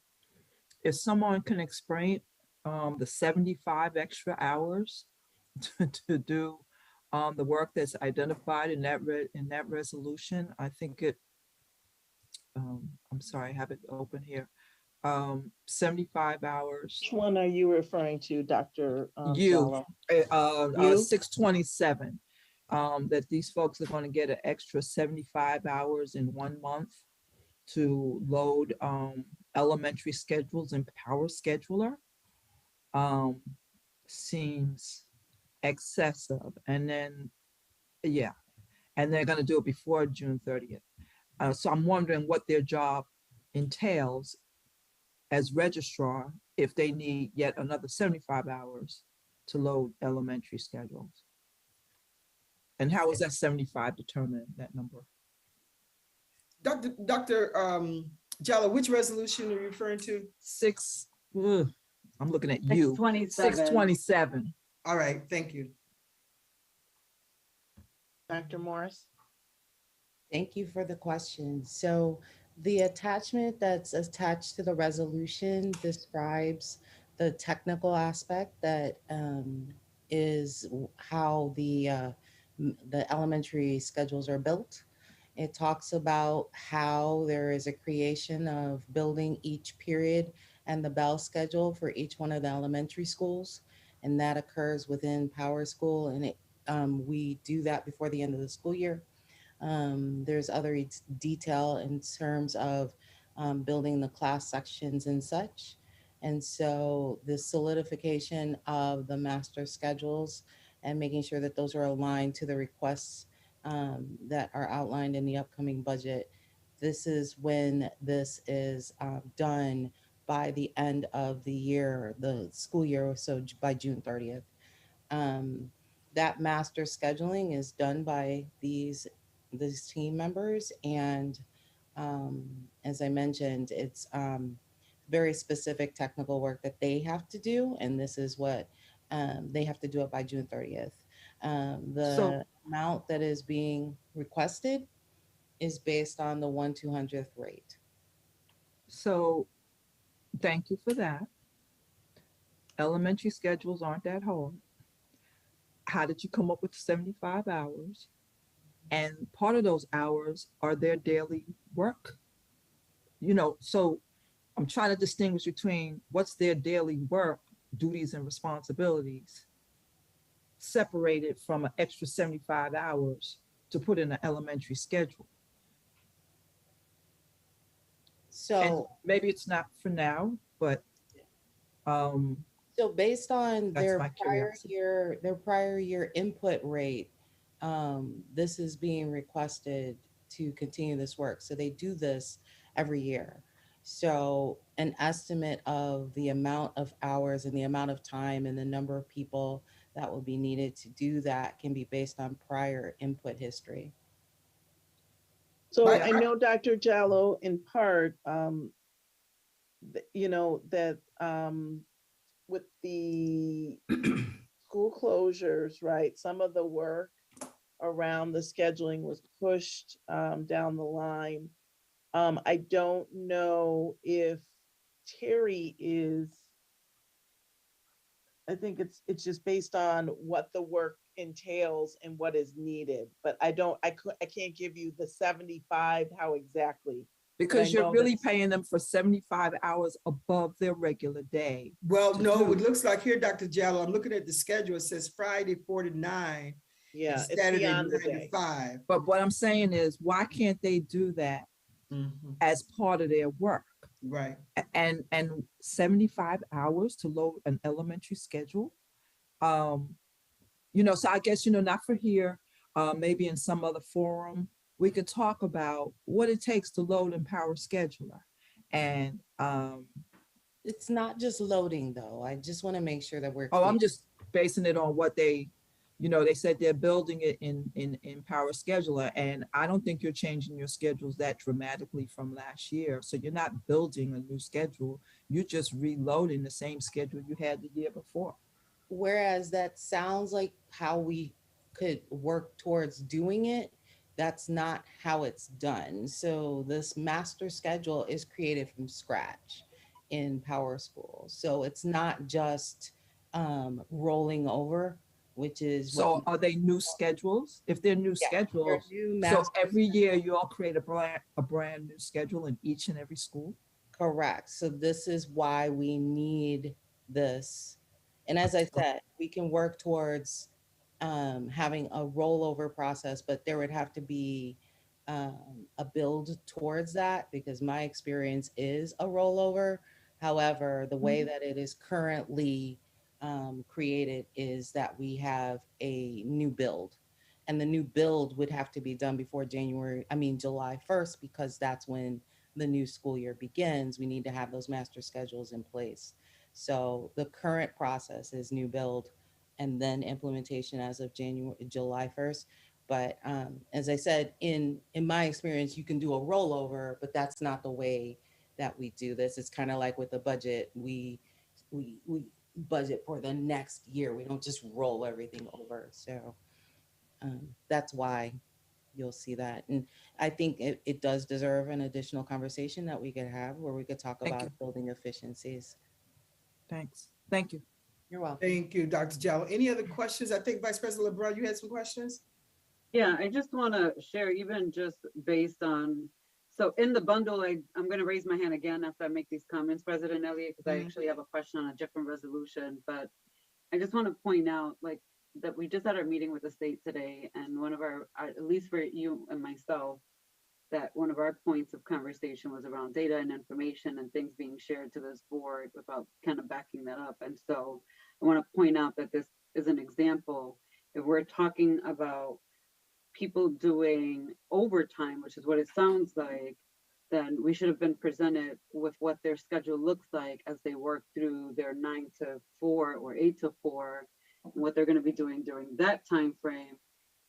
If someone can explain the 75 extra hours to do the work that's identified in that resolution, I think it, I'm sorry, I have it open here. 75 hours. Which one are you referring to, Dr. You, Jallo? You? 627, that these folks are going to get an extra 75 hours in 1 month to load elementary schedules in Power Scheduler. Seems excessive. And then, yeah, and they're going to do it before June 30th. So I'm wondering what their job entails as registrar if they need yet another 75 hours to load elementary schedules. And how is that 75 determined, that number? Dr. Jallo, which resolution are you referring to? I'm looking at you. 627. All right, thank you. Dr. Morris? Thank you for the question. So the attachment that's attached to the resolution describes the technical aspect that is how the elementary schedules are built. It talks about how there is a creation of building each period and the bell schedule for each one of the elementary schools. And that occurs within Power School. And we do that before the end of the school year. There's other detail in terms of building the class sections and such. And so the solidification of the master schedules and making sure that those are aligned to the requests that are outlined in the upcoming budget. This is when this is done by the end of the year, the school year, so by June 30th. That master scheduling is done by these team members. And as I mentioned, it's very specific technical work that they have to do. And this is what they have to do it by June 30th. The amount that is being requested is based on the 1/200th rate. So thank you for that. Elementary schedules aren't that hard. How did you come up with 75 hours? And part of those hours are their daily work. So I'm trying to distinguish between what's their daily work, duties and responsibilities, separated from an extra 75 hours to put in an elementary schedule. So and maybe it's not for now, but so based on their prior year input rate, this is being requested to continue this work. So they do this every year. So an estimate of the amount of hours and the amount of time and the number of people that will be needed to do that can be based on prior input history. So I know, Dr. Jallo, in part, that with the school closures, right, some of the work around the scheduling was pushed down the line. I don't know if Terry is, I think it's just based on what the work entails and what is needed, but I can't give you the 75, how exactly. Because you're really paying them for 75 hours above their regular day. Well, no, it looks like here, Dr. Jallo, I'm looking at the schedule. It says Friday 4 to 9. Yeah, Saturday it's 9 to 5. But what I'm saying is, why can't they do that as part of their work? Right. And 75 hours to load an elementary schedule. So I guess, not for here, maybe in some other forum, we could talk about what it takes to load and Power Scheduler. And it's not just loading though. I just want to make sure that we're clear. I'm just basing it on what they said they're building it in Power Scheduler. And I don't think you're changing your schedules that dramatically from last year. So you're not building a new schedule. You're just reloading the same schedule you had the year before. Whereas that sounds like how we could work towards doing it. That's not how it's done. So this master schedule is created from scratch in Power School. So it's not just rolling over, which is so are they new schedules? If they're new schedules, so every year you all create a brand new schedule in each and every school? Correct. So this is why we need this. And as I said, we can work towards having a rollover process, but there would have to be a build towards that because my experience is a rollover. However, the way that it is currently created is that we have a new build. And the new build would have to be done before July 1st, because that's when the new school year begins. We need to have those master schedules in place. So the current process is new build and then implementation as of July 1st. But as I said, in my experience, you can do a rollover, but that's not the way that we do this. It's kind of like with the budget, we budget for the next year. We don't just roll everything over. So that's why you'll see that. And I think it does deserve an additional conversation that we could have where we could talk about building efficiencies. Thanks. Thank you. You're welcome. Thank you, Dr. Jallo. Any other questions? I think Vice President LeBron, you had some questions? Yeah, I just want to share, even just based on, so in the bundle, I'm going to raise my hand again after I make these comments, President Elliott, because I actually have a question on a different resolution, but I just want to point out that we just had our meeting with the state today, and one of our, at least for you and myself, that one of our points of conversation was around data and information and things being shared to this board without kind of backing that up. And so I want to point out that this is an example. If we're talking about people doing overtime, which is what it sounds like, then we should have been presented with what their schedule looks like as they work through their 9 to 4 or 8 to 4, and what they're going to be doing during that time frame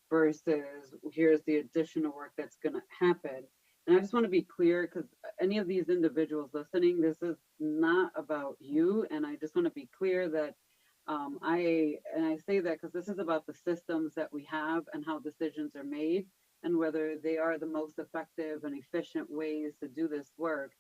versus here's the additional work that's going to happen. And I just want to be clear, because any of these individuals listening, this is not about you. And I just want to be clear that I say that because this is about the systems that we have and how decisions are made and whether they are the most effective and efficient ways to do this work.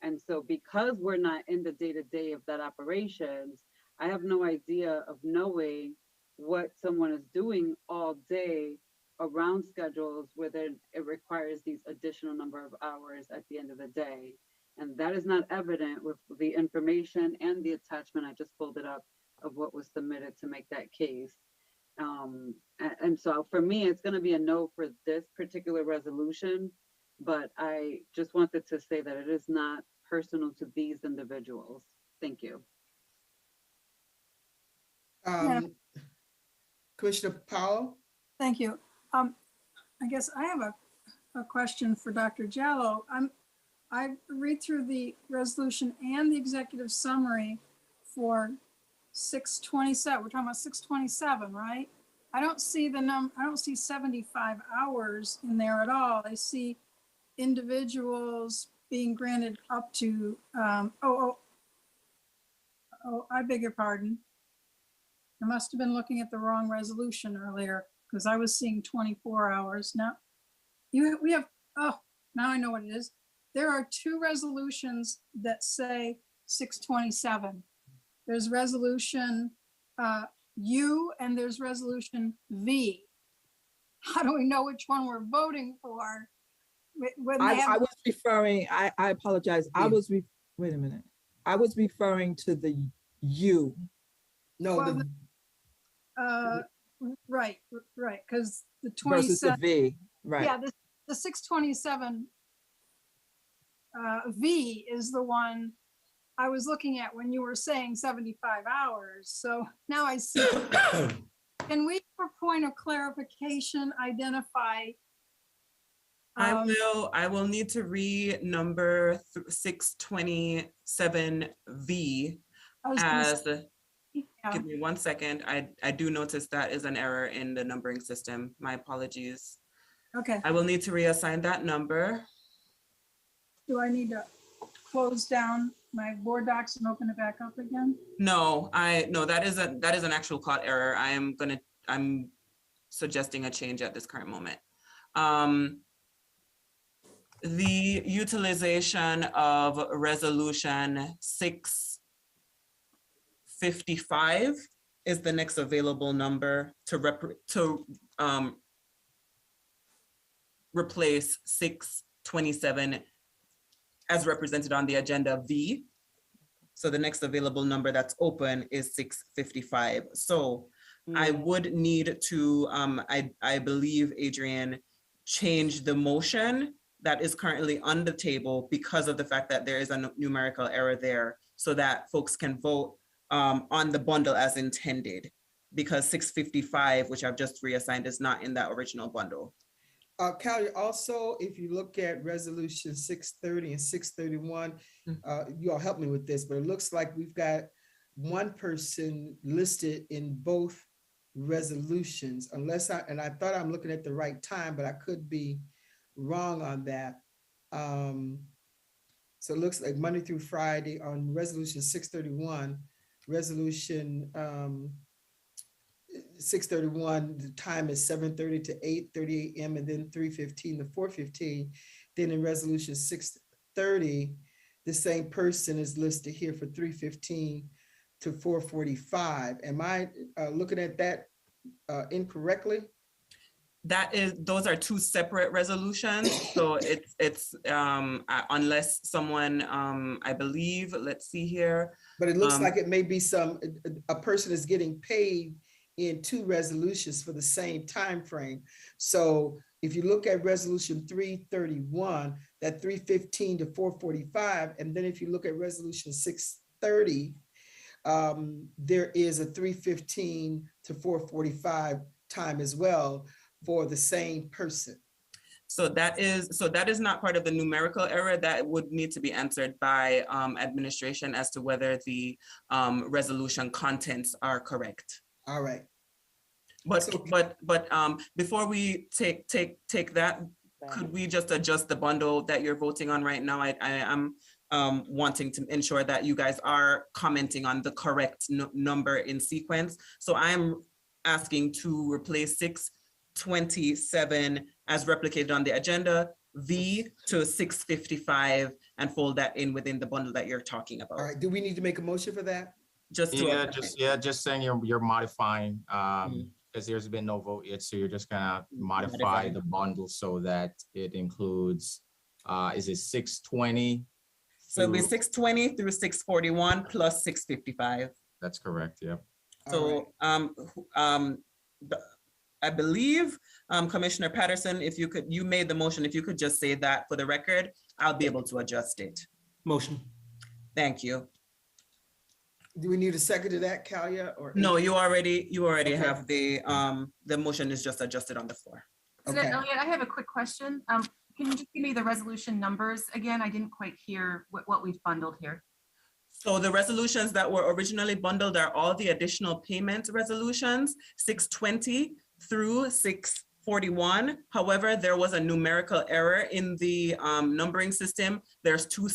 And so because we're not in the day-to-day of that operations, I have no idea of knowing what someone is doing all day around schedules where then it requires these additional number of hours at the end of the day. And that is not evident with the information and the attachment. I just pulled it up of what was submitted to make that case. And so for me, it's going to be a no for this particular resolution, but I just wanted to say that it is not personal to these individuals. Thank you. Commissioner Powell. Thank you. I guess I have a question for Dr. Jallo. I read through the resolution and the executive summary for 627. We're talking about 627, right? I don't see I don't see 75 hours in there at all. I see individuals being granted up to, I beg your pardon. I must have been looking at the wrong resolution earlier because I was seeing 24 hours. Now, we have, now I know what it is. There are two resolutions that say 627. There's resolution U and there's resolution V. How do we know which one we're voting for? I was referring, I apologize. Wait a minute. I was referring to the U. No, well, right, because the 27 versus the V, right? Yeah, the 627 V is the one I was looking at when you were saying 75 hours. So now I see. Can we, for point of clarification, identify? I will need to read number 627V as. Yeah. Give me 1 second. I do notice that is an error in the numbering system. My apologies. Okay. I will need to reassign that number. Do I need to close down my board docs and open it back up again? No, that is an actual caught error. I'm suggesting a change at this current moment. The utilization of resolution 655 is the next available number to replace 627 as represented on the agenda V. So the next available number that's open is 6:55. So I would need to, I believe, Adrian, change the motion that is currently on the table because of the fact that there is a numerical error there, so that folks can vote on the bundle as intended, because 6:55, which I've just reassigned, is not in that original bundle. Callie, also, if you look at resolution 630 and 631, you all help me with this, but it looks like we've got one person listed in both resolutions, and I thought I'm looking at the right time, but I could be wrong on that. So it looks like Monday through Friday on resolution 631, resolution 631, the time is 7:30 to 8:30 a.m. and then 3:15 to 4:15. Then in resolution 630, the same person is listed here for 3:15 to 4:45. Am I looking at that incorrectly? Those are two separate resolutions. So it's unless someone, I believe, let's see here. But it looks like it may be a person is getting paid in two resolutions for the same time frame. So if you look at resolution 331, that 3:15 to 4:45, and then if you look at resolution 630, there is a 3:15 to 4:45 time as well for the same person. So that is not part of the numerical error. That would need to be answered by administration as to whether the resolution contents are correct. All right. But before we take that, could we just adjust the bundle that you're voting on right now? I am wanting to ensure that you guys are commenting on the correct number in sequence. So I'm asking to replace 627 as replicated on the agenda, V to 6:55, and fold that in within the bundle that you're talking about. All right, do we need to make a motion for that? Just saying you're modifying, because there's been no vote yet, so you're just gonna modify the bundle so that it includes, is it 620? So it'll be 620 through 641 plus 6:55. That's correct, yep. So I believe Commissioner Patterson, if you could, you made the motion, if you could just say that for the record, I'll be able to adjust it. Motion. Thank you. Do we need a second to that, Kalia? Or no, you already have the motion is just adjusted on the floor. President Elliott, I have a quick question. Can you just give me the resolution numbers again? I didn't quite hear what we've bundled here. So the resolutions that were originally bundled are all the additional payment resolutions, 620 through 641. However, there was a numerical error in the numbering system. There's two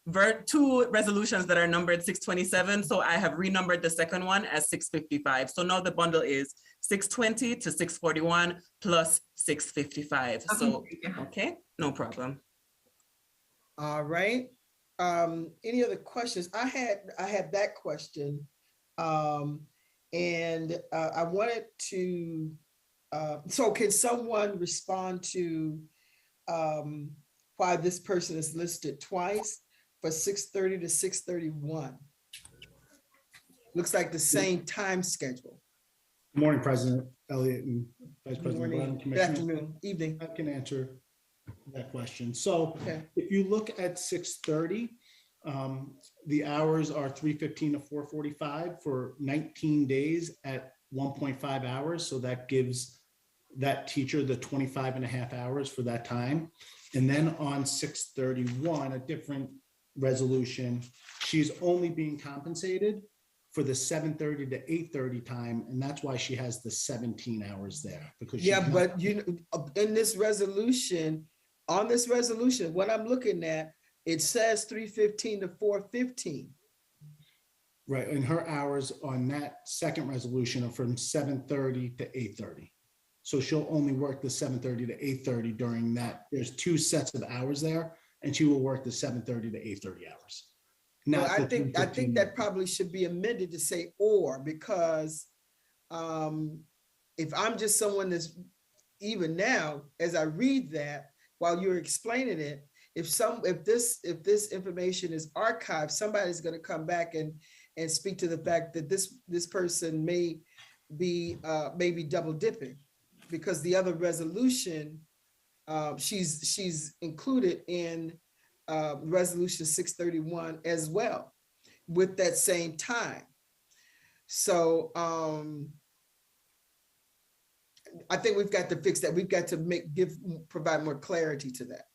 resolutions that are numbered 627. So I have renumbered the second one as 655. So now the bundle is 620 to 641 plus 655. Okay. So, okay, no problem. All right. Any other questions? I had that question. And I wanted to, so can someone respond to why this person is listed twice for 630 to 631? Looks like the same time schedule. Good morning, President Elliott and Vice Good President morning. Brown, Good Commissioners. afternoon, evening. I can answer that question. So if you look at 630, the hours are 3:15 to 4:45 for 19 days at 1.5 hours. So that gives that teacher the 25 and a half hours for that time. And then on 631, a different resolution, she's only being compensated for the 7:30 to 8:30 time. And that's why she has the 17 hours there. Because but in this resolution, on this resolution, what I'm looking at, it says 3:15 to 4:15. Right, and her hours on that second resolution are from 7:30 to 8:30. So she'll only work the 7:30 to 8:30 during that. There's two sets of hours there, and she will work the 7:30 to 8:30 hours. Well, I think that probably should be amended to say or, because if I'm just someone that's, even now, as I read that, while you're explaining it, if this information is archived, somebody's going to come back and speak to the fact that this person may be double dipping, because the other resolution, she's included in resolution 631 as well with that same time. So I think we've got to fix that. We've got to provide more clarity to that.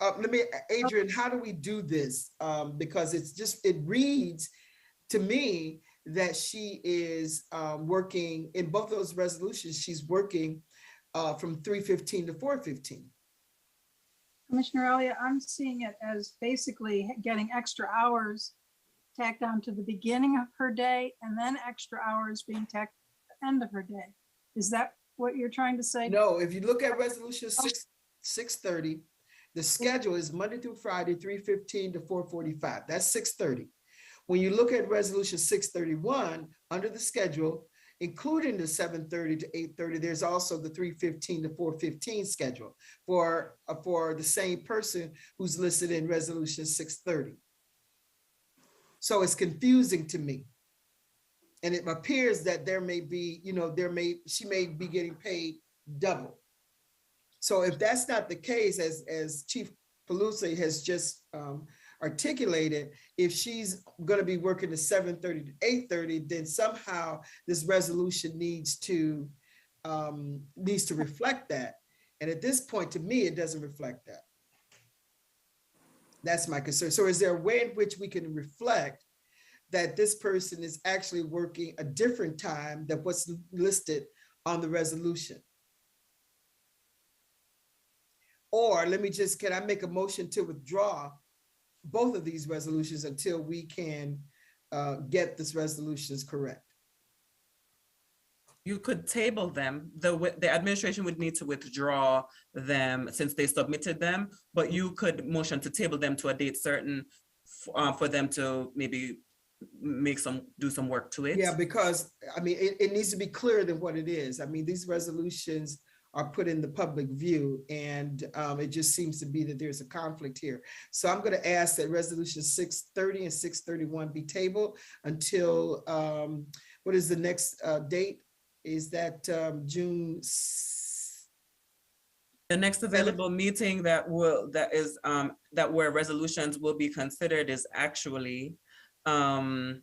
Let me, Adrian, how do we do this? Because it reads to me that she is working in both those resolutions. She's working from 3:15 to 4:15. Commissioner Elliott, I'm seeing it as basically getting extra hours tacked on to the beginning of her day and then extra hours being tacked at the end of her day. Is that what you're trying to say? No, if you look at resolution 630, the schedule is Monday through Friday, 3:15 to 4:45. That's 630. When you look at resolution 631, under the schedule, including the 7:30 to 8:30, there's also the 3:15 to 4:15 schedule for the same person who's listed in resolution 630. So it's confusing to me. And it appears that there may be, she may be getting paid double. So if that's not the case, as Chief Pelusi has just articulated, if she's going to be working to 7:30 to 8:30, then somehow this resolution needs to reflect that. And at this point, to me, it doesn't reflect that. That's my concern. So is there a way in which we can reflect that this person is actually working a different time than what's listed on the resolution? Or can I make a motion to withdraw both of these resolutions until we can get this resolutions correct? You could table them. The administration would need to withdraw them since they submitted them, but you could motion to table them to a date certain for them to maybe do some work to it. Yeah, because I mean, it needs to be clearer than what it is. I mean, these resolutions are put in the public view, and it just seems to be that there's a conflict here. So I'm going to ask that resolution 630 and 631 be tabled until, what is the next date? Is that June? The next available meeting that where resolutions will be considered is actually my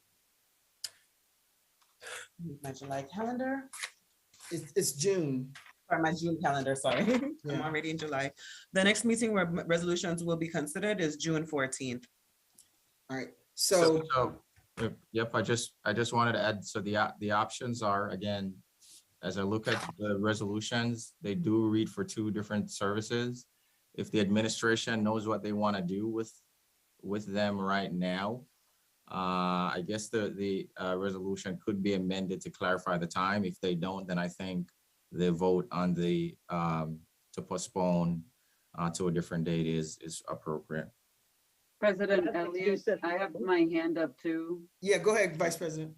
July calendar. It's June. Or my June calendar, sorry. Yeah. I'm already in July. The next meeting where resolutions will be considered is June 14th. All right. Yep, I just wanted to add, so the options are, again, as I look at the resolutions, they do read for two different services. If the administration knows what they want to do with them right now, I guess the resolution could be amended to clarify the time. If they don't, then I think the vote on to postpone to a different date is appropriate. President Elliott, I have my hand up too. Yeah, go ahead, Vice President.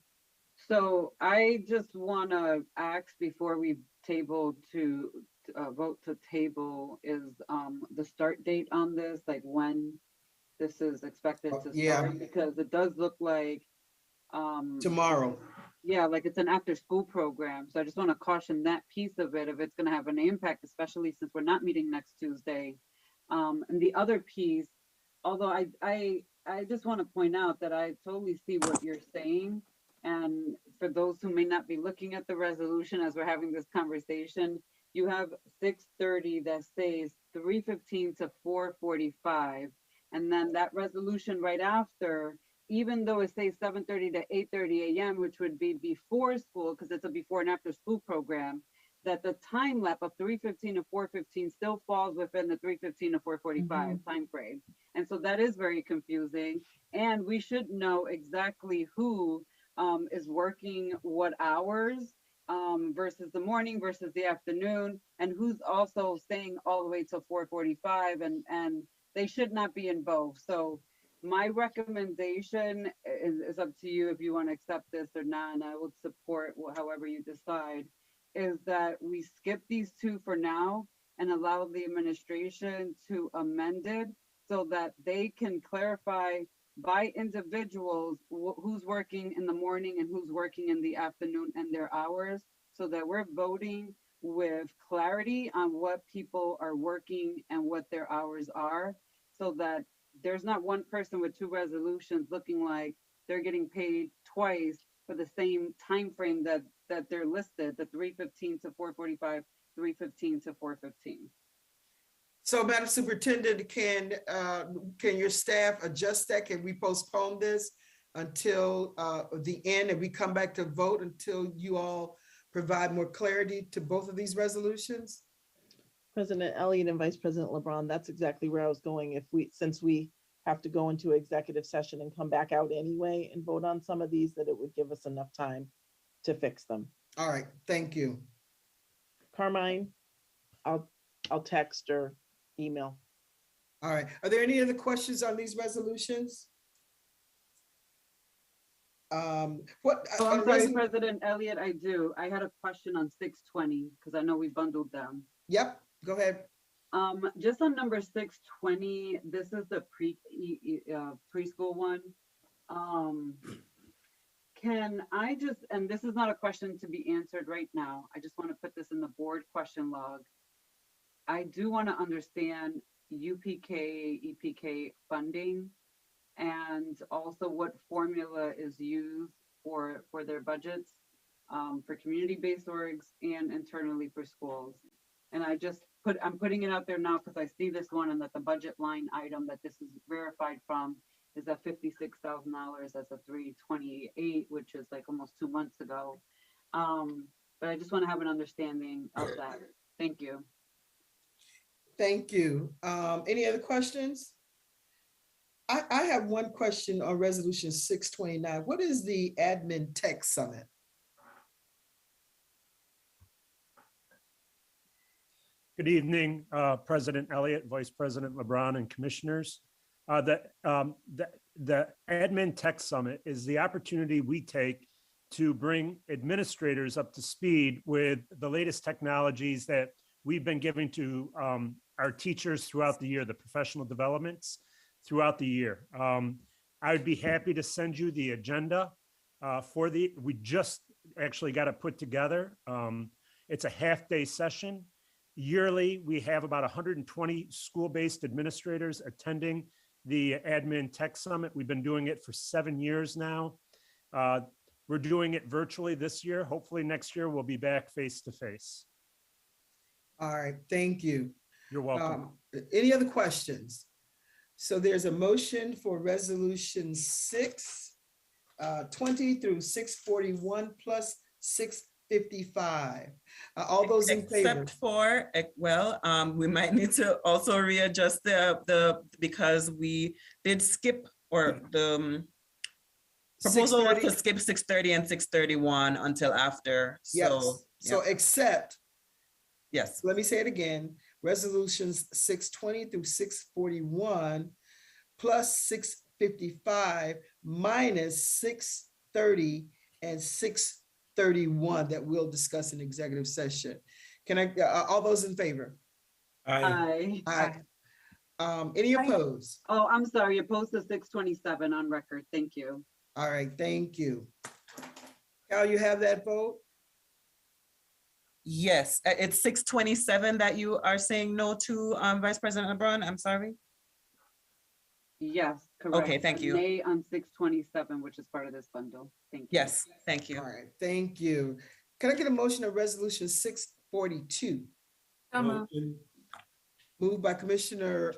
So I just want to ask before we table to vote to table is the start date on this, like when this is expected to start, because it does look like tomorrow. Yeah, like it's an after school program. So I just want to caution that piece of it, if it's going to have an impact, especially since we're not meeting next Tuesday. And the other piece, although I just want to point out that I totally see what you're saying. And for those who may not be looking at the resolution as we're having this conversation, you have 630 that says 3:15 to 4:45. And then that resolution right after, even though it says 7:30 to 8:30 a.m., which would be before school, because it's a before and after school program, that the time lap of 3:15 to 4:15 still falls within the 3:15 to 4:45 time frame. And so that is very confusing. And we should know exactly who is working what hours versus the morning versus the afternoon, and who's also staying all the way till 4:45, and they should not be in both. So My recommendation is up to you if you want to accept this or not, and I will support however you decide, is that we skip these two for now and allow the administration to amend it so that they can clarify by individuals who's working in the morning and who's working in the afternoon and their hours, so that we're voting with clarity on what people are working and what their hours are, so that there's not one person with two resolutions looking like they're getting paid twice for the same time frame that they're listed, the 3:15 to 4:45, 3:15 to 4:15. So, Madam Superintendent, can your staff adjust that? Can we postpone this until the end and we come back to vote until you all provide more clarity to both of these resolutions? President Elliott and Vice President LeBron, that's exactly where I was going. Since we have to go into executive session and come back out anyway and vote on some of these, that it would give us enough time to fix them. All right, thank you. Carmine, I'll text or email. All right, are there any other questions on these resolutions? I'm sorry, President Elliott, I do. I had a question on 620 because I know we bundled them. Yep, go ahead. Just on number 620, this is the preschool one. Can I just, and this is not a question to be answered right now, I just want to put this in the board question log. I do want to understand UPK, EPK funding, and also what formula is used for their budgets for community-based orgs and internally for schools. And I'm putting it out there now because I see this one and that the budget line item that this is verified from is at $56,000 as of 3/28, which is like almost 2 months ago. But I just want to have an understanding of that. Thank you. Thank you. Any other questions? I have one question on resolution 629. What is the Admin Tech Summit? Good evening, President Elliott, Vice President LeBron, and commissioners. The Admin Tech Summit is the opportunity we take to bring administrators up to speed with the latest technologies that we've been giving to our teachers throughout the year, the professional developments throughout the year. I would be happy to send you the agenda we just actually got it put together. It's a half-day session. Yearly, we have about 120 school-based administrators attending the Admin Tech Summit. We've been doing it for 7 years now. We're doing it virtually this year. Hopefully next year we'll be back face-to-face. All right, thank you. You're welcome. Any other questions? So there's a motion for resolution 620 through 641 plus 655. All those in favor? Except for, well, we might need to also readjust because we did skip, or the proposal was to skip 630 and 631 until after. Yes. So except, yes. Let me say it again. Resolutions 620 through 641 plus 655 minus 630 and 631 that we'll discuss in executive session. Can I, all those in favor? Aye. Aye. Any opposed? Oh, I'm sorry, opposed to 627 on record. Thank you. All right, thank you. Cal, you have that vote? Yes, it's 627 that you are saying no to, Vice President LeBron. I'm sorry. Yes, correct. Okay, thank you. Nay on 627, which is part of this bundle. Thank you. Yes, thank you. All right, thank you. Can I get a motion of resolution 642? Moved by Commissioner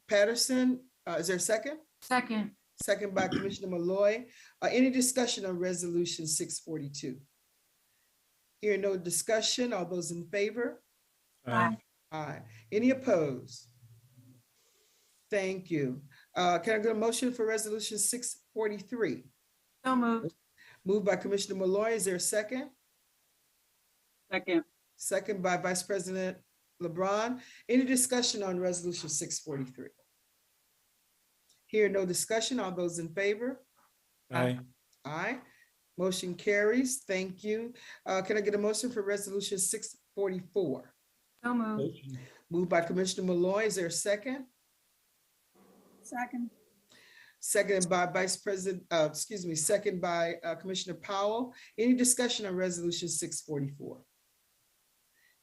Patterson. Is there a second? Second. Second by Commissioner Malloy. Any discussion on resolution 642? Hear no discussion. All those in favor? Aye. Aye. Any opposed? Thank you. Can I get a motion for resolution 643? So moved. Moved by Commissioner Malloy. Is there a second? Second. Second by Vice President LeBron. Any discussion on resolution 643? Hearing no discussion, all those in favor? Aye. Aye. Motion carries. Thank you. Can I get a motion for resolution 644? So moved. Motion. Moved by Commissioner Malloy. Is there a second? Second. Seconded by second by Commissioner Powell. Any discussion on resolution 644?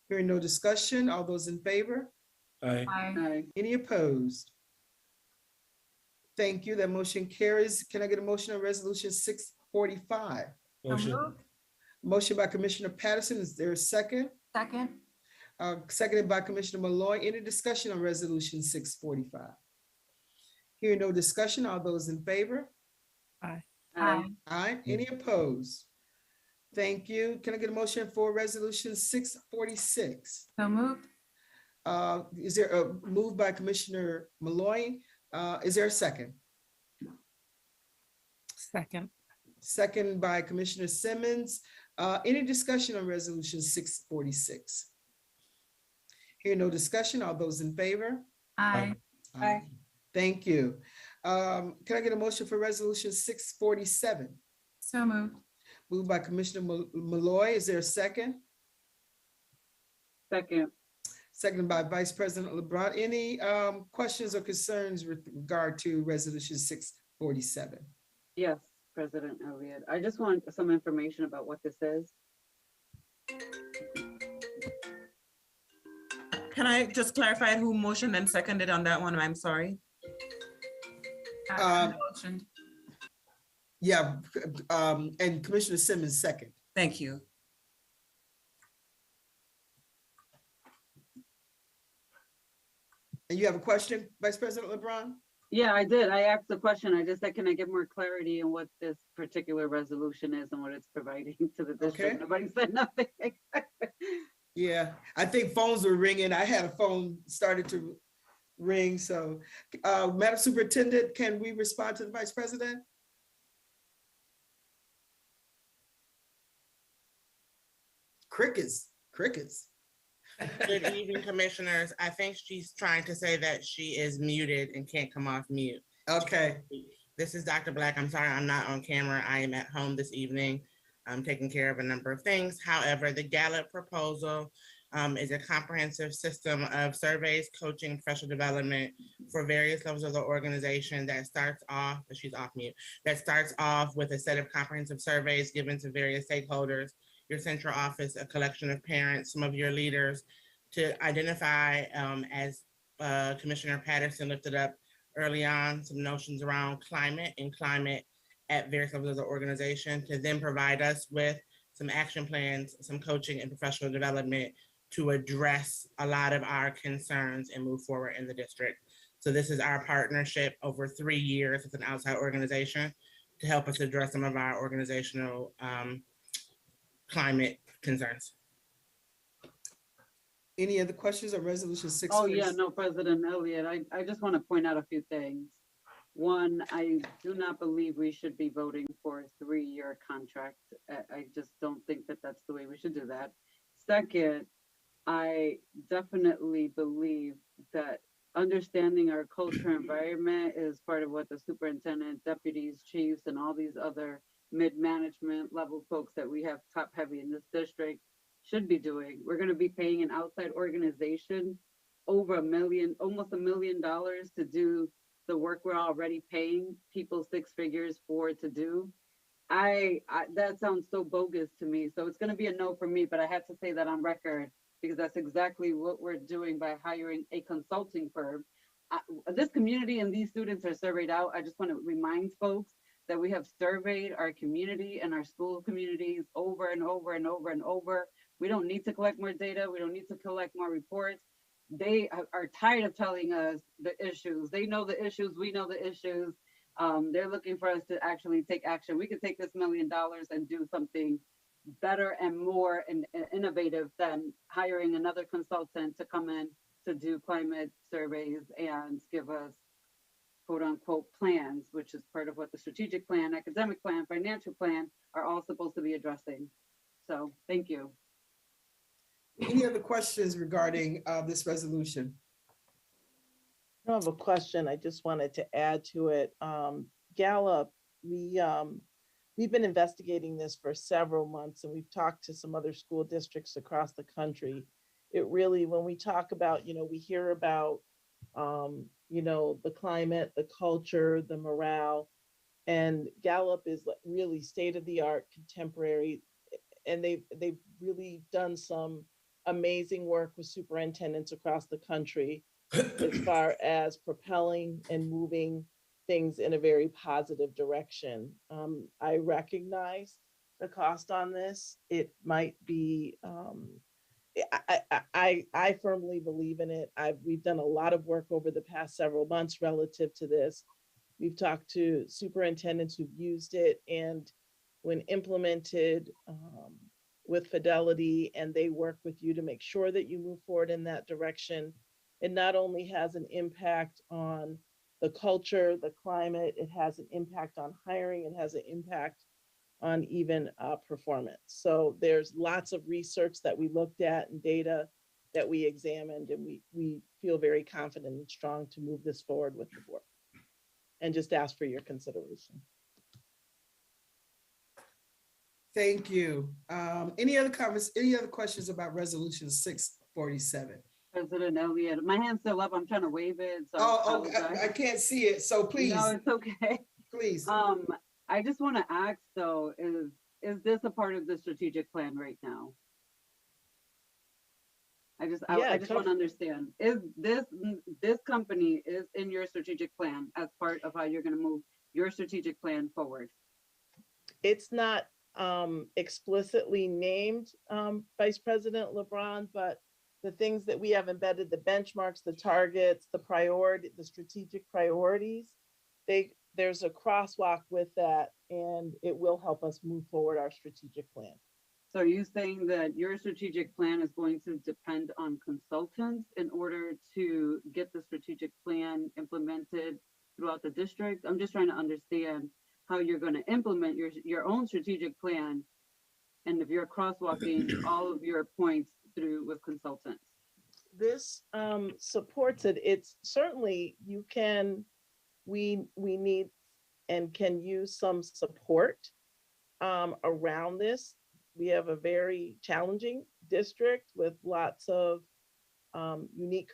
Hearing no discussion, all those in favor? Aye. Aye. Any opposed? Thank you. That motion carries. Can I get a motion on resolution 645? Motion. Motion by Commissioner Patterson. Is there a second? Second. Seconded by Commissioner Malloy. Any discussion on resolution 645? Hearing no discussion, all those in favor? Aye. Aye. Any opposed? Thank you. Can I get a motion for resolution 646? So moved. Is there a move by Commissioner Malloy? Is there a second? Second. Second by Commissioner Simmons. Any discussion on resolution 646? Hear no discussion. All those in favor? Aye. Aye. Thank you. Can I get a motion for resolution 647? So moved. Moved by Commissioner Malloy. Is there a second? Second. Seconded by Vice President LeBron. Any questions or concerns with regard to resolution 647? Yes, President Elliott. I just want some information about what this is. Can I just clarify who motioned and seconded on that one? I'm sorry. I motioned. Yeah, and Commissioner Simmons second. Thank you. And you have a question, Vice President LeBron? Yeah, I did. I asked the question. I just said, can I get more clarity on what this particular resolution is and what it's providing to the district? Okay. Nobody said nothing. Yeah, I think phones were ringing. I had a phone started to ring. So, Madam Superintendent, can we respond to the Vice President? Crickets. Good evening, commissioners. I think she's trying to say that she is muted and can't come off mute. Okay. This is Dr. Black. I'm sorry I'm not on camera. I am at home this evening. I'm taking care of a number of things. However, the Gallup proposal is a comprehensive system of surveys, coaching, and professional development for various levels of the organization that starts off, she's off mute, that starts off with a set of comprehensive surveys given to various stakeholders, your central office, a collection of parents, some of your leaders, to identify, as Commissioner Patterson lifted up early on, some notions around climate and climate at various levels of the organization, to then provide us with some action plans, some coaching and professional development to address a lot of our concerns and move forward in the district. So this is our partnership over 3 years with an outside organization to help us address some of our organizational climate concerns. Any other questions on resolution 6? Oh, yeah, no, President Elliott, I just want to point out a few things. One, I do not believe we should be voting for a 3-year contract. I just don't think that that's the way we should do that. Second, I definitely believe that understanding our culture environment is part of what the superintendent, deputies, chiefs, and all these other mid-management level folks that we have top heavy in this district should be doing. We're going to be paying an outside organization over almost $1 million to do the work we're already paying people 6 figures for to do. That sounds so bogus to me. So it's going to be a no for me, but I had to say that on record because that's exactly what we're doing by hiring a consulting firm. This community and these students are surveyed out. I just want to remind folks that we have surveyed our community and our school communities over and over and over and over. We don't need to collect more data. We don't need to collect more reports. They are tired of telling us the issues. They know the issues. We know the issues. They're looking for us to actually take action. We could take this $1 million and do something better and more and innovative than hiring another consultant to come in to do climate surveys and give us quote unquote plans, which is part of what the strategic plan, academic plan, financial plan are all supposed to be addressing. So thank you. Any other questions regarding this resolution? I have a question. I just wanted to add to it. Gallup, we've been investigating this for several months, and we've talked to some other school districts across the country. It really, when we talk about, we hear about, the climate, the culture, the morale, and Gallup is really state of the art, contemporary, and they've really done some amazing work with superintendents across the country as far as propelling and moving things in a very positive direction. I recognize the cost on this. It might be, I firmly believe in it. We've done a lot of work over the past several months relative to this. We've talked to superintendents who've used it, and when implemented with fidelity, and they work with you to make sure that you move forward in that direction, it not only has an impact on the culture, the climate, it has an impact on hiring, it has an impact on even performance. So there's lots of research that we looked at and data that we examined, and we feel very confident and strong to move this forward with the board. And just ask for your consideration. Thank you. Any other comments, any other questions about resolution 647? President Elliott, my hand's still up. I'm trying to wave it. So I can't see it. So please. No, it's okay. Please. I just want to ask though, is this a part of the strategic plan right now? I just want to understand, is this company is in your strategic plan as part of how you're going to move your strategic plan forward? It's not explicitly named, Vice President LeBron, but the things that we have embedded, the benchmarks, the targets, the priority, the strategic priorities, there's a crosswalk with that, and it will help us move forward our strategic plan. So are you saying that your strategic plan is going to depend on consultants in order to get the strategic plan implemented throughout the district? I'm just trying to understand how you're going to implement your own strategic plan, and if you're crosswalking all of your points through with consultants. This supports it. It's certainly we need and can use some support around this. We have a very challenging district with lots of unique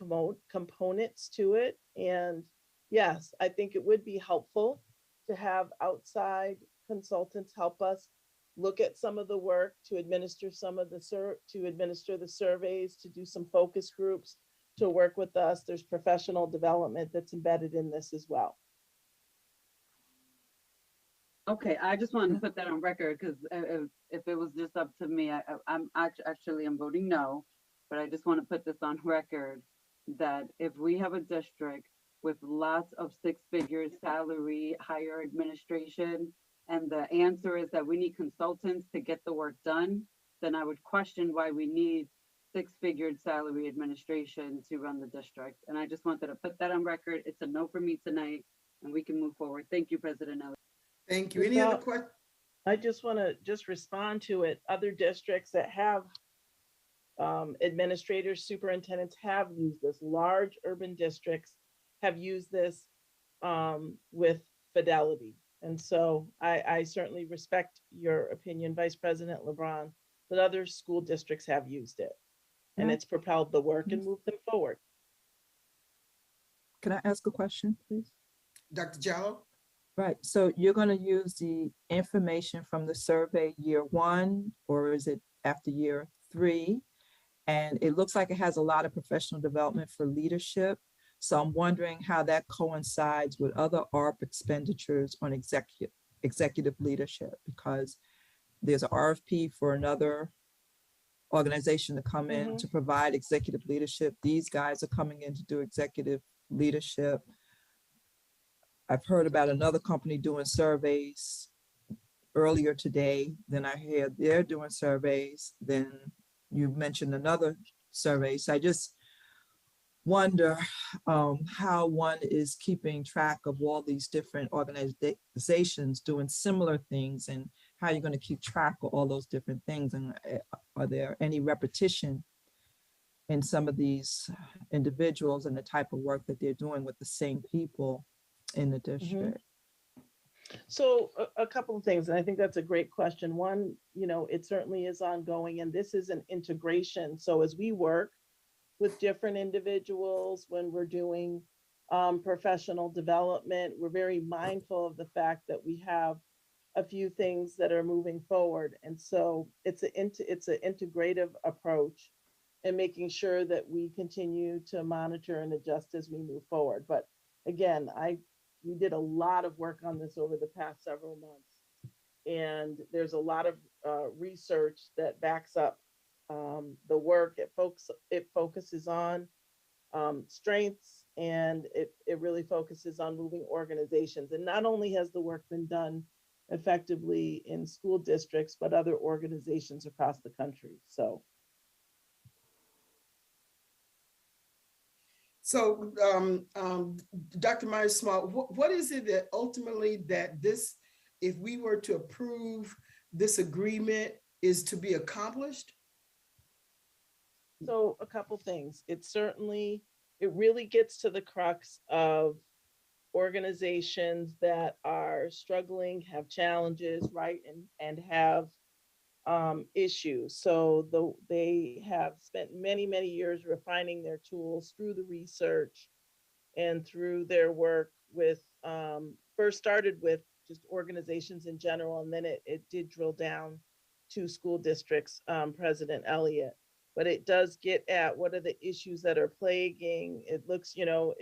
components to it. And yes, I think it would be helpful to have outside consultants help us look at some of the work, to administer some of to administer the surveys, to do some focus groups, to work with us. There's professional development that's embedded in this as well. Okay, I just wanted to put that on record, because if it was just up to me, I'm voting no, but I just want to put this on record that if we have a district with lots of six-figure salary, higher administration, and the answer is that we need consultants to get the work done, then I would question why we need six-figure salary administration to run the district. And I just wanted to put that on record. It's a no for me tonight, and we can move forward. Thank you, President Elliott. Thank you. Any other questions? I just want to respond to it. Other districts that have administrators, superintendents have used this. Large urban districts have used this with fidelity. And so I certainly respect your opinion, Vice President LeBron, that other school districts have used it. And it's propelled the work and moved them forward. Can I ask a question, please? Dr. Jallo? Right, so you're going to use the information from the survey year 1, or is it after year 3? And it looks like it has a lot of professional development for leadership. So I'm wondering how that coincides with other ARP expenditures on executive leadership, because there's an RFP for another organization to come in to provide executive leadership. These guys are coming in to do executive leadership. I've heard about another company doing surveys earlier today. Then I heard they're doing surveys. Then you mentioned another survey. So I just wonder how one is keeping track of all these different organizations doing similar things, and how you're going to keep track of all those different things. And are there any repetition in some of these individuals and the type of work that they're doing with the same people in the district. So a couple of things, and I think that's a great question. One, it certainly is ongoing, and this is an integration. So as we work with different individuals, when we're doing professional development, we're very mindful of the fact that we have a few things that are moving forward. And so it's an integrative approach and making sure that we continue to monitor and adjust as we move forward. But again, we did a lot of work on this over the past several months. And there's a lot of research that backs up the work. It focuses on strengths, and it really focuses on moving organizations. And not only has the work been done effectively in school districts, but other organizations across the country. So, Dr. Myers-Small, what is it that ultimately that this, if we were to approve this agreement, is to be accomplished? So a couple things. It really gets to the crux of organizations that are struggling, have challenges, right, and have issues. So they have spent many, many years refining their tools through the research and through their work with, first started with just organizations in general, and then it did drill down to school districts, President Elliott. But it does get at what are the issues that are plaguing. It looks, it'll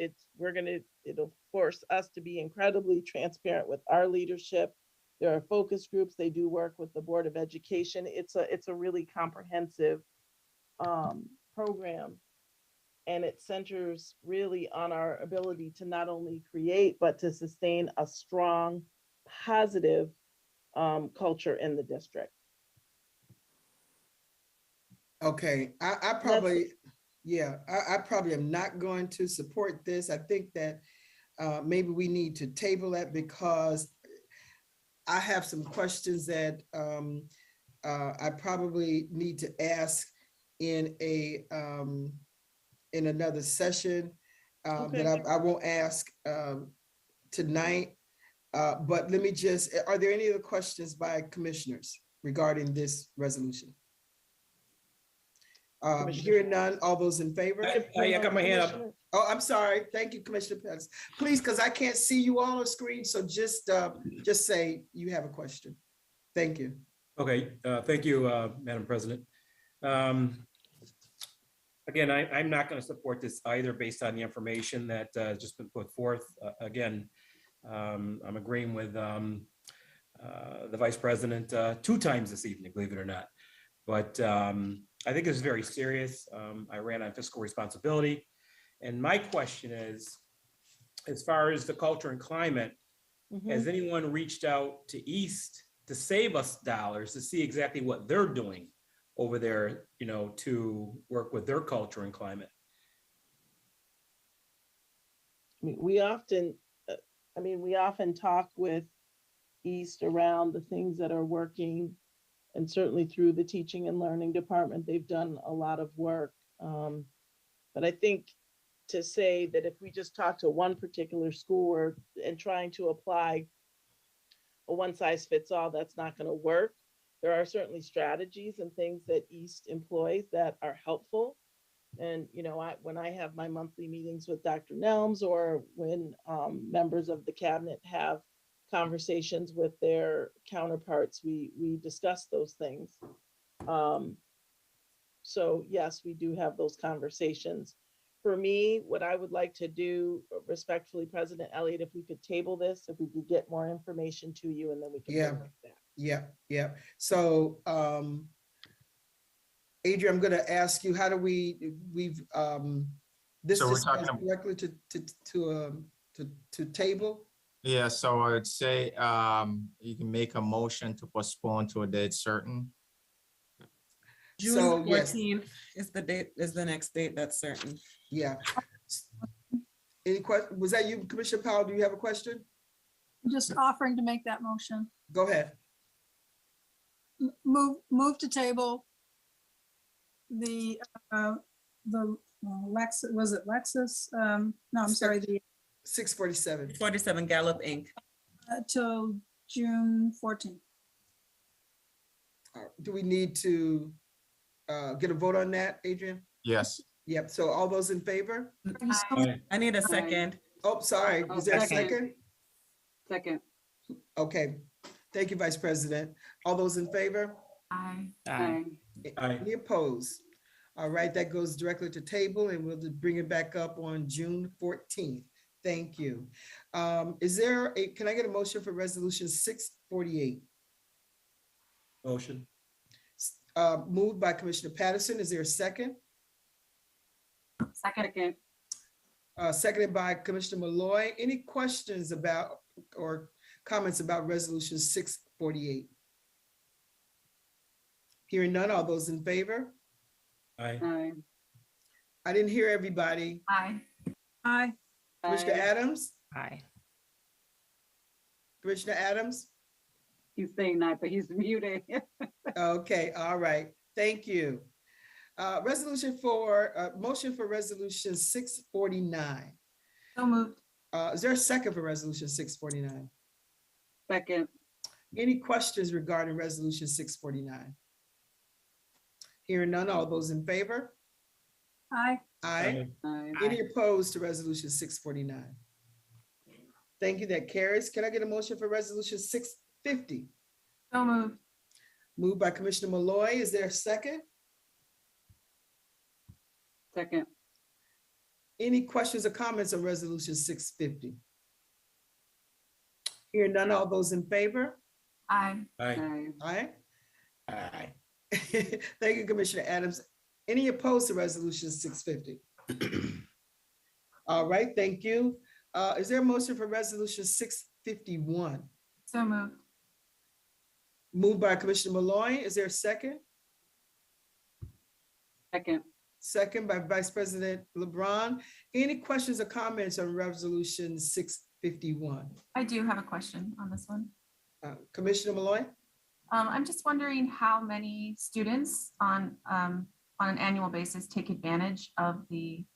force us to be incredibly transparent with our leadership. There are focus groups. They do work with the Board of Education. It's a really comprehensive program. And it centers really on our ability to not only create, but to sustain a strong, positive culture in the district. Okay, I probably am not going to support this. I think that maybe we need to table that because I have some questions that I probably need to ask in another session that I won't ask tonight. But let me just, are there any other questions by commissioners regarding this resolution? Hearing none, all those in favor? I got my hand up. Oh, I'm sorry. Thank you, Commissioner Pettis. Please, because I can't see you all on screen, so just say you have a question. Thank you. Okay, thank you, Madam President. Again, I'm not going to support this either based on the information that has just been put forth. Again, I'm agreeing with the Vice President 2 times this evening, believe it or not. But I think this is very serious. I ran on fiscal responsibility. And my question is, as far as the culture and climate, has anyone reached out to East to save us dollars to see exactly what they're doing over there, to work with their culture and climate? We often talk with East around the things that are working, and certainly through the teaching and learning department, they've done a lot of work. But I think to say that if we just talk to one particular school and trying to apply a one size fits all, that's not going to work. There are certainly strategies and things that East employs that are helpful. And, when I have my monthly meetings with Dr. Nelms, or when members of the cabinet have conversations with their counterparts, we discuss those things. So yes, we do have those conversations. For me, what I would like to do, respectfully, President Elliott, if we could table this, if we could get more information to you, and then we can bring it back. Yeah. So, Adrian, I'm going to ask you, how do this So we're is talking directly to table? Yeah, so I would say you can make a motion to postpone to a date certain. June 14th is the next date that's certain. Yeah. Any question? Was that you, Commissioner Powell? Do you have a question? I'm just offering to make that motion. Go ahead. Move to table the Lex, was it Lexus? No, I'm sorry, the 647. 47 Gallup Inc. Till June 14th. Do we need to get a vote on that, Adrian? Yes. Yep, so all those in favor? I need a second. Oh, sorry, is there a second? Second. Okay, thank you, Vice President. All those in favor? Aye. Aye. Any opposed? All right, that goes directly to table and we'll just bring it back up on June 14th. Thank you. Can I get a motion for resolution 648? Motion. Moved by Commissioner Patterson. Is there a second? Second. Seconded by Commissioner Malloy. Any questions about or comments about resolution 648? Hearing none, all those in favor? Aye. Aye. I didn't hear everybody. Aye. Aye. Commissioner Adams? Aye. Commissioner Adams? He's saying that, but he's muted. Okay, all right. Thank you. Motion for resolution 649. So moved. Is there a second for resolution 649? Second. Any questions regarding resolution 649? Hearing none, all those in favor? Aye. Aye. Aye. Any opposed to resolution 649? Thank you, that carries. Can I get a motion for resolution 650? So moved. Moved by Commissioner Malloy. Is there a second? Second. Any questions or comments on resolution 650? Hearing none, all those in favor? Aye. Aye. Aye. Aye. Thank you, Commissioner Adams. Any opposed to resolution 650? All right, thank you. Is there a motion for resolution 651? So moved. Moved by Commissioner Malloy. Is there a second? Second. Second by Vice President LeBron. Any questions or comments on resolution 651? I do have a question on this one. Commissioner Malloy? I'm just wondering how many students on an annual basis take advantage of the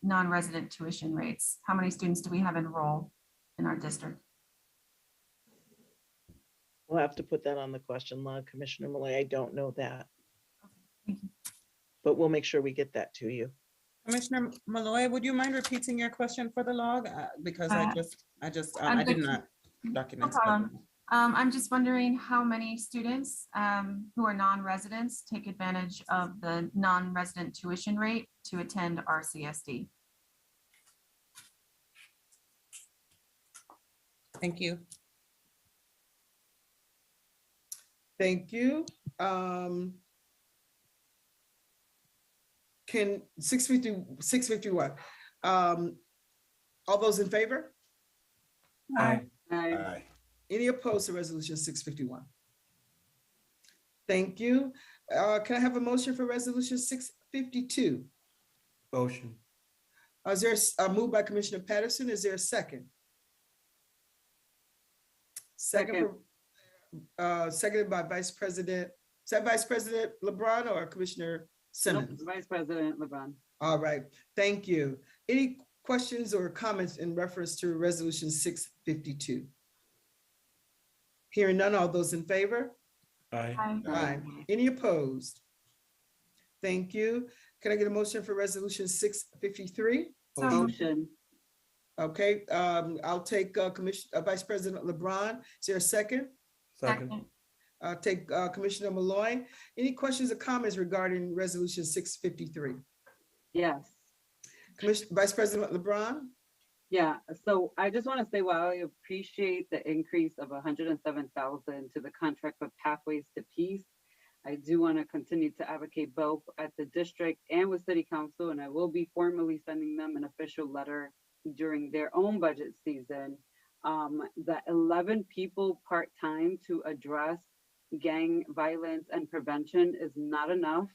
non-resident tuition rates? How many students do we have enrolled in our district? We'll have to put that on the question log, Commissioner Malloy. I don't know that. Thank you. But we'll make sure we get that to you. Commissioner Malloy, would you mind repeating your question for the log? Because I did not No document. problem. I'm just wondering how many students who are non-residents take advantage of the non-resident tuition rate to attend RCSD. Thank you. Thank you. Can 651? All those in favor? Aye. Aye. Any opposed to resolution 651? Thank you. Can I have a motion for resolution 652? Motion. Is there a move by Commissioner Patterson? Is there a second? Seconded by Vice President. Is that Vice President LeBron or Commissioner Simmons? Vice President LeBron. All right, thank you. Any questions or comments in reference to resolution 652? Hearing none, all those in favor? Aye. Aye. Any opposed? Thank you. Can I get a motion for resolution 653? Motion. Okay, I'll take Vice President LeBron. Is there a second? Second. I'll take Commissioner Malloy. Any questions or comments regarding resolution 653? Yes. Vice President LeBron? Yeah, so I just want to say, while I appreciate the increase of 107,000 to the contract for Pathways to Peace, I do want to continue to advocate both at the district and with City Council, and I will be formally sending them an official letter during their own budget season. The 11 people part-time to address gang violence and prevention is not enough.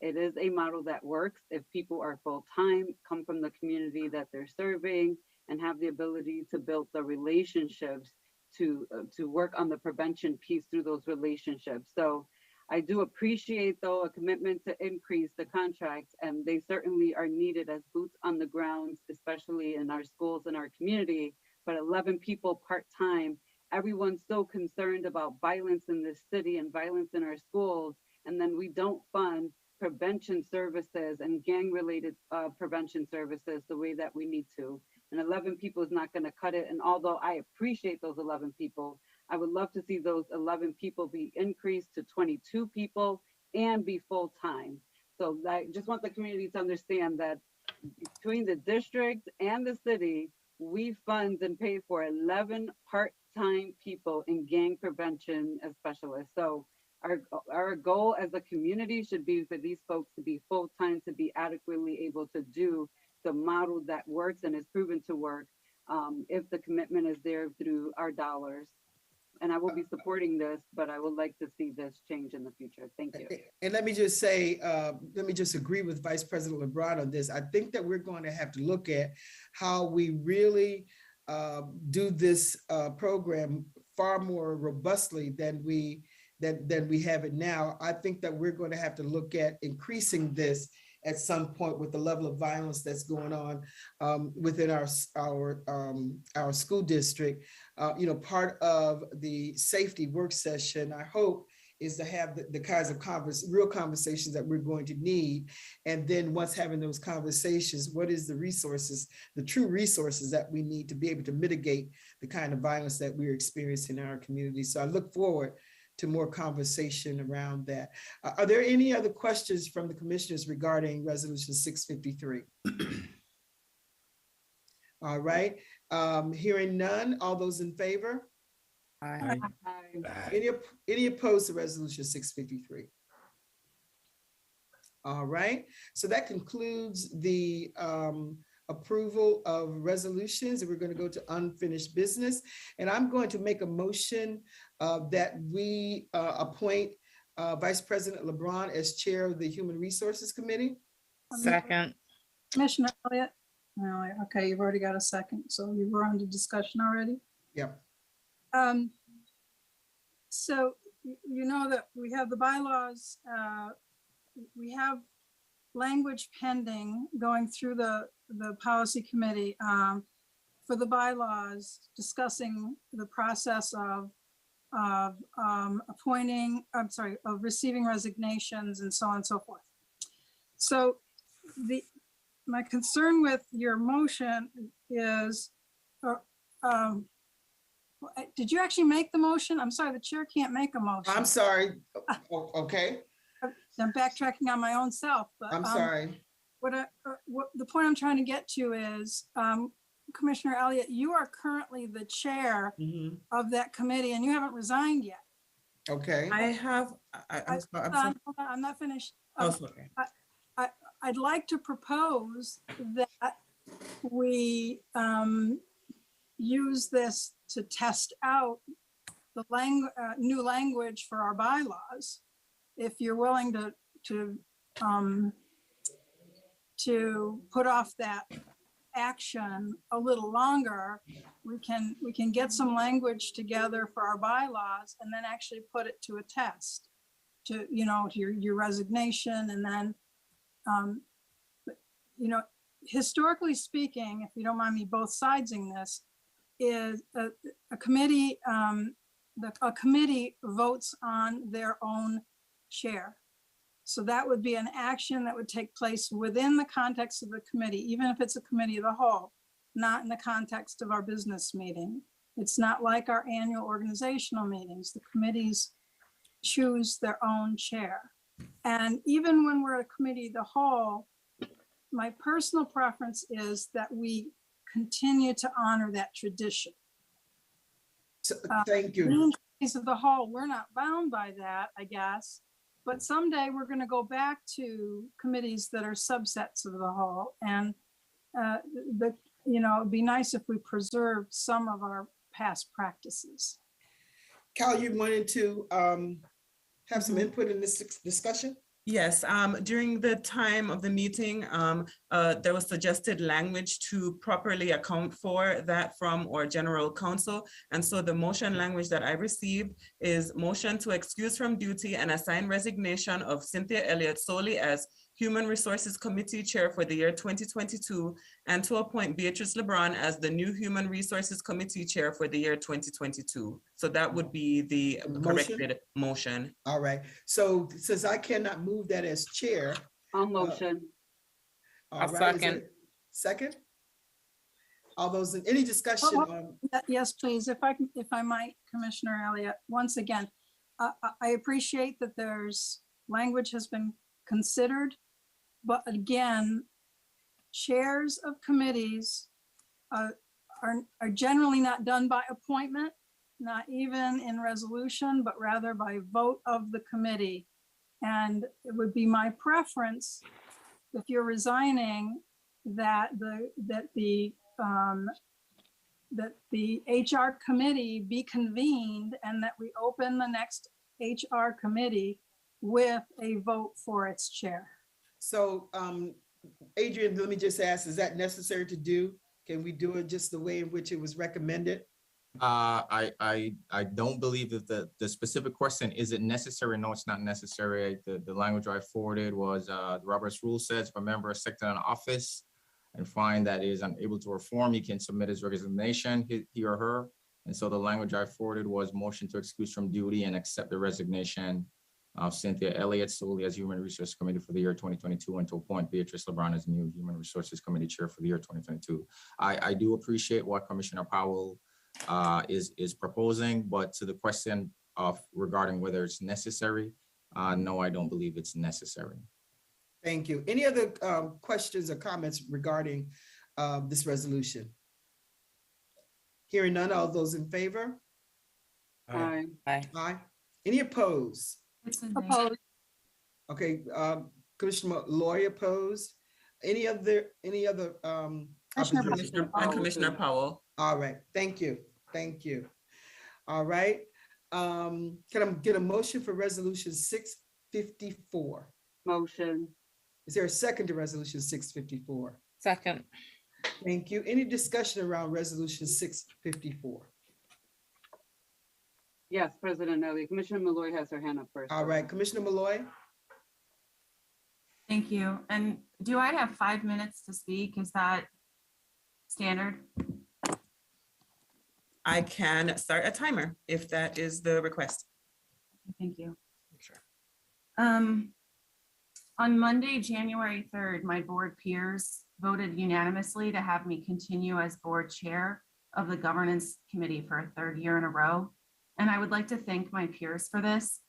It is a model that works if people are full-time, come from the community that they're serving, and have the ability to build the relationships to work on the prevention piece through those relationships. So I do appreciate, though, a commitment to increase the contracts, and they certainly are needed as boots on the ground, especially in our schools and our community. But 11 people part-time, everyone's so concerned about violence in this city and violence in our schools, and then we don't fund prevention services and gang-related prevention services the way that we need to. And 11 people is not going to cut it. And although I appreciate those 11 people, I would love to see those 11 people be increased to 22 people and be full-time. So I just want the community to understand that between the district and the city, we fund and pay for 11 part-time people in gang prevention as specialists. So our goal as a community should be for these folks to be full-time, to be adequately able to do the model that works and is proven to work if the commitment is there through our dollars. And I will be supporting this, but I would like to see this change in the future. Thank you. And let me just say, let me just agree with Vice President LeBron on this. I think that we're going to have to look at how we really do this program far more robustly than we have it now. I think that we're going to have to look at increasing this at some point with the level of violence that's going on within our school district. You know, part of the safety work session, I hope, is to have the kinds of real conversations that we're going to need. And then once having those conversations, what is the resources, the true resources that we need to be able to mitigate the kind of violence that we're experiencing in our community. So I look forward to more conversation around that. Are there any other questions from the commissioners regarding Resolution 653? All right, hearing none, all those in favor? Aye. Any opposed to Resolution 653? All right, so that concludes the approval of resolutions, and we're going to go to unfinished business. And I'm going to make a motion that we appoint Vice President LeBron as chair of the Human Resources Committee. Second. Commissioner Elliott? No, okay, you've already got a second, so you were on to discussion already. Yep. So you know that we have the bylaws, we have language pending going through the policy committee for the bylaws, discussing the process of receiving resignations and so on and so forth. So my concern with your motion is, did you actually make the motion? I'm sorry, the chair can't make a motion. I'm sorry. Okay. I'm backtracking on my own self, but I'm sorry. What the point I'm trying to get to is, Commissioner Elliott, you are currently the chair of that committee, and you haven't resigned yet. Okay. I'm not finished. Oh, sorry. I'd like to propose that we use this to test out the new language for our bylaws. If you're willing to put off that action a little longer, we can get some language together for our bylaws and then actually put it to a test, to your resignation. And then historically speaking, if you don't mind me both sidesing this, is a committee votes on their own chair. So that would be an action that would take place within the context of the committee, even if it's a committee of the whole, not in the context of our business meeting. It's not like our annual organizational meetings. The committees choose their own chair. And even when we're a committee of the whole, my personal preference is that we continue to honor that tradition. So, thank you. In the case of the whole, we're not bound by that, I guess. But someday we're going to go back to committees that are subsets of the whole, and it'd be nice if we preserved some of our past practices. Cal, you wanted to have some input in this discussion? Yes, during the time of the meeting, there was suggested language to properly account for that from our general counsel. And so the motion language that I received is motion to excuse from duty and assign resignation of Cynthia Elliott solely as Human Resources Committee Chair for the year 2022, and to appoint Beatrice LeBron as the new Human Resources Committee Chair for the year 2022. So that would be the corrected motion. All right. So since I cannot move that as chair. I'll motion. All right. Second? All those, any discussion on? Yes, please. If I might, Commissioner Elliott, once again, I appreciate that there's language has been considered, but again, chairs of committees are generally not done by appointment, not even in resolution, but rather by vote of the committee. And it would be my preference, if you're resigning, that the HR committee be convened and that we open the next HR committee with a vote for its chair. So Adrian, let me just ask, is that necessary to do? Can we do it just the way in which it was recommended? I don't believe that the specific question, is it necessary? No, it's not necessary. The language I forwarded was the Robert's rule says if a member is second in office and find that is unable to perform, he can submit his resignation, he or her. And so the language I forwarded was motion to excuse from duty and accept the resignation of Cynthia Elliott solely as Human Resources Committee for the year 2022 and to appoint Beatrice LeBron as new Human Resources Committee Chair for the year 2022. I do appreciate what Commissioner Powell is proposing, but to the question of regarding whether it's necessary, no, I don't believe it's necessary. Thank you. Any other questions or comments regarding this resolution? Hearing none, all those in favor? Aye. Aye. Any opposed? Opposed. Okay, Commissioner Malloy opposed. Any other opposition? Commissioner Powell. All right, thank you. Thank you. All right. Can I get a motion for resolution 654? Motion. Is there a second to resolution 654? Second. Thank you. Any discussion around resolution 654? Yes, President Elliott. Commissioner Malloy has her hand up first. All right, Commissioner Malloy. Thank you. And do I have 5 minutes to speak? Is that standard? I can start a timer if that is the request. Thank you. Sure. On Monday, January 3rd, my board peers voted unanimously to have me continue as board chair of the governance committee for a third year in a row. And I would like to thank my peers for this.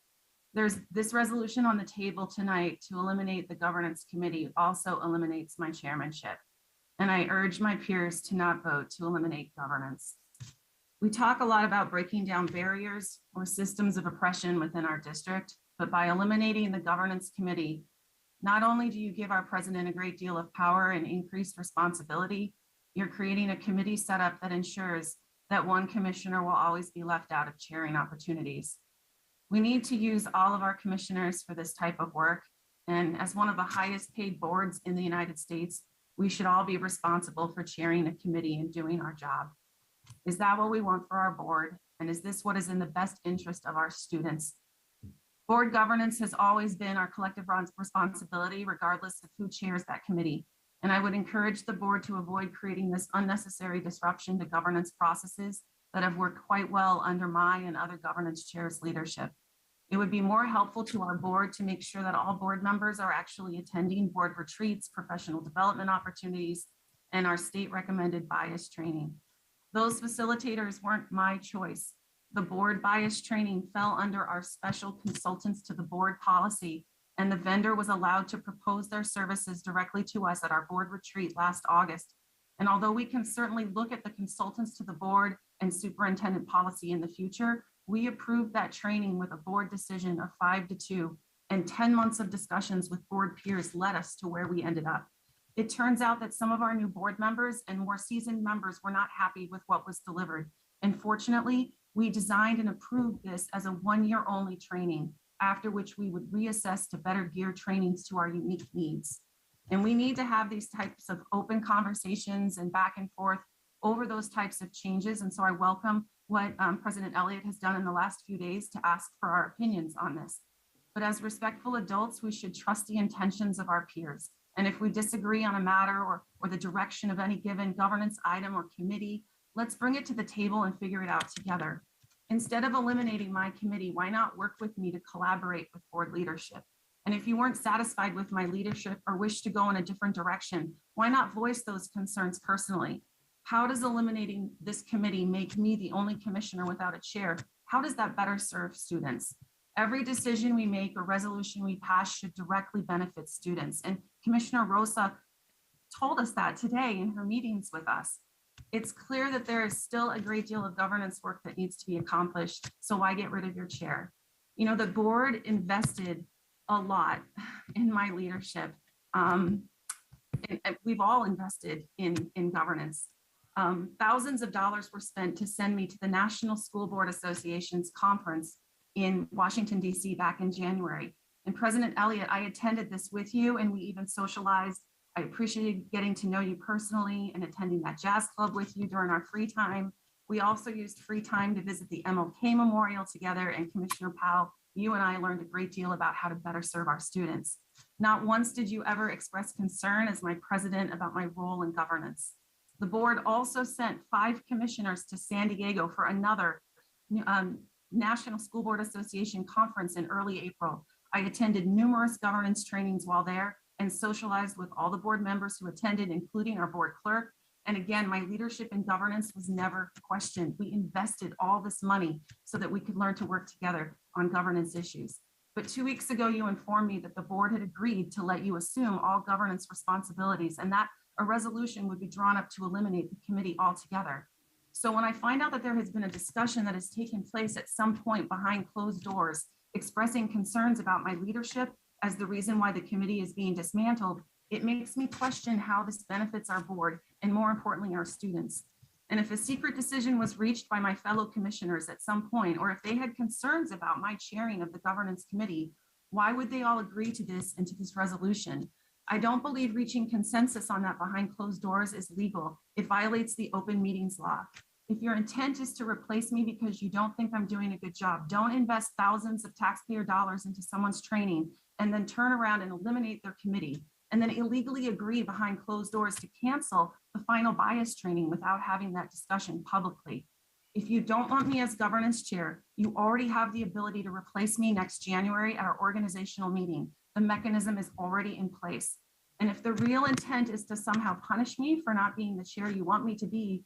There's this resolution on the table tonight to eliminate the governance committee also eliminates my chairmanship. And I urge my peers to not vote to eliminate governance. We talk a lot about breaking down barriers or systems of oppression within our district, but by eliminating the governance committee, not only do you give our president a great deal of power and increased responsibility, you're creating a committee setup that ensures that one commissioner will always be left out of chairing opportunities. We need to use all of our commissioners for this type of work. And as one of the highest paid boards in the United States, we should all be responsible for chairing a committee and doing our job. Is that what we want for our board? And is this what is in the best interest of our students? Board governance has always been our collective responsibility, regardless of who chairs that committee. And I would encourage the board to avoid creating this unnecessary disruption to governance processes that have worked quite well under my and other governance chairs' leadership. It would be more helpful to our board to make sure that all board members are actually attending board retreats, professional development opportunities, and our state recommended bias training. Those facilitators weren't my choice. The board bias training fell under our special consultants to the board policy, and the vendor was allowed to propose their services directly to us at our board retreat last August. And although we can certainly look at the consultants to the board and superintendent policy in the future, we approved that training with a board decision of 5-2, and 10 months of discussions with board peers led us to where we ended up. It turns out that some of our new board members and more seasoned members were not happy with what was delivered. And fortunately, we designed and approved this as a 1-year only training. after which we would reassess to better gear trainings to our unique needs. And we need to have these types of open conversations and back and forth over those types of changes. And so I welcome what President Elliott has done in the last few days to ask for our opinions on this. But as respectful adults, we should trust the intentions of our peers. And if we disagree on a matter or the direction of any given governance item or committee, let's bring it to the table and figure it out together. Instead of eliminating my committee, why not work with me to collaborate with board leadership? And if you weren't satisfied with my leadership or wish to go in a different direction, why not voice those concerns personally? How does eliminating this committee make me the only commissioner without a chair? How does that better serve students? Every decision we make or resolution we pass should directly benefit students. And Commissioner Rosa told us that today in her meetings with us. It's clear that there is still a great deal of governance work that needs to be accomplished. So why get rid of your chair? You know, the board invested a lot in my leadership. And we've all invested in governance. Thousands of dollars were spent to send me to the National School Board Association's conference in Washington, D.C. back in January. And President Elliott, I attended this with you and we even socialized. I appreciated getting to know you personally and attending that jazz club with you during our free time. We also used free time to visit the MLK Memorial together, and Commissioner Powell, you and I learned a great deal about how to better serve our students. Not once did you ever express concern as my president about my role in governance. The board also sent 5 commissioners to San Diego for another National School Board Association conference in early April. I attended numerous governance trainings while there and socialized with all the board members who attended, including our board clerk. And again, my leadership in governance was never questioned. We invested all this money so that we could learn to work together on governance issues. But 2 weeks ago, you informed me that the board had agreed to let you assume all governance responsibilities and that a resolution would be drawn up to eliminate the committee altogether. So when I find out that there has been a discussion that has taken place at some point behind closed doors, expressing concerns about my leadership as the reason why the committee is being dismantled, it makes me question how this benefits our board and more importantly, our students. And if a secret decision was reached by my fellow commissioners at some point, or if they had concerns about my chairing of the governance committee, why would they all agree to this and to this resolution? I don't believe reaching consensus on that behind closed doors is legal. It violates the open meetings law. If your intent is to replace me because you don't think I'm doing a good job, don't invest thousands of taxpayer dollars into someone's training and then turn around and eliminate their committee and then illegally agree behind closed doors to cancel the final bias training without having that discussion publicly. If you don't want me as governance chair, you already have the ability to replace me next January at our organizational meeting. The mechanism is already in place. And if the real intent is to somehow punish me for not being the chair you want me to be,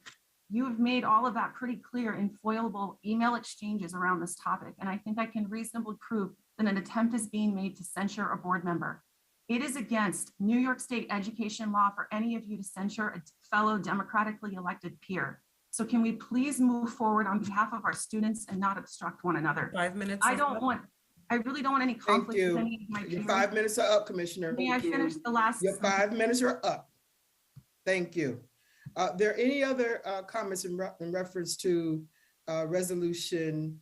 you have made all of that pretty clear in foilable email exchanges around this topic. And I think I can reasonably prove that an attempt is being made to censure a board member. It is against New York State education law for any of you to censure a fellow democratically elected peer. So can we please move forward on behalf of our students and not obstruct one another? 5 minutes. I really don't want any conflict with any of my Your peers. 5 minutes are up, Commissioner. May I finish the last? Your 5 minutes are up. Thank you. There any other comments in reference to resolution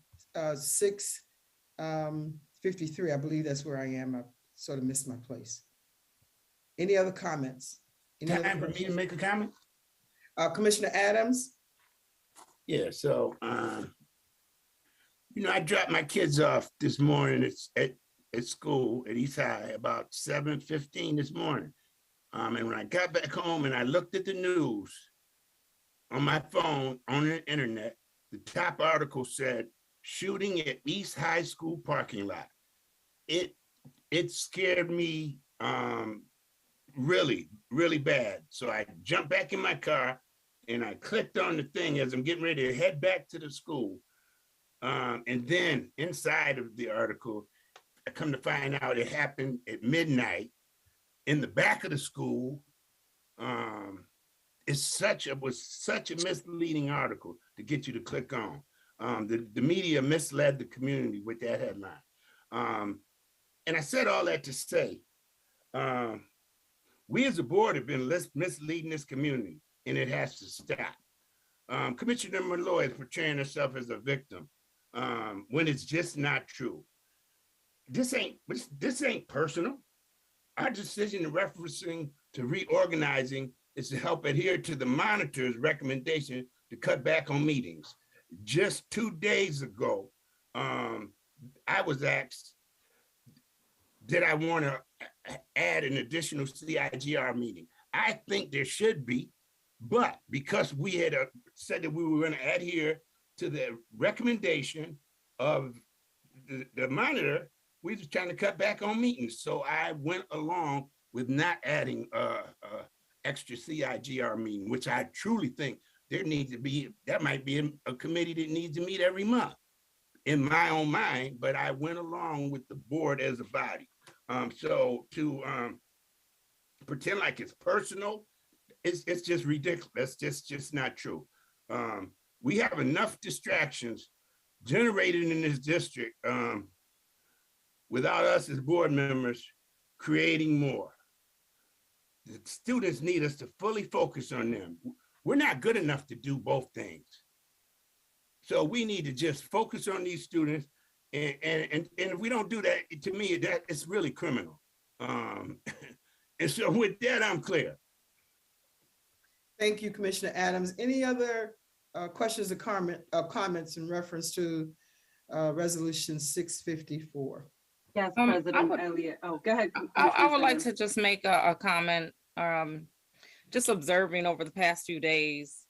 653? I believe that's where I am. I sort of missed my place. Any other comments? Time for me to make a comment? Commissioner Adams? Yeah, so, you know, I dropped my kids off this morning at school at East High about 7:15 this morning. And when I got back home and I looked at the news on my phone, on the internet, the top article said, shooting at East High School parking lot. It scared me really, really bad. So I jumped back in my car and I clicked on the thing as I'm getting ready to head back to the school. And then inside of the article, I come to find out it happened at midnight in the back of the school. It was such a misleading article to get you to click on. The media misled the community with that headline. And I said all that to say, we as a board have been misleading this community, and it has to stop. Commissioner Malloy is portraying herself as a victim when it's just not true. this ain't personal. Our decision in referencing to reorganizing is to help adhere to the monitor's recommendation to cut back on meetings. Just 2 days ago, I was asked, did I want to add an additional CIGR meeting? I think there should be, but because we had said that we were going to adhere to the recommendation of the monitor, we was trying to cut back on meetings. So I went along with not adding extra CIGR meeting, which I truly think there needs to be. That might be a committee that needs to meet every month in my own mind, but I went along with the board as a body. So to pretend like it's personal, it's just ridiculous. That's just not true. We have enough distractions generated in this district without us as board members creating more. The students need us to fully focus on them. We're not good enough to do both things. So we need to just focus on these students. And if we don't do that, to me, that it's really criminal. And so with that, I'm clear. Thank you, Commissioner Adams. Any other questions or comments in reference to Resolution 654? Yes, President Elliott. Oh, go ahead. I would like to just make a comment, just observing over the past few days.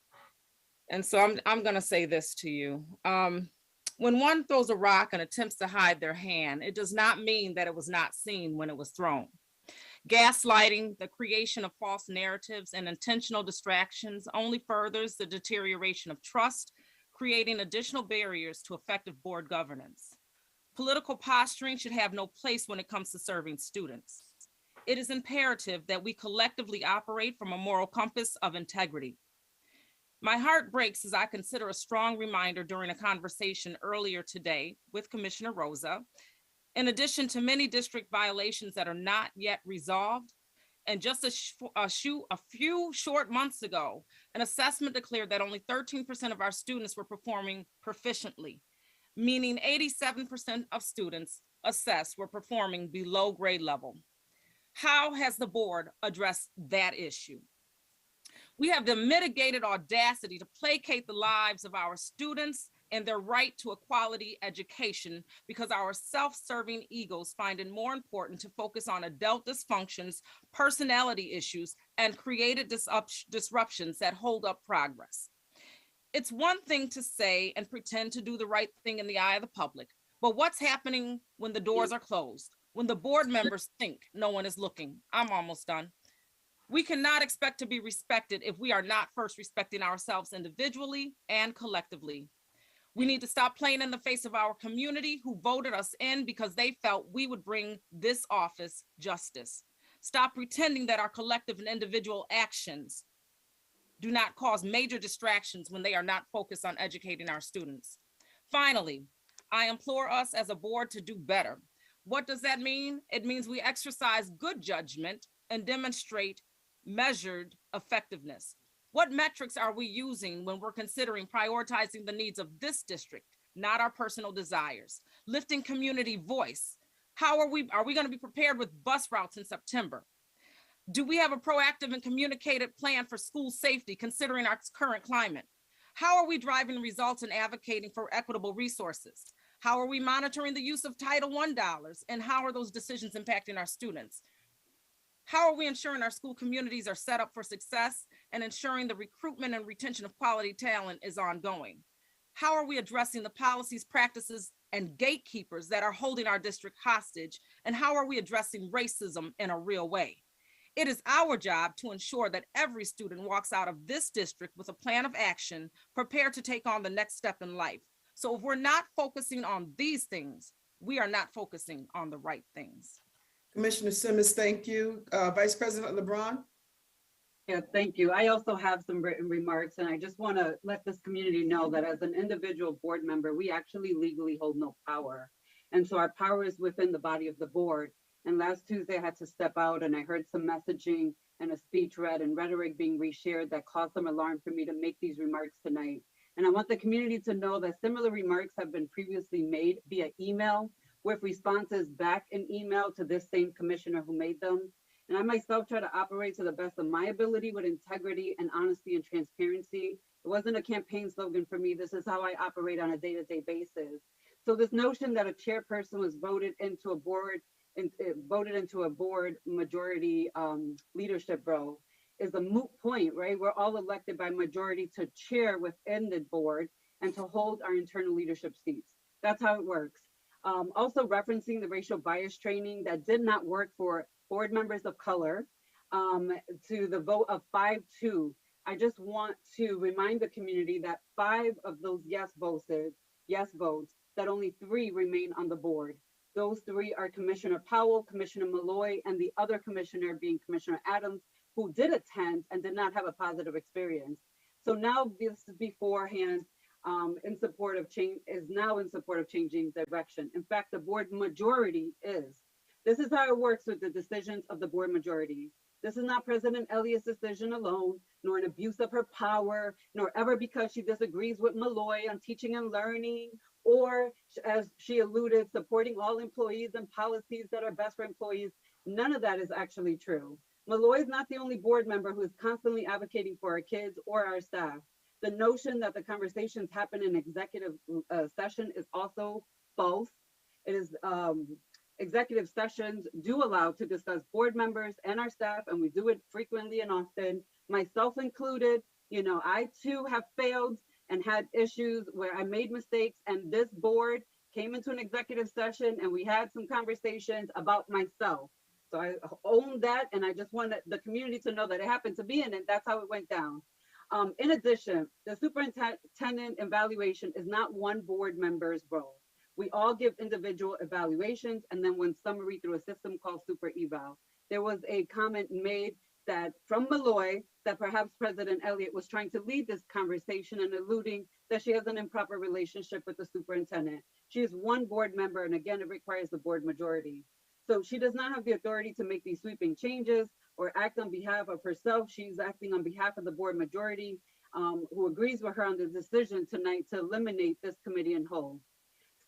And so I'm going to say this to you. When one throws a rock and attempts to hide their hand, it does not mean that it was not seen when it was thrown. Gaslighting, the creation of false narratives, and intentional distractions only furthers the deterioration of trust, creating additional barriers to effective board governance. Political posturing should have no place when it comes to serving students. It is imperative that we collectively operate from a moral compass of integrity. My heart breaks as I consider a strong reminder during a conversation earlier today with Commissioner Rosa. In addition to many district violations that are not yet resolved, and just a few short months ago, an assessment declared that only 13% of our students were performing proficiently, meaning 87% of students assessed were performing below grade level. How has the board addressed that issue? We have the mitigated audacity to placate the lives of our students and their right to a quality education because our self-serving egos find it more important to focus on adult dysfunctions, personality issues, and created disruptions that hold up progress. It's one thing to say and pretend to do the right thing in the eye of the public, but what's happening when the doors are closed, when the board members think no one is looking? I'm almost done. We cannot expect to be respected if we are not first respecting ourselves individually and collectively. We need to stop playing in the face of our community who voted us in because they felt we would bring this office justice. Stop pretending that our collective and individual actions do not cause major distractions when they are not focused on educating our students. Finally, I implore us as a board to do better. What does that mean? It means we exercise good judgment and demonstrate measured effectiveness. What metrics are we using when we're considering prioritizing the needs of this district, not our personal desires? Lifting community voice. How are we going to be prepared with bus routes in September? Do we have a proactive and communicated plan for school safety considering our current climate? How are we driving results and advocating for equitable resources? How are we monitoring the use of Title I dollars and how are those decisions impacting our students? How are we ensuring our school communities are set up for success and ensuring the recruitment and retention of quality talent is ongoing? How are we addressing the policies, practices, and gatekeepers that are holding our district hostage? And how are we addressing racism in a real way? It is our job to ensure that every student walks out of this district with a plan of action, prepared to take on the next step in life. So if we're not focusing on these things, we are not focusing on the right things. Commissioner Simmons, thank you. Vice President LeBron. Yeah, thank you. I also have some written remarks, and I just want to let this community know that as an individual board member, we actually legally hold no power. And so our power is within the body of the board. And last Tuesday, I had to step out and I heard some messaging and a speech read and rhetoric being reshared that caused some alarm for me to make these remarks tonight. And I want the community to know that similar remarks have been previously made via email with responses back in email to this same commissioner who made them. And I myself try to operate to the best of my ability with integrity and honesty and transparency. It wasn't a campaign slogan for me. This is how I operate on a day-to-day basis. So this notion that a chairperson was voted into a board and voted into a board majority leadership role is a moot point, right? We're all elected by majority to chair within the board and to hold our internal leadership seats. That's how it works. Also referencing the racial bias training that did not work for board members of color, to the vote of 5-2. I just want to remind the community that 5 of those yes votes, that only 3 remain on the board. Those 3 are Commissioner Powell, Commissioner Malloy, and the other commissioner being Commissioner Adams, who did attend and did not have a positive experience. So now this beforehand in support of change is now in support of changing direction. In fact, the board majority is. This is how it works with the decisions of the board majority. This is not President Elliott's decision alone, nor an abuse of her power, nor ever because she disagrees with Malloy on teaching and learning, or as she alluded, supporting all employees and policies that are best for employees. None of that is actually true. Malloy is not the only board member who is constantly advocating for our kids or our staff. The notion that the conversations happen in executive session is also false. It is executive sessions do allow to discuss board members and our staff, and we do it frequently and often, myself included. You know, I too have failed and had issues where I made mistakes, and this board came into an executive session and we had some conversations about myself. So I own that, and I just want the community to know that it happened to me, and that's how it went down. In addition, the superintendent evaluation is not one board member's role. We all give individual evaluations and then one summary through a system called Super Eval. There was a comment made that from Malloy that perhaps President Elliott was trying to lead this conversation and alluding that she has an improper relationship with the superintendent. She is one board member, and again, it requires the board majority. So she does not have the authority to make these sweeping changes or act on behalf of herself. She's acting on behalf of the board majority, who agrees with her on the decision tonight to eliminate this committee in whole.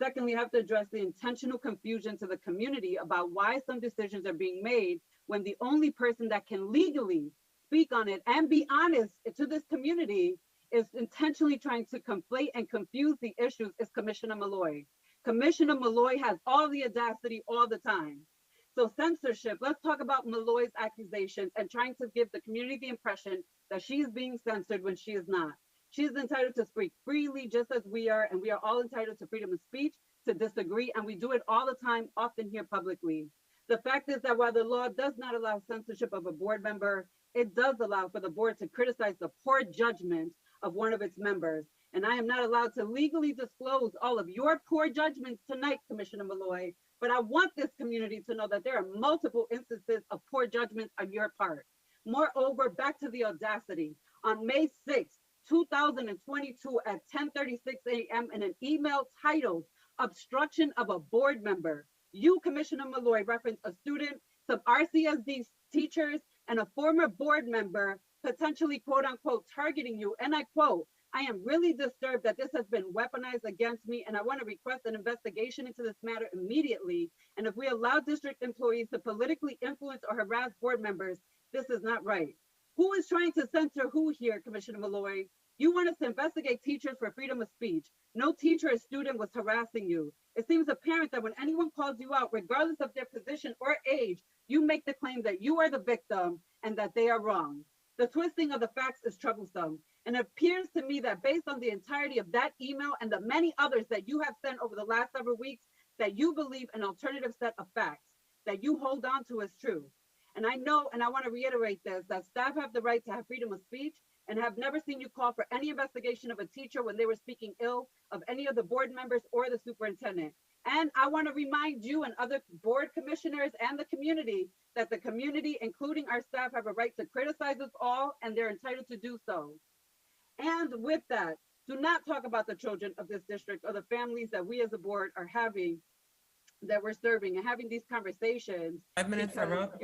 Secondly, I have to address the intentional confusion to the community about why some decisions are being made when the only person that can legally speak on it and be honest to this community is intentionally trying to conflate and confuse the issues is Commissioner Malloy. Commissioner Malloy has all the audacity all the time. So censorship, let's talk about Malloy's accusations and trying to give the community the impression that she is being censored when she is not. She is entitled to speak freely just as we are, and we are all entitled to freedom of speech, to disagree, and we do it all the time, often here publicly. The fact is that while the law does not allow censorship of a board member, it does allow for the board to criticize the poor judgment of one of its members. And I am not allowed to legally disclose all of your poor judgments tonight, Commissioner Malloy, but I want this community to know that there are multiple instances of poor judgment on your part. Moreover, back to the audacity. On May 6th, 2022 at 10:36 a.m. in an email titled Obstruction of a Board Member, you, Commissioner Malloy, referenced a student, some RCSD teachers, and a former board member potentially, quote unquote, targeting you. And I quote, I am really disturbed that this has been weaponized against me, and I want to request an investigation into this matter immediately. And if we allow district employees to politically influence or harass board members, this is not right. Who is trying to censor who here, Commissioner Malloy? You want us to investigate teachers for freedom of speech. No teacher or student was harassing you. It seems apparent that when anyone calls you out, regardless of their position or age, you make the claim that you are the victim and that they are wrong. The twisting of the facts is troublesome. And it appears to me that based on the entirety of that email and the many others that you have sent over the last several weeks, that you believe an alternative set of facts that you hold on to as true. And I know, and I want to reiterate this, that staff have the right to have freedom of speech and have never seen you call for any investigation of a teacher when they were speaking ill of any of the board members or the superintendent. And I want to remind you and other board commissioners and the community that the community, including our staff, have a right to criticize us all, and they're entitled to do so. And with that, do not talk about the children of this district or the families that we as a board are having, that we're serving and having these conversations. 5 minutes are up.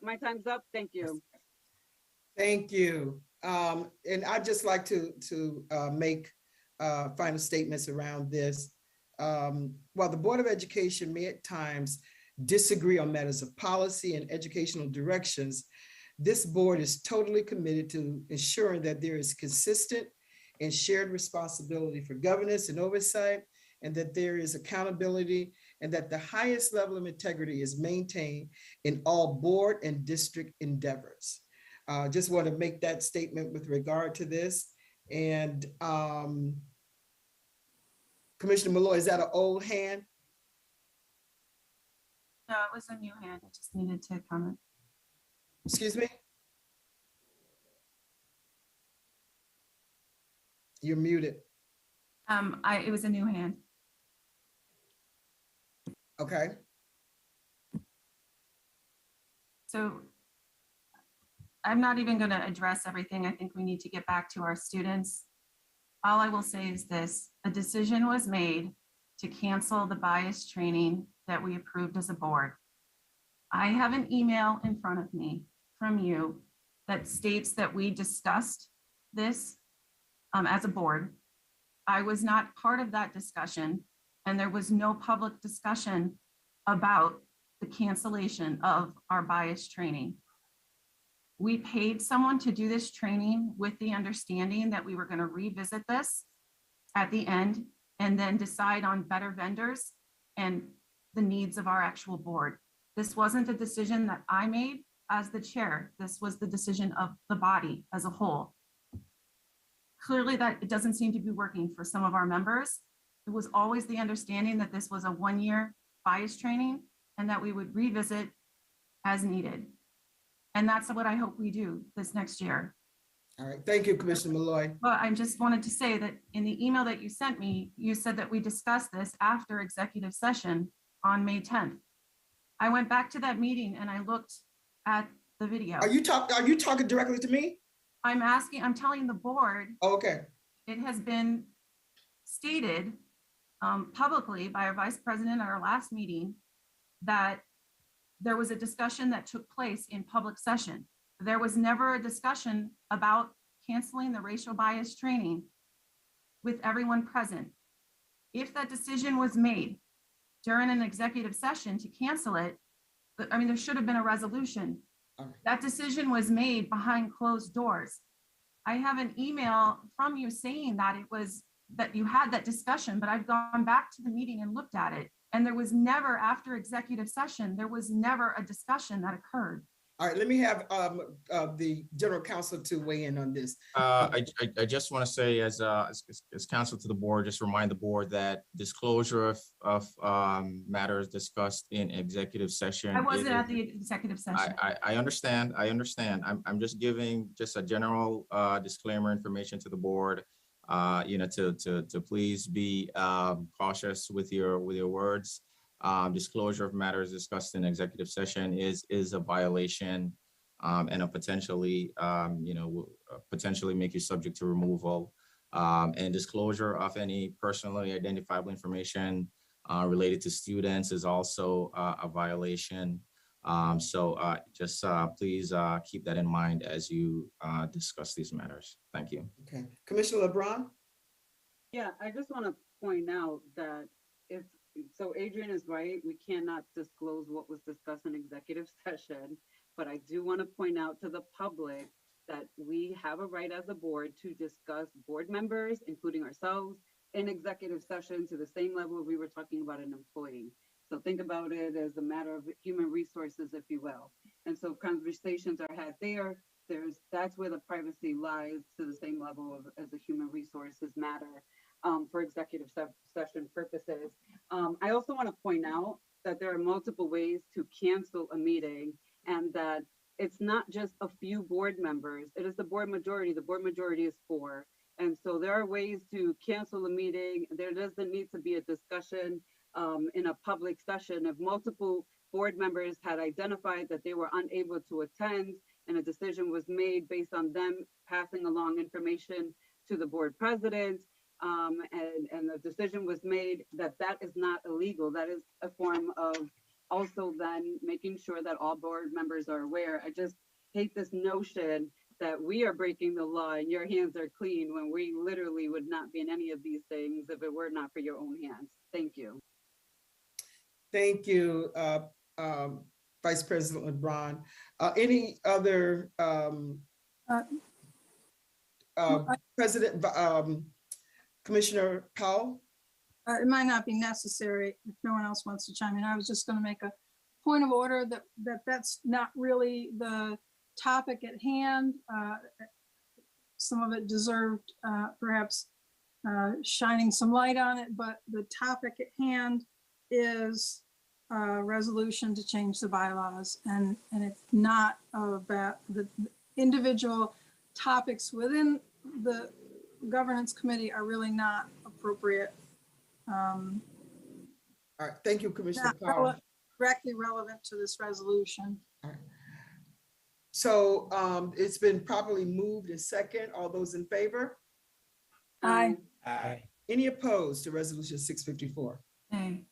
My time's up. Thank you. Thank you. And I'd just like to make final statements around this. While the Board of Education may at times disagree on matters of policy and educational directions, this board is totally committed to ensuring that there is consistent and shared responsibility for governance and oversight, and that there is accountability, and that the highest level of integrity is maintained in all board and district endeavors. Just want to make that statement with regard to this. And Commissioner Malloy, is that an old hand? No, it was a new hand. I just needed to comment. Excuse me? You're muted. It was a new hand. Okay. So I'm not even going to address everything. I think we need to get back to our students. All I will say is this: a decision was made to cancel the bias training that we approved as a board. I have an email in front of me from you that states that we discussed this as a board. I was not part of that discussion, and there was no public discussion about the cancellation of our bias training. We paid someone to do this training with the understanding that we were going to revisit this at the end and then decide on better vendors and the needs of our actual board. This wasn't a decision that I made as the chair. This was the decision of the body as a whole. Clearly that it doesn't seem to be working for some of our members. It was always the understanding that this was a one-year bias training and that we would revisit as needed. And that's what I hope we do this next year. All right, thank you, Commissioner Malloy. Well, I just wanted to say that in the email that you sent me, you said that we discussed this after executive session on May 10th. I went back to that meeting and I looked at the video. Are you talking directly to me? I'm telling the board. Oh, okay. It has been stated publicly by our vice president at our last meeting that there was a discussion that took place in public session. There was never a discussion about canceling the racial bias training with everyone present. If that decision was made during an executive session to cancel it, I mean, there should have been a resolution. That decision was made behind closed doors. I have an email from you saying that that you had that discussion, but I've gone back to the meeting and looked at it. And there was never, after executive session, there was never a discussion that occurred. All right, let me have the general counsel to weigh in on this. I just want to say as counsel to the board, just remind the board that disclosure of matters discussed in executive session. I wasn't at the executive session. I understand. I'm just giving just a general disclaimer information to the board. To please be cautious with your words. Disclosure of matters discussed in executive session is a violation and a potentially make you subject to removal. And disclosure of any personally identifiable information related to students is also a violation. Just please keep that in mind as you discuss these matters. Thank you. Okay, Commissioner LeBron. Yeah, I just want to point out that so Adrian is right. We cannot disclose what was discussed in executive session, but I do want to point out to the public that we have a right as a board to discuss board members, including ourselves, in executive session to the same level we were talking about an employee. So think about it as a matter of human resources, if you will. And so conversations are had there. That's where the privacy lies to the same level as a human resources matter for executive session purposes. I also want to point out that there are multiple ways to cancel a meeting and that it's not just a few board members. It is the board majority. The board majority is 4. And so there are ways to cancel a meeting. There doesn't need to be a discussion in a public session. If multiple board members had identified that they were unable to attend and a decision was made based on them passing along information to the board president, and the decision was made that is not illegal. That is a form of also then making sure that all board members are aware. I just hate this notion that we are breaking the law and your hands are clean when we literally would not be in any of these things if it were not for your own hands. Thank you. Thank you, Vice President LeBron. Any other President, Commissioner Powell? It might not be necessary if no one else wants to chime in. I was just going to make a point of order that's not really the topic at hand. Some of it deserved perhaps shining some light on it, but the topic at hand is a resolution to change the bylaws, and it's not about the individual topics within the governance committee are really not appropriate. All right, thank you, Commissioner Powell. Directly relevant to this resolution. All right. So it's been properly moved and second. All those in favor? Aye. Aye. Any opposed to resolution 654? Aye.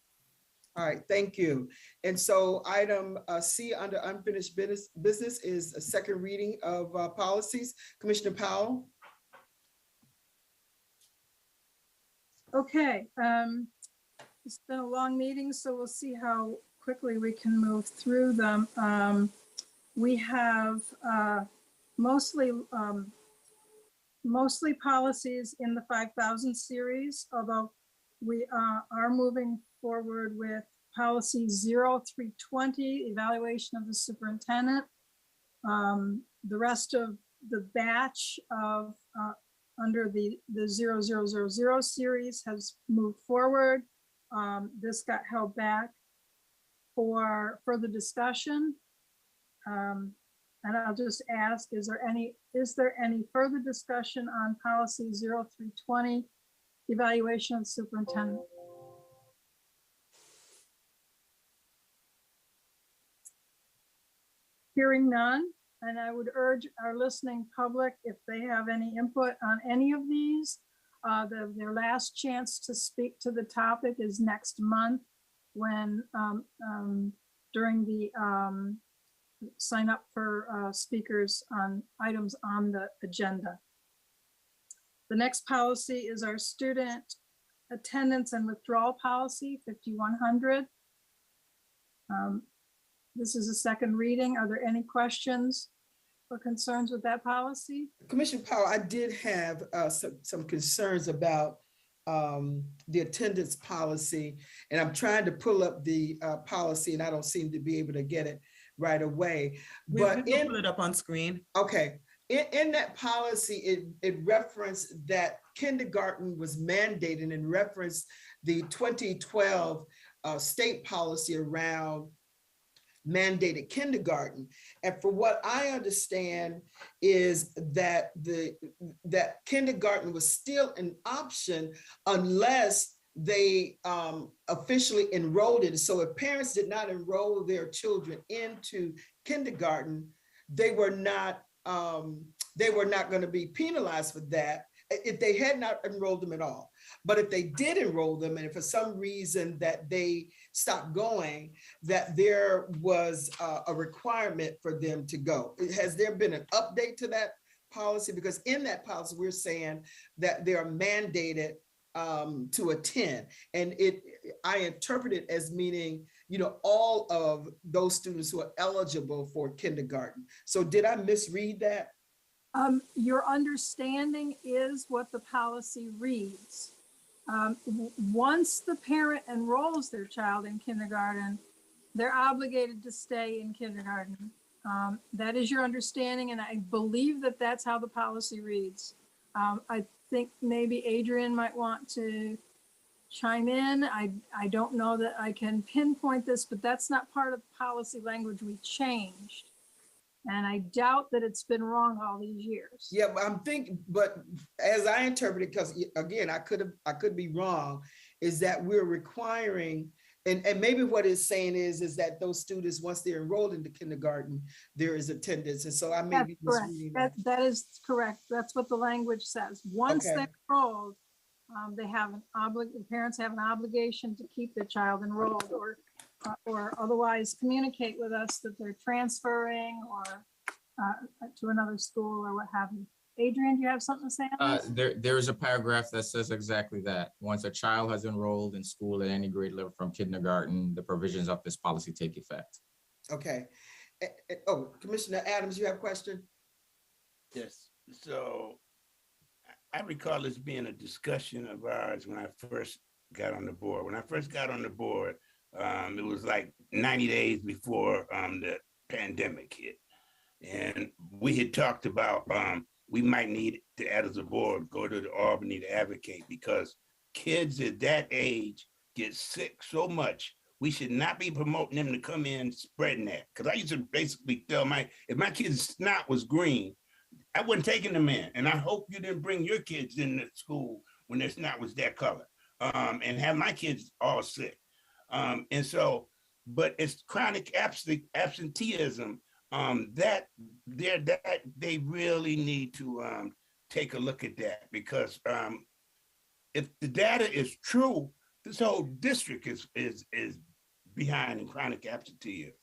All right, thank you. And so item C under unfinished business is a second reading of policies. Commissioner Powell? Okay, it's been a long meeting, so we'll see how quickly we can move through them. We have mostly policies in the 5,000 series, although we are moving forward with policy 0320, evaluation of the superintendent. The rest of the batch of under the 0000 series has moved forward. This got held back for further discussion. And I'll just ask, is there any further discussion on policy 0320, evaluation of the superintendent? Hearing none, and I would urge our listening public, if they have any input on any of these, their last chance to speak to the topic is next month when during the sign up for speakers on items on the agenda. The next policy is our student attendance and withdrawal policy, 5100. This is a second reading. Are there any questions or concerns with that policy? Commissioner Powell, I did have some concerns about the attendance policy, and I'm trying to pull up the policy and I don't seem to be able to get it right away. But we can put it up on screen. Okay. In that policy, it referenced that kindergarten was mandated and referenced the 2012 state policy around mandated kindergarten. And for what I understand is that that kindergarten was still an option unless they officially enrolled it. So if parents did not enroll their children into kindergarten, they were not going to be penalized for that if they had not enrolled them at all. But if they did enroll them, and if for some reason that they stopped going, that there was a requirement for them to go. Has there been an update to that policy? Because in that policy, we're saying that they are mandated to attend. And I interpret it as meaning, all of those students who are eligible for kindergarten. So did I misread that? Your understanding is what the policy reads. Once the parent enrolls their child in kindergarten, they're obligated to stay in kindergarten. That is your understanding, and I believe that that's how the policy reads. I think maybe Adrian might want to chime in. I don't know that I can pinpoint this, but that's not part of the policy language we changed. And I doubt that it's been wrong all these years. Yeah, but I'm thinking, but as I interpret it, because again, I could be wrong, is that we're requiring, and maybe what it's saying is that those students, once they're enrolled into kindergarten, there is attendance. And so I may be misreading that. That is correct. That's what the language says. Once they're enrolled, they have the parents have an obligation to keep their child enrolled or otherwise communicate with us that they're transferring or to another school or what have you. Adrian, do you have something to say on this? There is a paragraph that says exactly that. Once a child has enrolled in school at any grade level from kindergarten, the provisions of this policy take effect. Okay. Oh, Commissioner Adams, you have a question? Yes, so I recall this being a discussion of ours when I first got on the board. When I first got on the board, it was like 90 days before the pandemic hit. And we had talked about we might need to, as a board, go to the Albany to advocate because kids at that age get sick so much. We should not be promoting them to come in spreading that. Because I used to basically tell if my kid's snot was green, I wasn't taking them in. And I hope you didn't bring your kids into school when their snot was that color and have my kids all sick. And so, but it's chronic absenteeism that they really need to take a look at that because if the data is true, this whole district is behind in chronic absenteeism.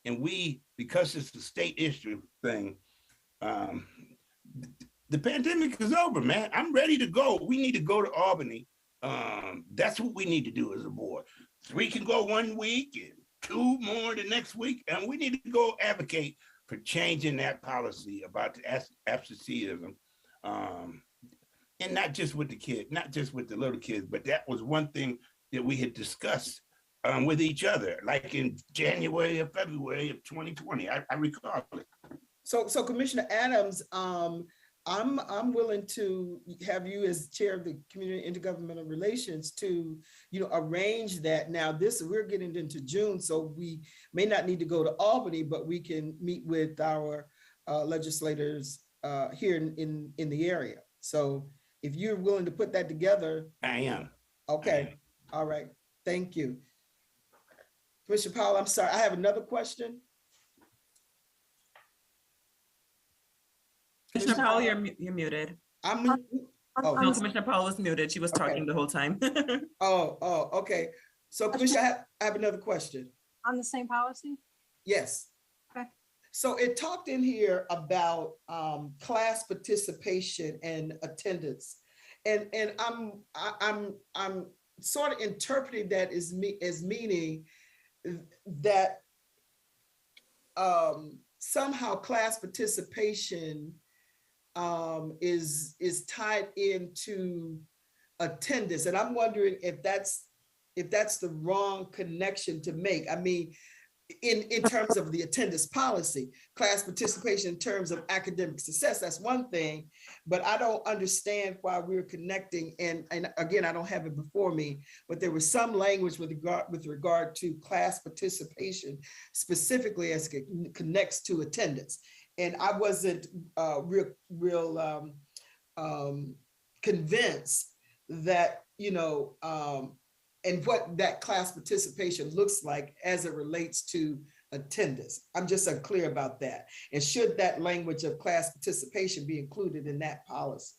And we, because it's a state issue thing, the pandemic is over, man. I'm ready to go. We need to go to Albany. That's what we need to do as a board. 3 can go 1 week and 2 more the next week. And we need to go advocate for changing that policy about the absenteeism. And not just with the kids, not just with the little kids, but that was one thing that we had discussed with each other, like in January or February of 2020. I recall it. So Commissioner Adams, I'm willing to have you as chair of the Community Intergovernmental Relations to, arrange that. Now we're getting into June, so we may not need to go to Albany, but we can meet with our legislators here in the area. So if you're willing to put that together. I am. Okay. All right. Thank you. Commissioner Powell, I'm sorry. I have another question. Commissioner Powell, you're muted. No, Commissioner Powell was muted. She was talking the whole time. Okay. So Commissioner, I have another question. On the same policy? Yes. Okay. So it talked in here about class participation and attendance, and I'm sort of interpreting that as meaning that somehow class participation is tied into attendance, and I'm wondering if that's the wrong connection to make. I mean, in terms of the attendance policy, class participation in terms of academic success, that's one thing, but I don't understand why we're connecting, and again, I don't have it before me, but there was some language with regard to class participation, specifically as it connects to attendance. And I wasn't real convinced that, and what that class participation looks like as it relates to attendance. I'm just unclear about that. And should that language of class participation be included in that policy?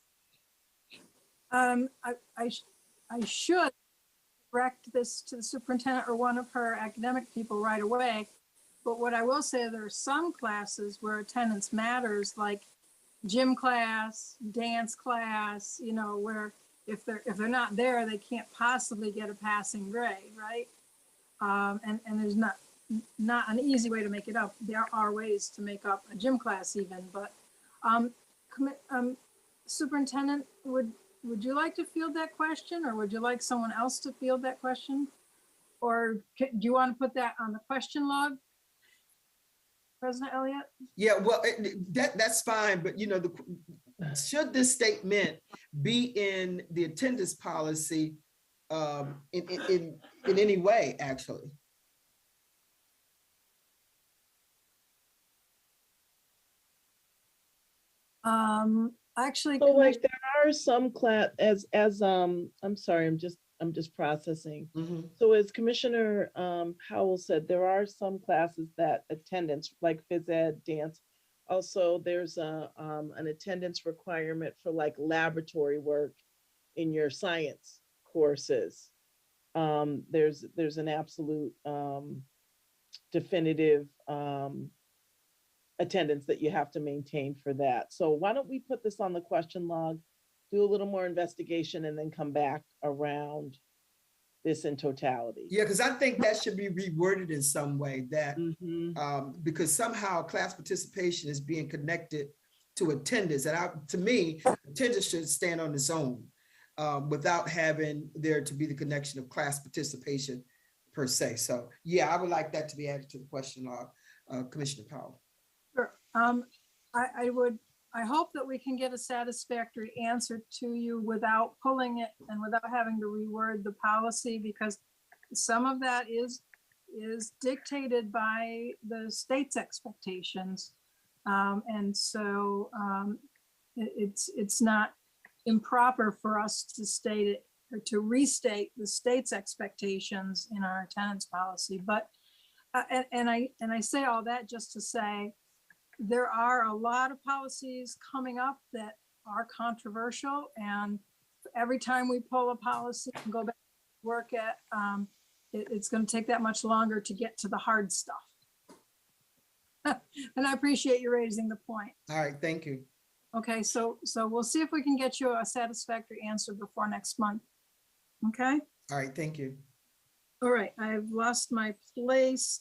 I should direct this to the superintendent or one of her academic people right away. But what I will say, there are some classes where attendance matters, like gym class, dance class, where if they're not there, they can't possibly get a passing grade, right? And there's not an easy way to make it up. There are ways to make up a gym class even, but Superintendent, would you like to field that question, or would you like someone else to field that question? Or do you want to put that on the question log? President Elliott? Yeah, well, that's fine, but should this statement be in the attendance policy in any way, actually? Actually, so like there are some class I'm sorry, I'm just processing. So as Commissioner Howell said, there are some classes that attendance, like phys ed, dance. Also, there's an attendance requirement for like laboratory work in your science courses. There's an absolute definitive attendance that you have to maintain for that. So why don't we put this on the question log, do a little more investigation, and then come back around this in totality? Yeah, because I think that should be reworded in some way that, because somehow class participation is being connected to attendance. And to me, attendance should stand on its own without having there to be the connection of class participation per se. So yeah, I would like that to be added to the question log, Commissioner Powell. Sure. I hope that we can get a satisfactory answer to you without pulling it and without having to reword the policy, because some of that is dictated by the state's expectations. And so it's not improper for us to state it or to restate the state's expectations in our attendance policy. But and I say all that just to say there are a lot of policies coming up that are controversial, and every time we pull a policy and go back to work at, it's going to take that much longer to get to the hard stuff. And I appreciate you raising the point. All right, thank you. Okay, so we'll see if we can get you a satisfactory answer before next month. Okay? All right, thank you. All right, I've lost my place.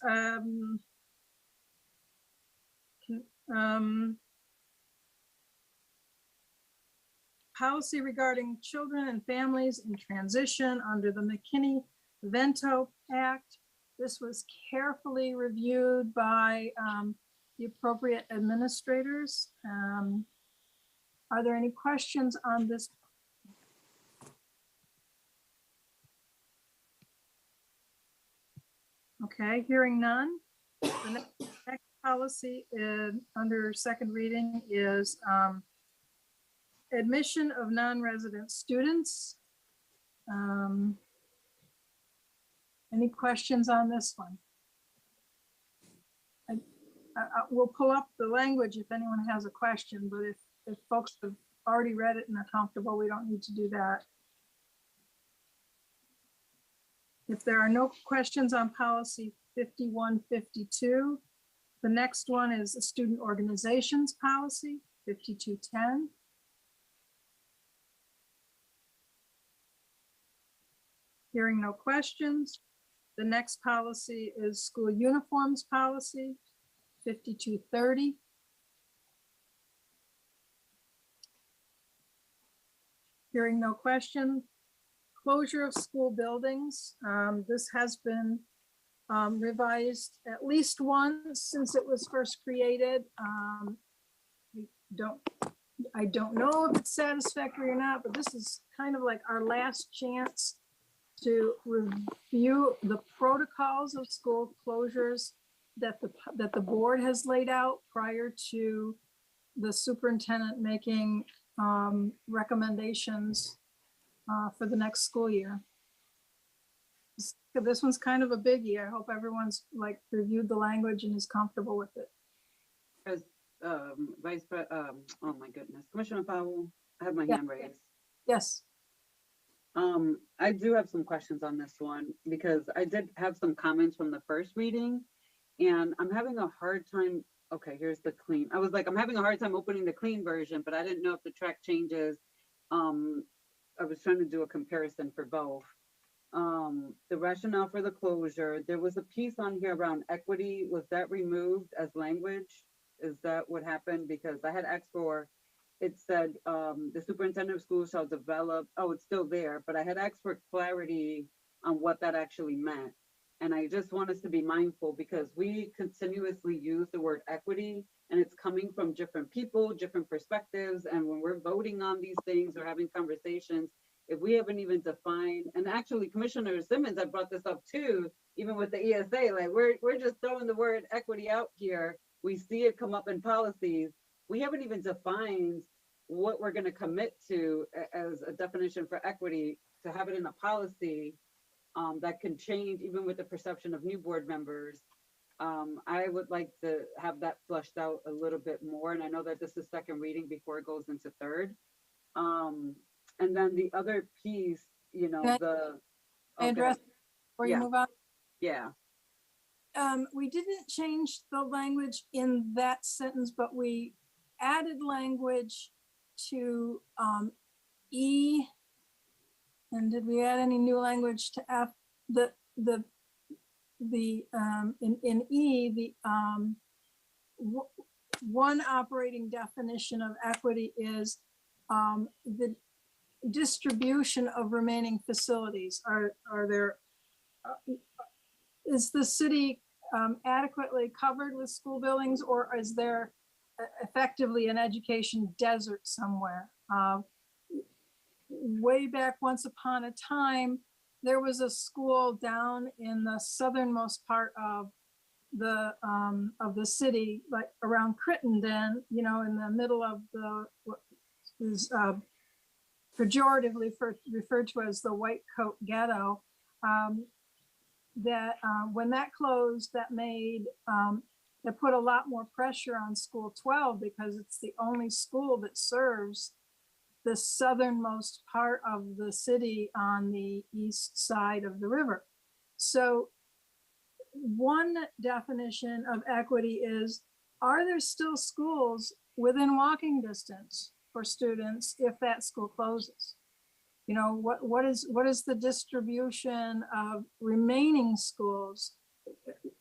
Policy regarding children and families in transition under the McKinney-Vento Act. This was carefully reviewed by the appropriate administrators. Are there any questions on this? Okay, hearing none. The next policy under second reading is admission of non-resident students. Any questions on this one? We'll pull up the language if anyone has a question, but if folks have already read it and are comfortable, we don't need to do that. If there are no questions on policy 5152, the next one is a student organizations policy, 5210. Hearing no questions, the next policy is school uniforms policy, 5230. Hearing no question, closure of school buildings. This has been revised at least once since it was first created. I don't know if it's satisfactory or not, but this is kind of like our last chance to review the protocols of school closures that the board has laid out prior to the superintendent making recommendations for the next school year. This one's kind of a biggie. I hope everyone's like reviewed the language and is comfortable with it. As Vice President, oh my goodness, Commissioner Powell, I have my hand raised. Yes. I do have some questions on this one because I did have some comments from the first reading and I'm having a hard time. Okay, here's the clean. I was like, I'm having a hard time opening the clean version, but I didn't know if the track changes. I was trying to do a comparison for both. The rationale for the closure, there was a piece on here around equity. Was that removed as language? Is that what happened? Because I had asked for, it said the superintendent of schools shall develop, oh, it's still there, but I had asked for clarity on what that actually meant. And I just want us to be mindful because we continuously use the word equity and it's coming from different people, different perspectives. And when we're voting on these things or having conversations, if we haven't even defined, and actually Commissioner Simmons, I brought this up too, even with the ESA, like we're just throwing the word equity out here. We see it come up in policies. We haven't even defined what we're going to commit to as a definition for equity to have it in a policy that can change even with the perception of new board members. I would like to have that flushed out a little bit more. And I know that this is second reading before it goes into third. And then the other piece, you know, Can I address before you move on? Yeah. we didn't change the language in that sentence, but we added language to E. And did we add any new language to F? In E, one operating definition of equity is the distribution of remaining facilities. Is the city adequately covered with school buildings, or is there effectively an education desert somewhere? Way back once upon a time, there was a school down in the southernmost part of the city, like around Crittenden, you know, in the middle of what is pejoratively referred to as the white coat ghetto. When that closed, that put a lot more pressure on School 12 because it's the only school that serves the southernmost part of the city on the east side of the river. So one definition of equity is, are there still schools within walking distance for students if that school closes? You know, what is the distribution of remaining schools,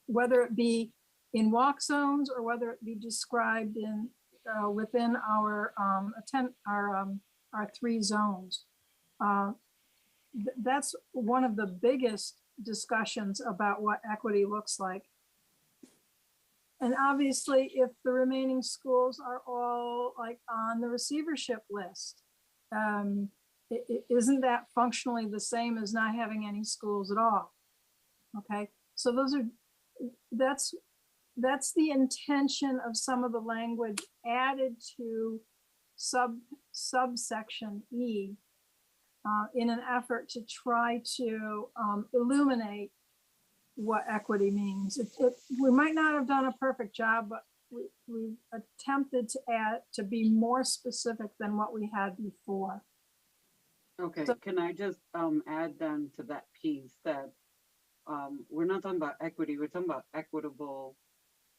whether it be in walk zones or whether it be described in within our 3 zones? That's one of the biggest discussions about what equity looks like. And obviously, if the remaining schools are all like on the receivership list, isn't that functionally the same as not having any schools at all? Okay, so that's the intention of some of the language added to subsection E in an effort to try to illuminate what equity means. We might not have done a perfect job, but we attempted to be more specific than what we had before. Okay, can I just add then to that piece that we're not talking about equity, we're talking about equitable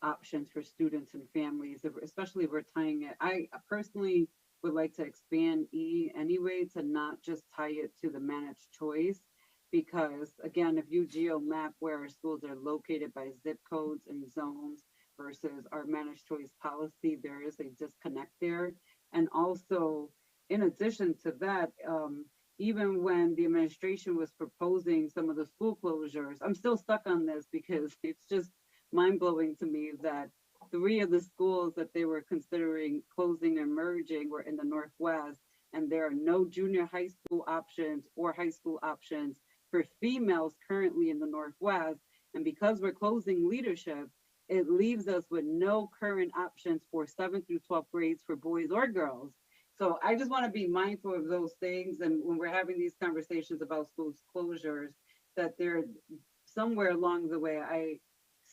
options for students and families, especially if we're tying it. I personally would like to expand E anyway to not just tie it to the managed choice, because again, if you geo map where our schools are located by zip codes and zones versus our managed choice policy, there is a disconnect there. And also, in addition to that, even when the administration was proposing some of the school closures, I'm still stuck on this because it's just mind-blowing to me that 3 of the schools that they were considering closing and merging were in the Northwest, and there are no junior high school options or high school options for females currently in the Northwest. And because we're closing leadership, it leaves us with no current options for 7th through 12th grades for boys or girls. So I just want to be mindful of those things. And when we're having these conversations about school closures, that they're somewhere along the way, I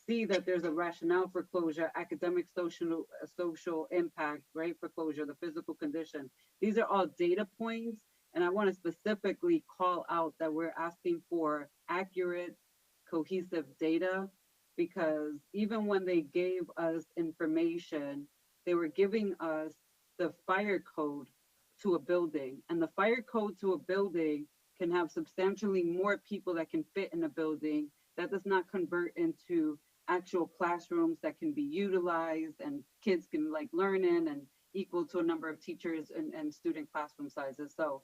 see that there's a rationale for closure, academic, social impact, right, for closure, the physical condition. These are all data points. And I want to specifically call out that we're asking for accurate, cohesive data, because even when they gave us information, they were giving us the fire code to a building, and the fire code to a building can have substantially more people that can fit in a building. That does not convert into actual classrooms that can be utilized and kids can like learn in and equal to a number of teachers and student classroom sizes. So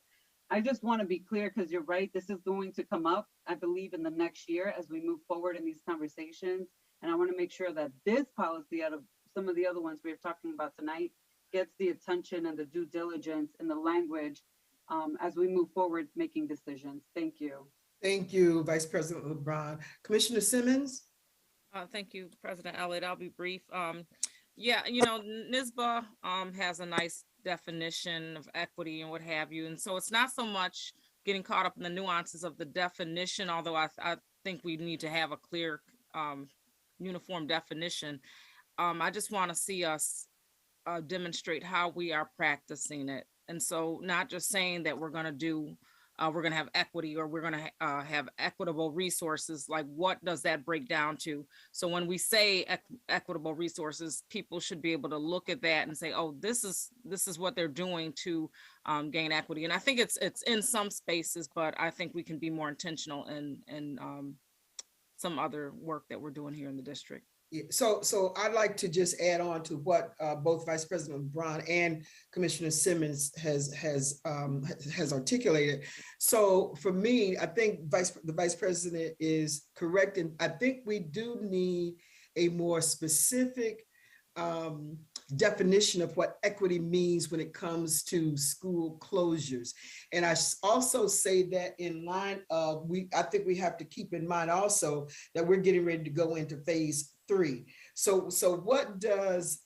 I just want to be clear, because you're right, this is going to come up, I believe, in the next year as we move forward in these conversations. And I want to make sure that this policy, out of some of the other ones we're talking about tonight, gets the attention and the due diligence and the language as we move forward making decisions. Thank you. Thank you, Vice President LeBron. Commissioner Simmons? Thank you, President Elliott. I'll be brief. Yeah, you know, NISBA has a nice definition of equity and what have you. And so it's not so much getting caught up in the nuances of the definition, although I think we need to have a clear, uniform definition. I just want to see us demonstrate how we are practicing it. And so not just saying that we're going to do we're going to have equity, or we're going to have equitable resources. Like, what does that break down to? So when we say equitable resources, people should be able to look at that and say, oh, this is what they're doing to gain equity. And I think it's in some spaces, but I think we can be more intentional in some other work that we're doing here in the district. Yeah, so I'd like to just add on to what both Vice President LeBron and Commissioner Simmons has articulated. So for me, I think the Vice President is correct, and I think we do need a more specific definition of what equity means when it comes to school closures. And I also say that in line of, I think we have to keep in mind also that we're getting ready to go into phase 3. So what does,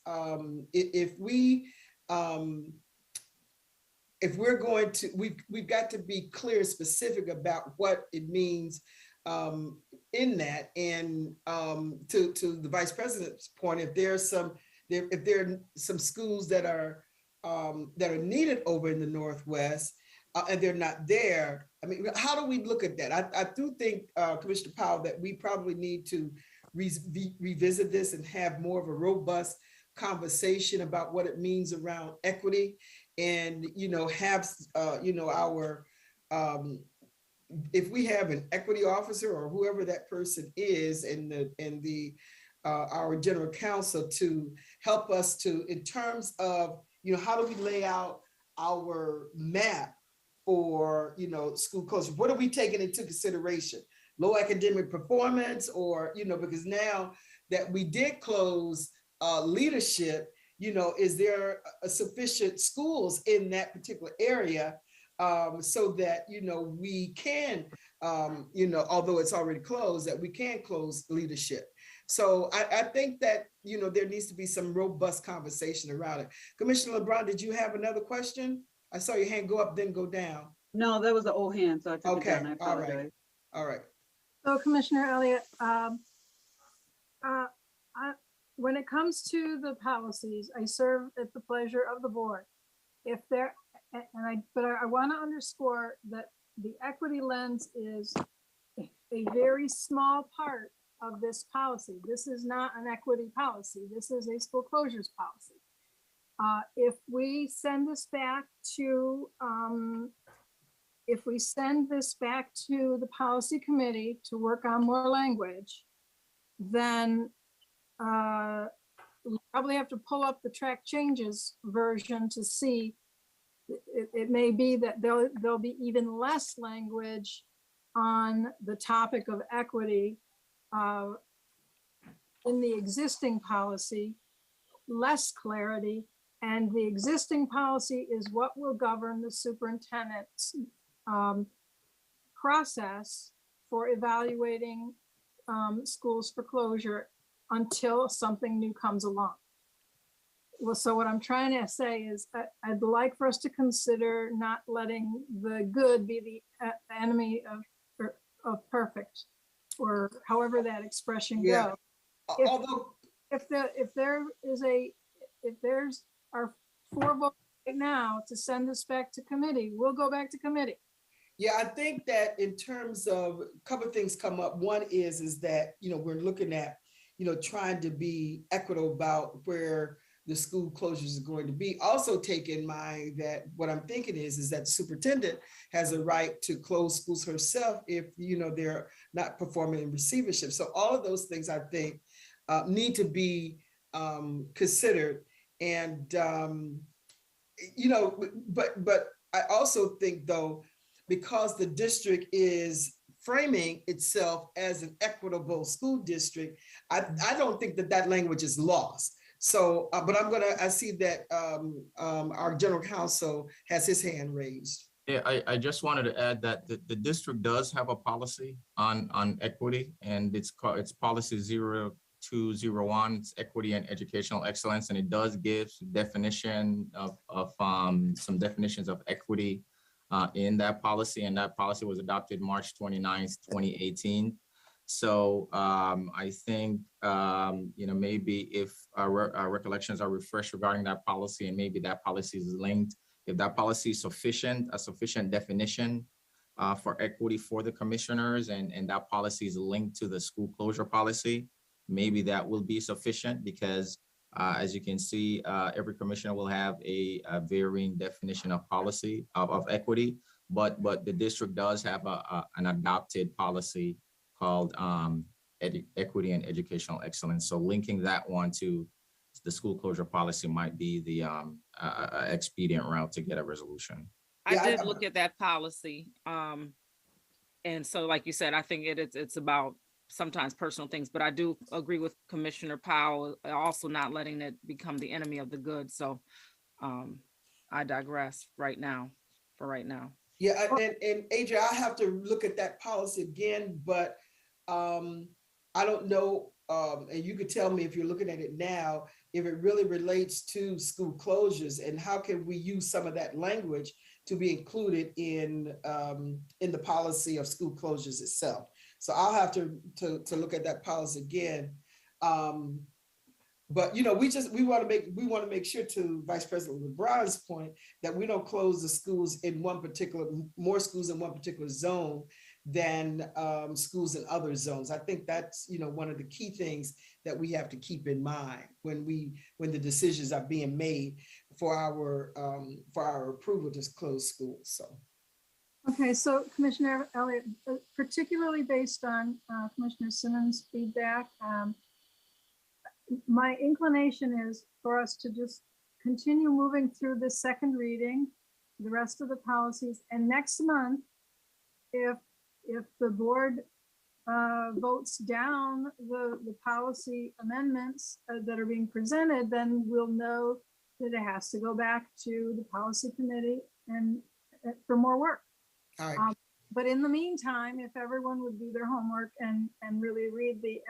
if we're going to, we've got to be clear and specific about what it means in that. And to the Vice President's point, if there are some schools that are needed over in the Northwest and they're not there, I mean, how do we look at that? I do think, Commissioner Powell, that we probably need to revisit this and have more of a robust conversation about what it means around equity, and have our if we have an equity officer or whoever that person is in our general counsel to help us to, in terms of, how do we lay out our map for, school closure? What are we taking into consideration? Low academic performance, or, because now that we did close leadership, is there sufficient schools in that particular area so that, we can, although it's already closed, that we can close leadership. So I think that, there needs to be some robust conversation around it. Commissioner LeBron, did you have another question? I saw your hand go up, then go down. No, that was the old hand, so I took Okay, it down. I apologize. All right. So Commissioner Elliott, when it comes to the policies, I serve at the pleasure of the board. If there, but I want to underscore that the equity lens is a very small part of this policy. This is not an equity policy. This is a school closures policy. If we send this back to the policy committee to work on more language, then we probably have to pull up the track changes version to see. It may be that there'll be even less language on the topic of equity in the existing policy, less clarity, and the existing policy is what will govern the superintendent's process for evaluating schools for closure until something new comes along. Well, so what I'm trying to say is I'd like for us to consider not letting the good be the enemy of perfect, or however that expression goes. If there's our 4 votes right now to send this back to committee, we'll go back to committee. Yeah, I think that in terms of a couple of things come up. One is that, we're looking at, trying to be equitable about where the school closures are going to be. Also take in mind that what I'm thinking is that the superintendent has a right to close schools herself if, they're not performing in receivership. So all of those things I think need to be considered. And, but I also think though, because the district is framing itself as an equitable school district, I don't think that language is lost. So, but I see that our general counsel has his hand raised. Yeah, I just wanted to add that the district does have a policy on equity, and it's policy 0201, it's equity and educational excellence, and it does give definition of some definitions of equity in that policy, and that policy was adopted March 29th, 2018. So I think, maybe if our recollections are refreshed regarding that policy, and maybe that policy is linked, if that policy is a sufficient definition for equity for the commissioners, and that policy is linked to the school closure policy. Maybe that will be sufficient because as you can see, every commissioner will have a varying definition of policy of equity, but the district does have an adopted policy called equity and educational excellence. So linking that one to the school closure policy might be the expedient route to get a resolution. I did look at that policy. And so, like you said, I think it's about sometimes personal things, but I do agree with Commissioner Powell, also not letting it become the enemy of the good. So I digress for right now. Yeah, and AJ, I have to look at that policy again, but I don't know, and you could tell me if you're looking at it now, if it really relates to school closures, and how can we use some of that language to be included in the policy of school closures itself. So I'll have to look at that policy again. But you know, we want to make sure, to Vice President LeBron's point, that we don't close the schools in more schools in one particular zone than schools in other zones. I think that's, you know, one of the key things that we have to keep in mind when the decisions are being made for our approval to close schools. So. Okay, so Commissioner Elliott, particularly based on Commissioner Simmons' feedback, my inclination is for us to just continue moving through the second reading, the rest of the policies, and next month, if the board votes down the policy amendments that are being presented, then we'll know that it has to go back to the policy committee and for more work. All right. But in the meantime, if everyone would do their homework and really read the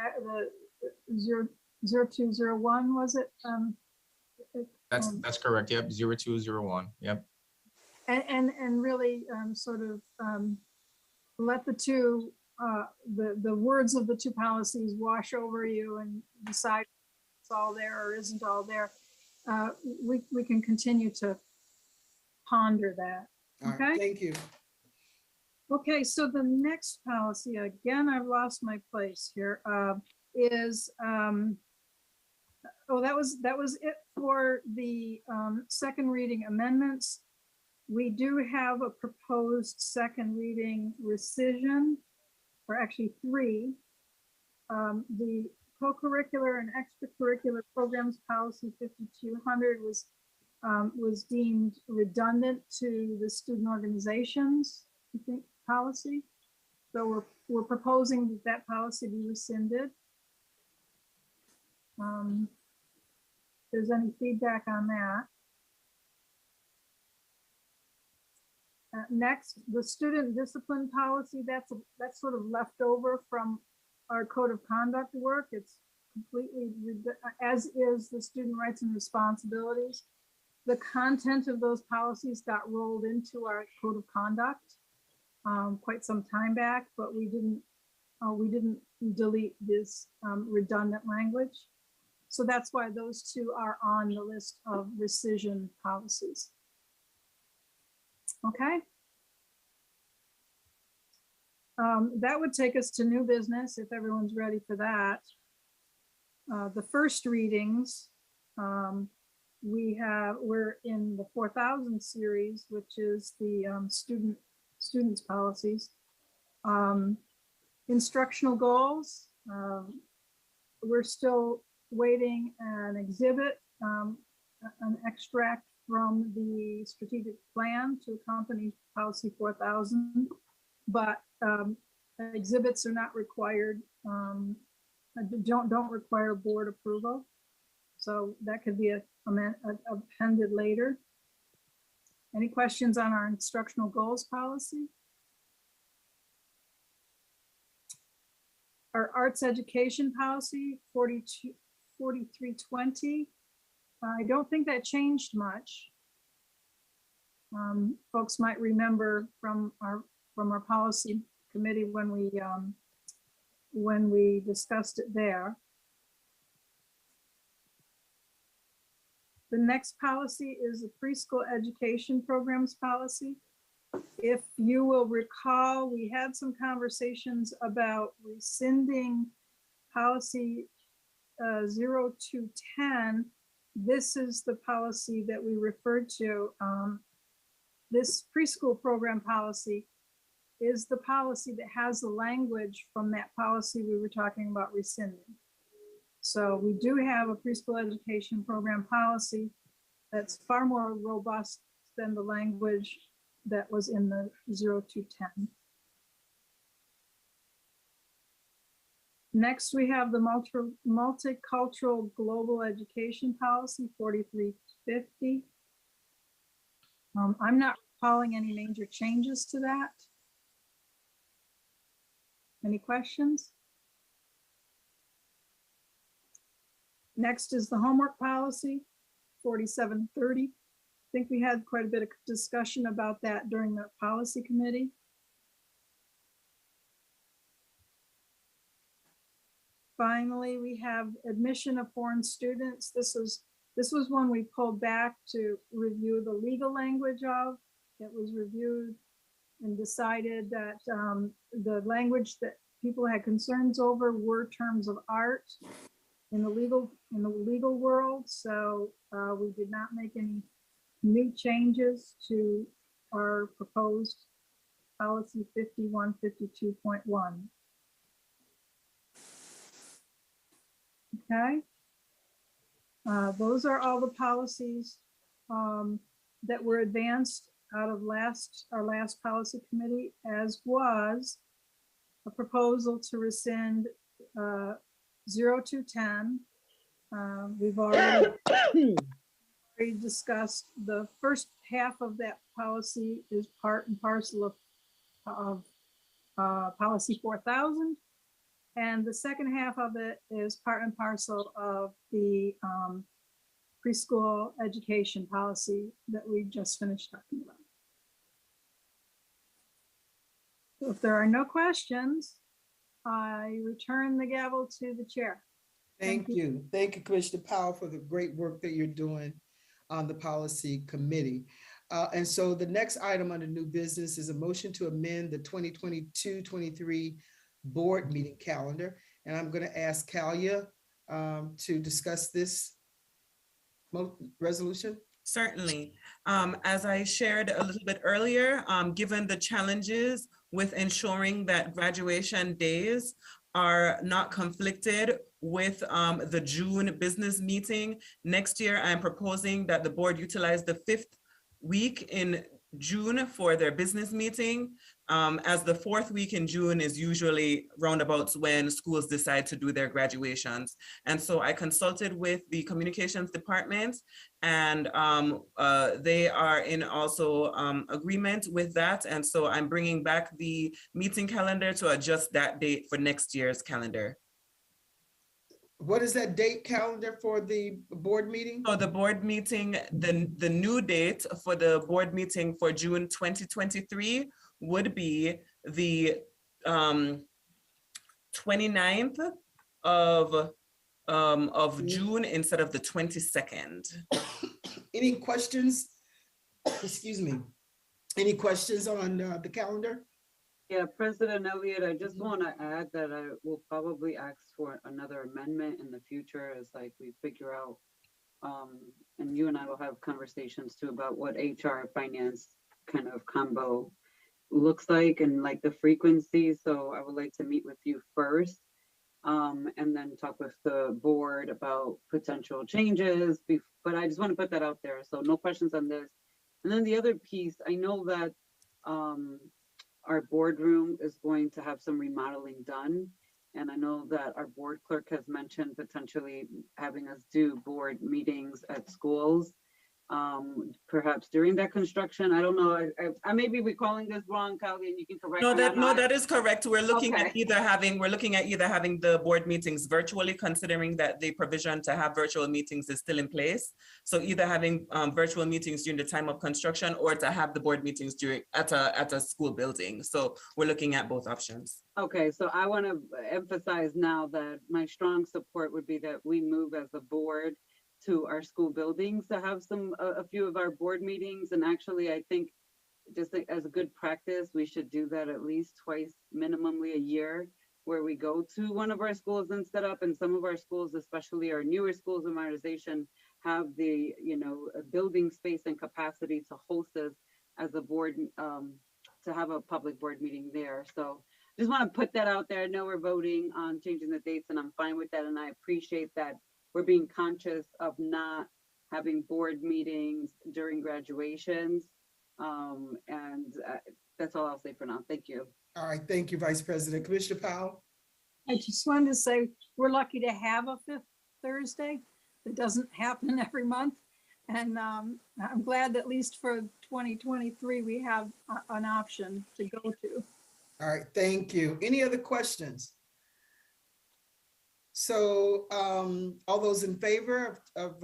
0201, was it? That's correct. Yep, 0201. Yep. And really sort of let the two the words of the two policies wash over you and decide if it's all there or isn't all there. We can continue to ponder that. Okay. Right, thank you. Okay, so the next policy, again, I've lost my place here, is, that was it for the second reading amendments. We do have a proposed second reading rescission, or actually 3. The co-curricular and extracurricular programs policy 5200 was deemed redundant to the student organizations, I think, policy. So we're proposing that policy be rescinded. If there's any feedback on that. Next, the student discipline policy, that's sort of left over from our code of conduct work. It's completely, as is the student rights and responsibilities. The content of those policies got rolled into our code of conduct quite some time back, but we didn't delete this redundant language. So that's why those two are on the list of rescission policies. Okay. That would take us to new business if everyone's ready for that. The first readings, we're in the 4000 series, which is the students policies. Instructional goals, we're still waiting an exhibit, an extract from the strategic plan to accompany policy 4000, but exhibits are not required, don't require board approval. So that could be appended later. Any questions on our instructional goals policy? Our arts education policy 4320. I don't think that changed much. Folks might remember from our policy committee when we discussed it there. The next policy is the preschool education programs policy. If you will recall, we had some conversations about rescinding policy 0 to 10. This is the policy that we referred to. This preschool program policy is the policy that has the language from that policy we were talking about rescinding. So we do have a preschool education program policy that's far more robust than the language that was in the 0 to 10. Next, we have the multicultural global education policy 4350. I'm not recalling any major changes to that. Any questions? Next is the homework policy 4730. I think we had quite a bit of discussion about that during the policy committee. Finally, we have admission of foreign students. This was one we pulled back to review the legal language of. It was reviewed and decided that the language that people had concerns over were terms of art in the legal world. So we did not make any new changes to our proposed policy 5152.1. Okay. Those are all the policies that were advanced out of our last policy committee, as was a proposal to rescind 0 to 10. We've already discussed the first half of that policy is part and parcel of policy 4000. And the second half of it is part and parcel of the preschool education policy that we just finished talking about. So if there are no questions, I return the gavel to the chair. Thank you. Thank you, Commissioner Powell, for the great work that you're doing on the policy committee. And so the next item under new business is a motion to amend the 2022-23 board meeting calendar. And I'm going to ask Kalia to discuss this resolution. Certainly. As I shared a little bit earlier, given the challenges with ensuring that graduation days are not conflicted with the June business meeting, next year I'm proposing that the board utilize the 5th week in June for their business meeting, as the 4th week in June is usually roundabouts when schools decide to do their graduations. And so I consulted with the communications department, and they are in also agreement with that. And so I'm bringing back the meeting calendar to adjust that date for next year's calendar. What is that date calendar for the board meeting? So the board meeting, the new date for the board meeting for June 2023 would be the 29th of June instead of the 22nd. Any questions? Excuse me. Any questions on the calendar? Yeah, President Elliott, I just want to add that I will probably ask for another amendment in the future as like we figure out, and you and I will have conversations too about what HR finance kind of combo looks like and like the frequency. So I would like to meet with you first and then talk with the board about potential changes. But I just want to put that out there. So no questions on this. And then the other piece, I know that our boardroom is going to have some remodeling done. And I know that our board clerk has mentioned potentially having us do board meetings at schools, perhaps during that construction. I don't know. I may be recalling this wrong, Kelly, and you can correct me. No, that is correct. We're looking Okay. at either having the board meetings virtually, considering that the provision to have virtual meetings is still in place. So either having virtual meetings during the time of construction or to have the board meetings at a school building. So we're looking at both options. Okay, so I want to emphasize now that my strong support would be that we move as a board to our school buildings to have a few of our board meetings. And actually, I think just as a good practice, we should do that at least twice, minimally a year, where we go to one of our schools and set up, and some of our schools, especially our newer schools in modernization, have the, building space and capacity to host us as a board, to have a public board meeting there. So just want to put that out there. I know we're voting on changing the dates, and I'm fine with that. And I appreciate that we're being conscious of not having board meetings during graduations. That's all I'll say for now. Thank you. All right, thank you, Vice President. Commissioner Powell? I just wanted to say, we're lucky to have a fifth Thursday. It doesn't happen every month. And I'm glad that at least for 2023, we have an option to go to. All right, thank you. Any other questions? So all those in favor of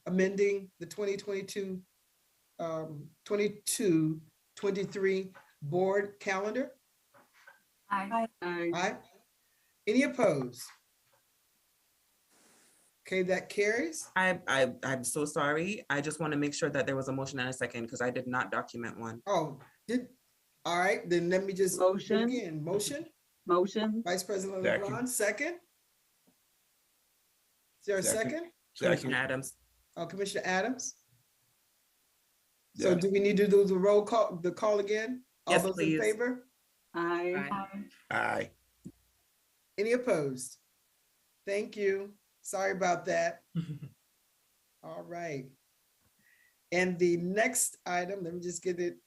amending the 2022, 23 board calendar? Aye. Aye. Any opposed? Okay, that carries. I'm so sorry. I just want to make sure that there was a motion and a second because I did not document one. Oh, all right, then let me just Motion. Again. Motion. Vice President Second. LeBron, second. Is there a second? Commissioner Adams. Oh, Commissioner Adams. So Yeah. do we need to do the roll call, the call again? All Yes, those please. in favor? Aye. Aye. Any opposed? Thank you. Sorry about that. All right. And the next item, let me just get it.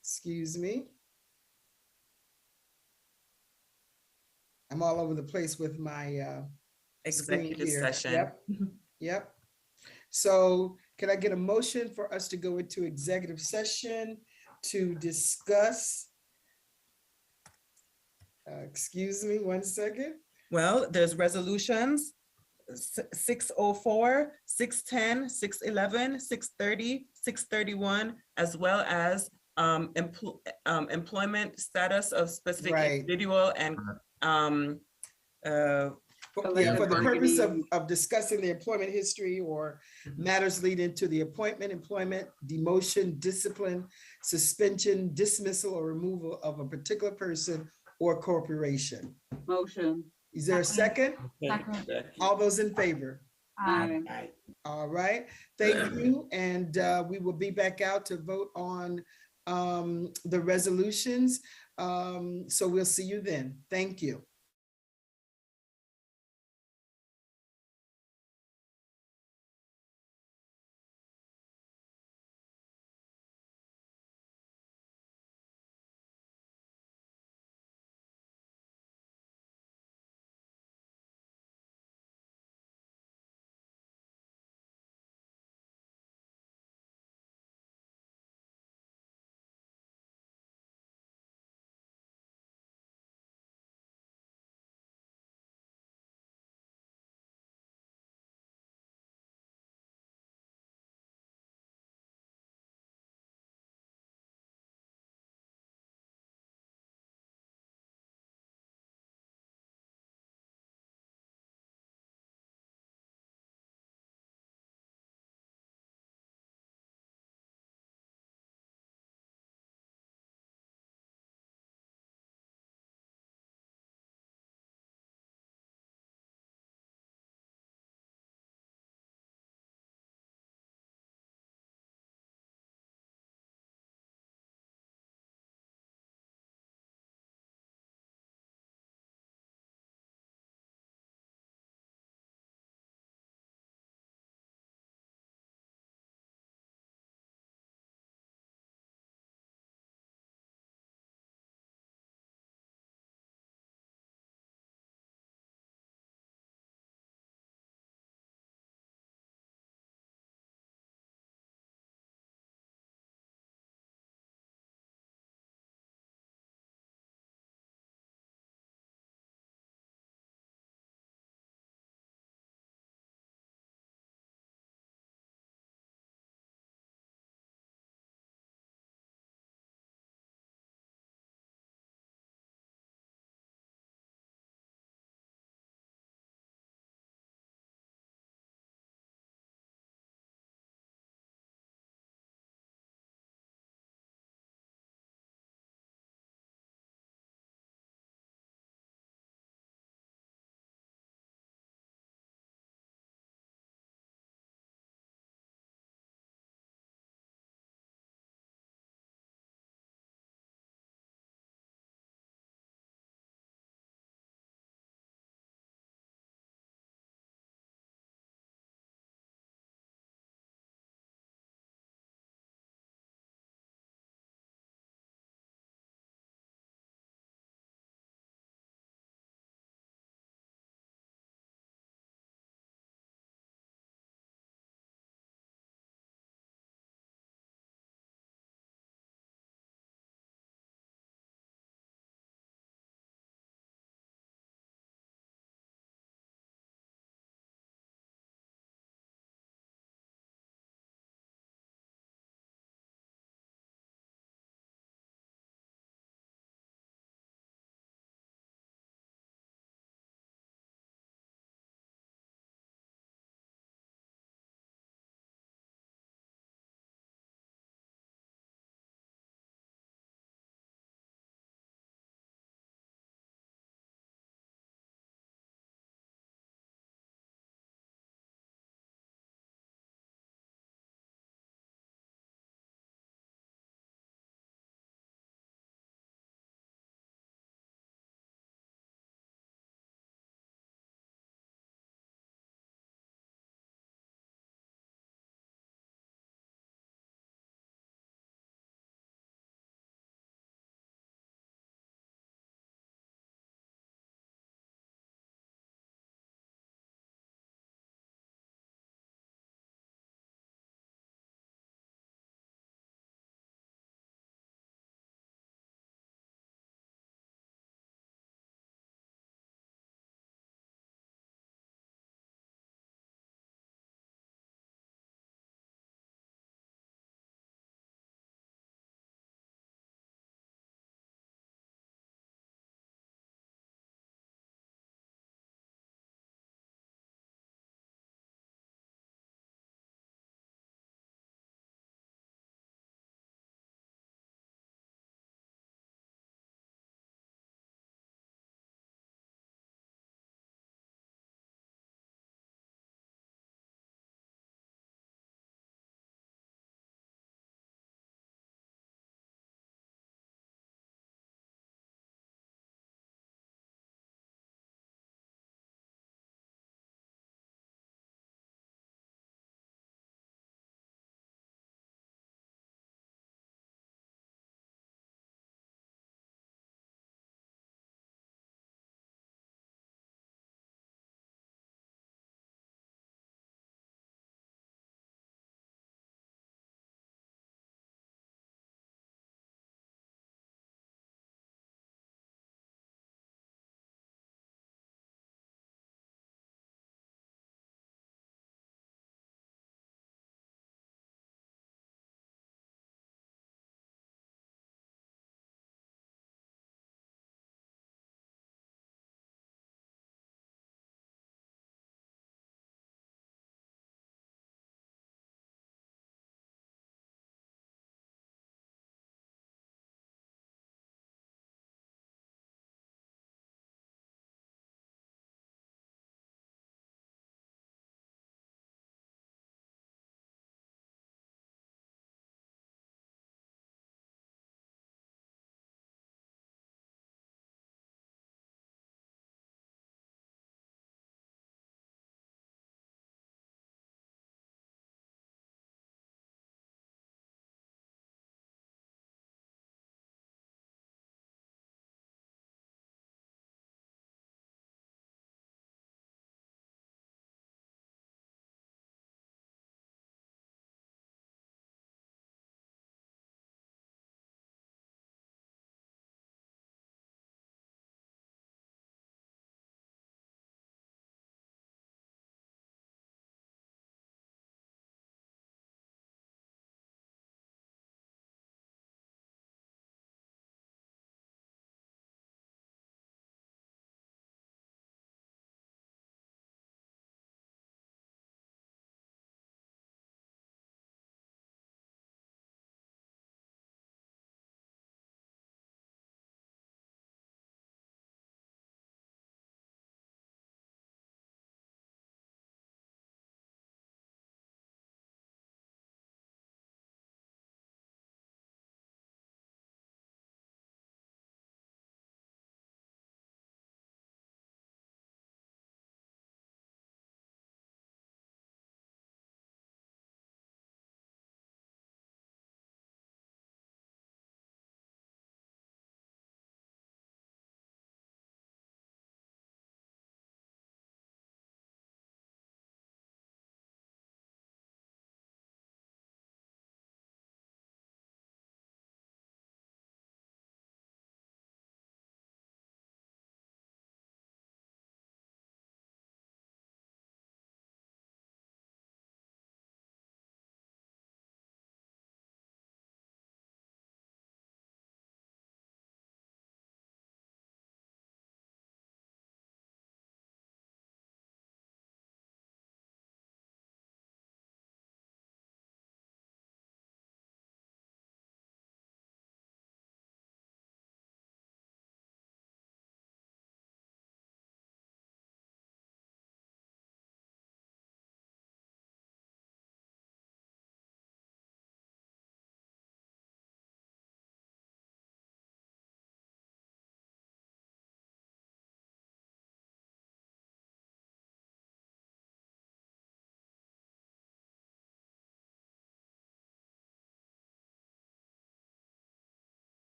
Excuse me. I'm all over the place with my screen Executive here. session. Yep. So can I get a motion for us to go into executive session to discuss? Excuse me, one second. Well, there's resolutions, 604, 610, 611, 630, 631, as well as employment status of specific Right. individual and Yeah, for the purpose of discussing the employment history or matters leading to the appointment, employment, demotion, discipline, suspension, dismissal, or removal of a particular person or corporation. Motion. Is there a second? Second. All those in favor? Aye. All right, thank you. And we will be back out to vote on the resolutions. So we'll see you then. Thank you.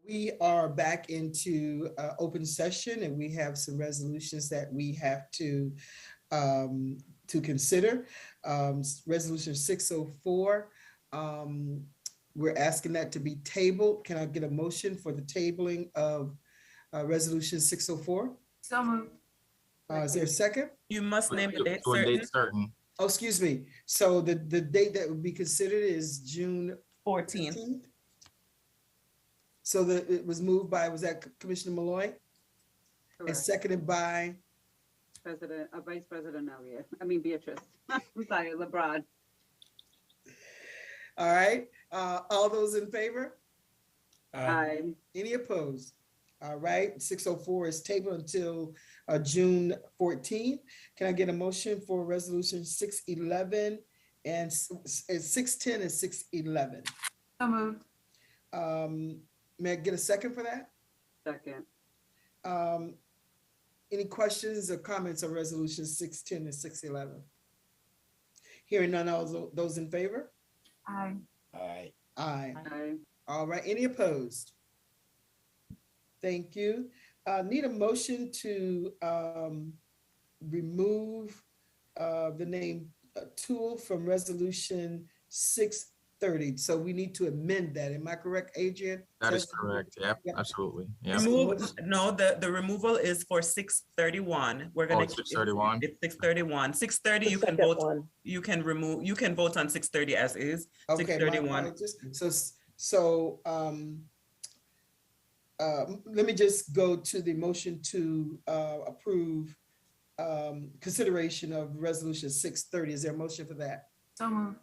We are back into open session, and we have some resolutions that we have to consider. Resolution 604, we're asking that to be tabled. Can I get a motion for the tabling of Resolution 604? So moved. Is there a second? You must name the date To a date certain. certain. Oh, excuse me. So the date that would be considered is June 14th. 15th. So it was moved by, was that Commissioner Malloy? And Correct. seconded by, Vice President Elliott, Beatrice. I'm sorry, LeBron. all right. All those in favor? Aye. Any opposed? All right, 604 is tabled until June 14th. Can I get a motion for resolution 611 and 610 and 611? So moved. May I get a second for that? Second. Any questions or comments on resolution 610 and 611? Hearing none, all those in favor? Aye. Aye. Aye. Aye. All right, any opposed? Thank you. Need a motion to remove the name tool from resolution 630. So we need to amend that. Am I correct, Adrian? That is correct. Yep, absolutely. Yeah. No, the removal is for 631. We're gonna. Oh, 631. It's 631. 630, you can vote, you can remove, you can vote on 630 as is. Okay, 631. so let me just go to the motion to approve consideration of resolution 630. Is there a motion for that? So moved.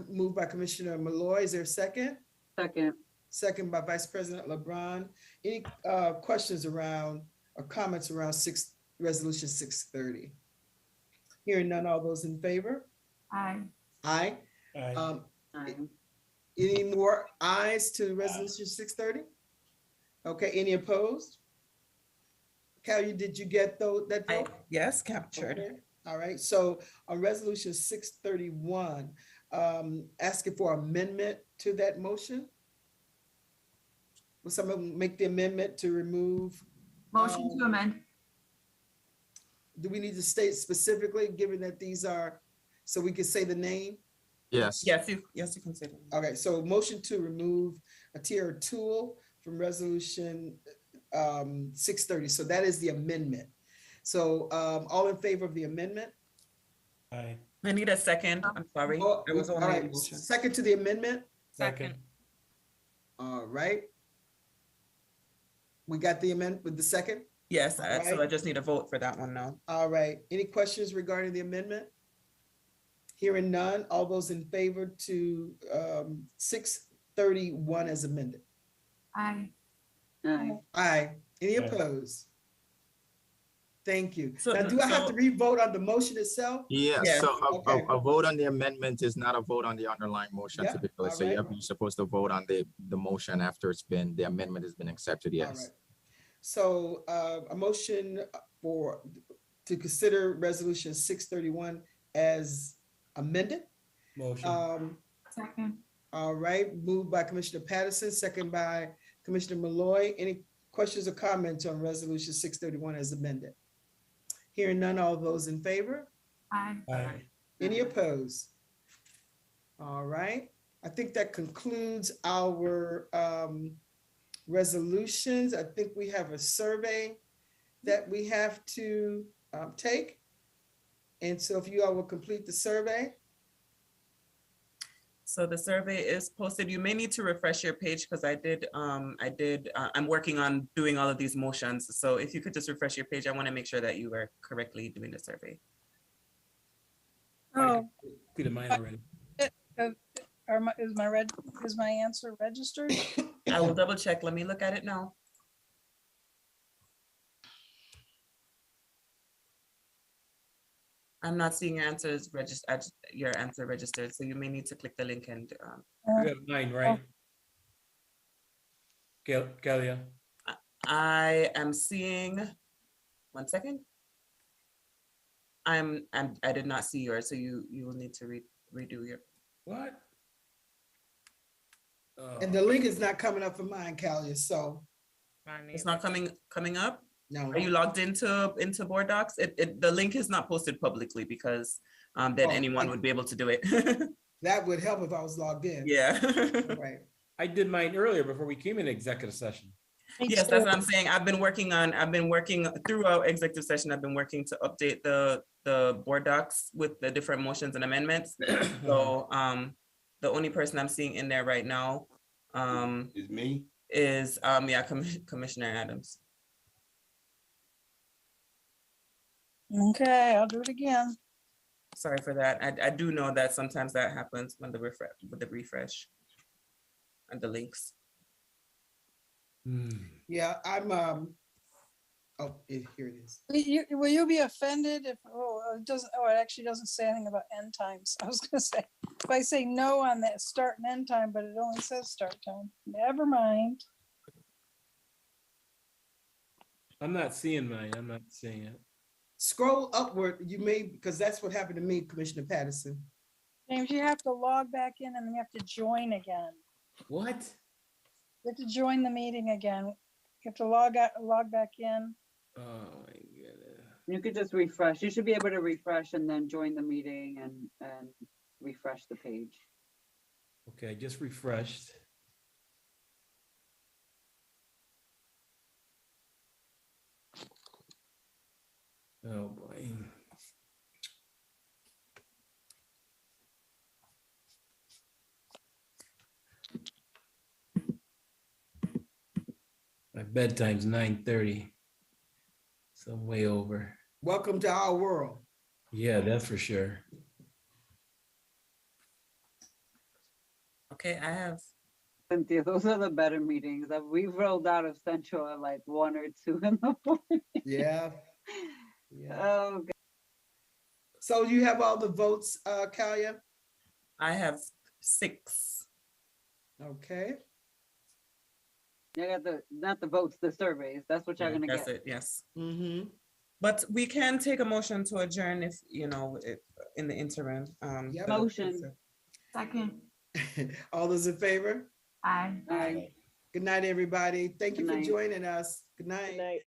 Moved by Commissioner Malloy. Is there a second? Second. Second by Vice President LeBron. Any questions around or comments around resolution 630? Hearing none, all those in favor? Aye. Aye. Aye. Aye. Any more ayes to resolution 630? Okay, any opposed? Cal, did you get that vote? Yes, captured. Okay. All right, so on resolution 631, asking for amendment to that motion. Will someone make the amendment to remove? Motion to amend. Do we need to state specifically, given that these are, so we can say the name? Yes. Yes, you can say that. Okay, so motion to remove a tier tool from resolution 630. So that is the amendment. So all in favor of the amendment? Aye. I need a second. I'm sorry. There was All only a right, motion. second to the amendment? Second. All right. We got the amendment with the second? Yes, All so right. I just need a vote for that one now. All right, any questions regarding the amendment? Hearing none, all those in favor to 631 as amended? Aye. Aye. Aye. Any Aye. opposed? Thank you. So- Now, do I have so- to re-vote on the motion itself? Yeah, Yes. so Okay. a vote on the amendment is not a vote on the underlying motion Yeah, typically. So alright. you're supposed to vote on the motion after the amendment has been accepted, All yes. right. So a motion to consider resolution 631 as amended. Motion. Second. All right, moved by Commissioner Patterson, second by Commissioner Malloy. Any questions or comments on resolution 631 as amended? Hearing none, all those in favor? Aye. Aye. Any opposed? All right, I think that concludes our resolutions. I think we have a survey that we have to take. And so if you all will complete the survey. So the survey is posted. You may need to refresh your page because I'm working on doing all of these motions. So if you could just refresh your page, I want to make sure that you are correctly doing the survey. Oh, Did mine already. is my answer registered? I will double check. Let me look at it now. I'm not seeing your answers registered, so you may need to click the link and You have mine, right? Galia. I am seeing, one second. I did not see yours, so you will need to redo your. What? And the link is not coming up for mine, Callia, so. It's not coming up? No. Are you logged into Board Docs? The link is not posted publicly because then anyone would be able to do it. That would help if I was logged in. Yeah. Right. I did mine earlier before we came in executive session. Yes, that's what I'm saying. I've been working throughout executive session. I've been working to update the Board Docs with the different motions and amendments. So the only person I'm seeing in there right now Is me? Is Commissioner Adams. Okay, I'll do it again. Sorry for that. I do know that sometimes that happens when the refresh and the links. Yeah, I'm, here it is. Will you be offended if, it actually doesn't say anything about end times. I was gonna say, if I say no on that start and end time, but it only says start time, never mind. I'm not seeing mine. I'm not seeing it. Scroll upward, you may, because that's what happened to me, Commissioner Patterson. James, you have to log back in and you have to join again. What? You have to join the meeting again. You have to log back in. Oh my goodness. You could just refresh. You should be able to refresh and then join the meeting and refresh the page. Okay, I just refreshed. Oh boy. My bedtime's 9:30. So I'm way over. Welcome to our world. Yeah, that's for sure. Okay, I have. Cynthia, those are the better meetings. We've rolled out of Central at like 1 or 2 in the morning. Yeah. Oh, God. So you have all the votes, Kalia? I have 6. Okay. You got not the votes, the surveys. That's what you're gonna That's get. it, yes. Mm-hmm. But we can take a motion to adjourn if, if in the interim. Motion. Second. All those in favor? Aye. Aye. Good night, everybody. Thank you Good for night. joining us. Good night. Good night.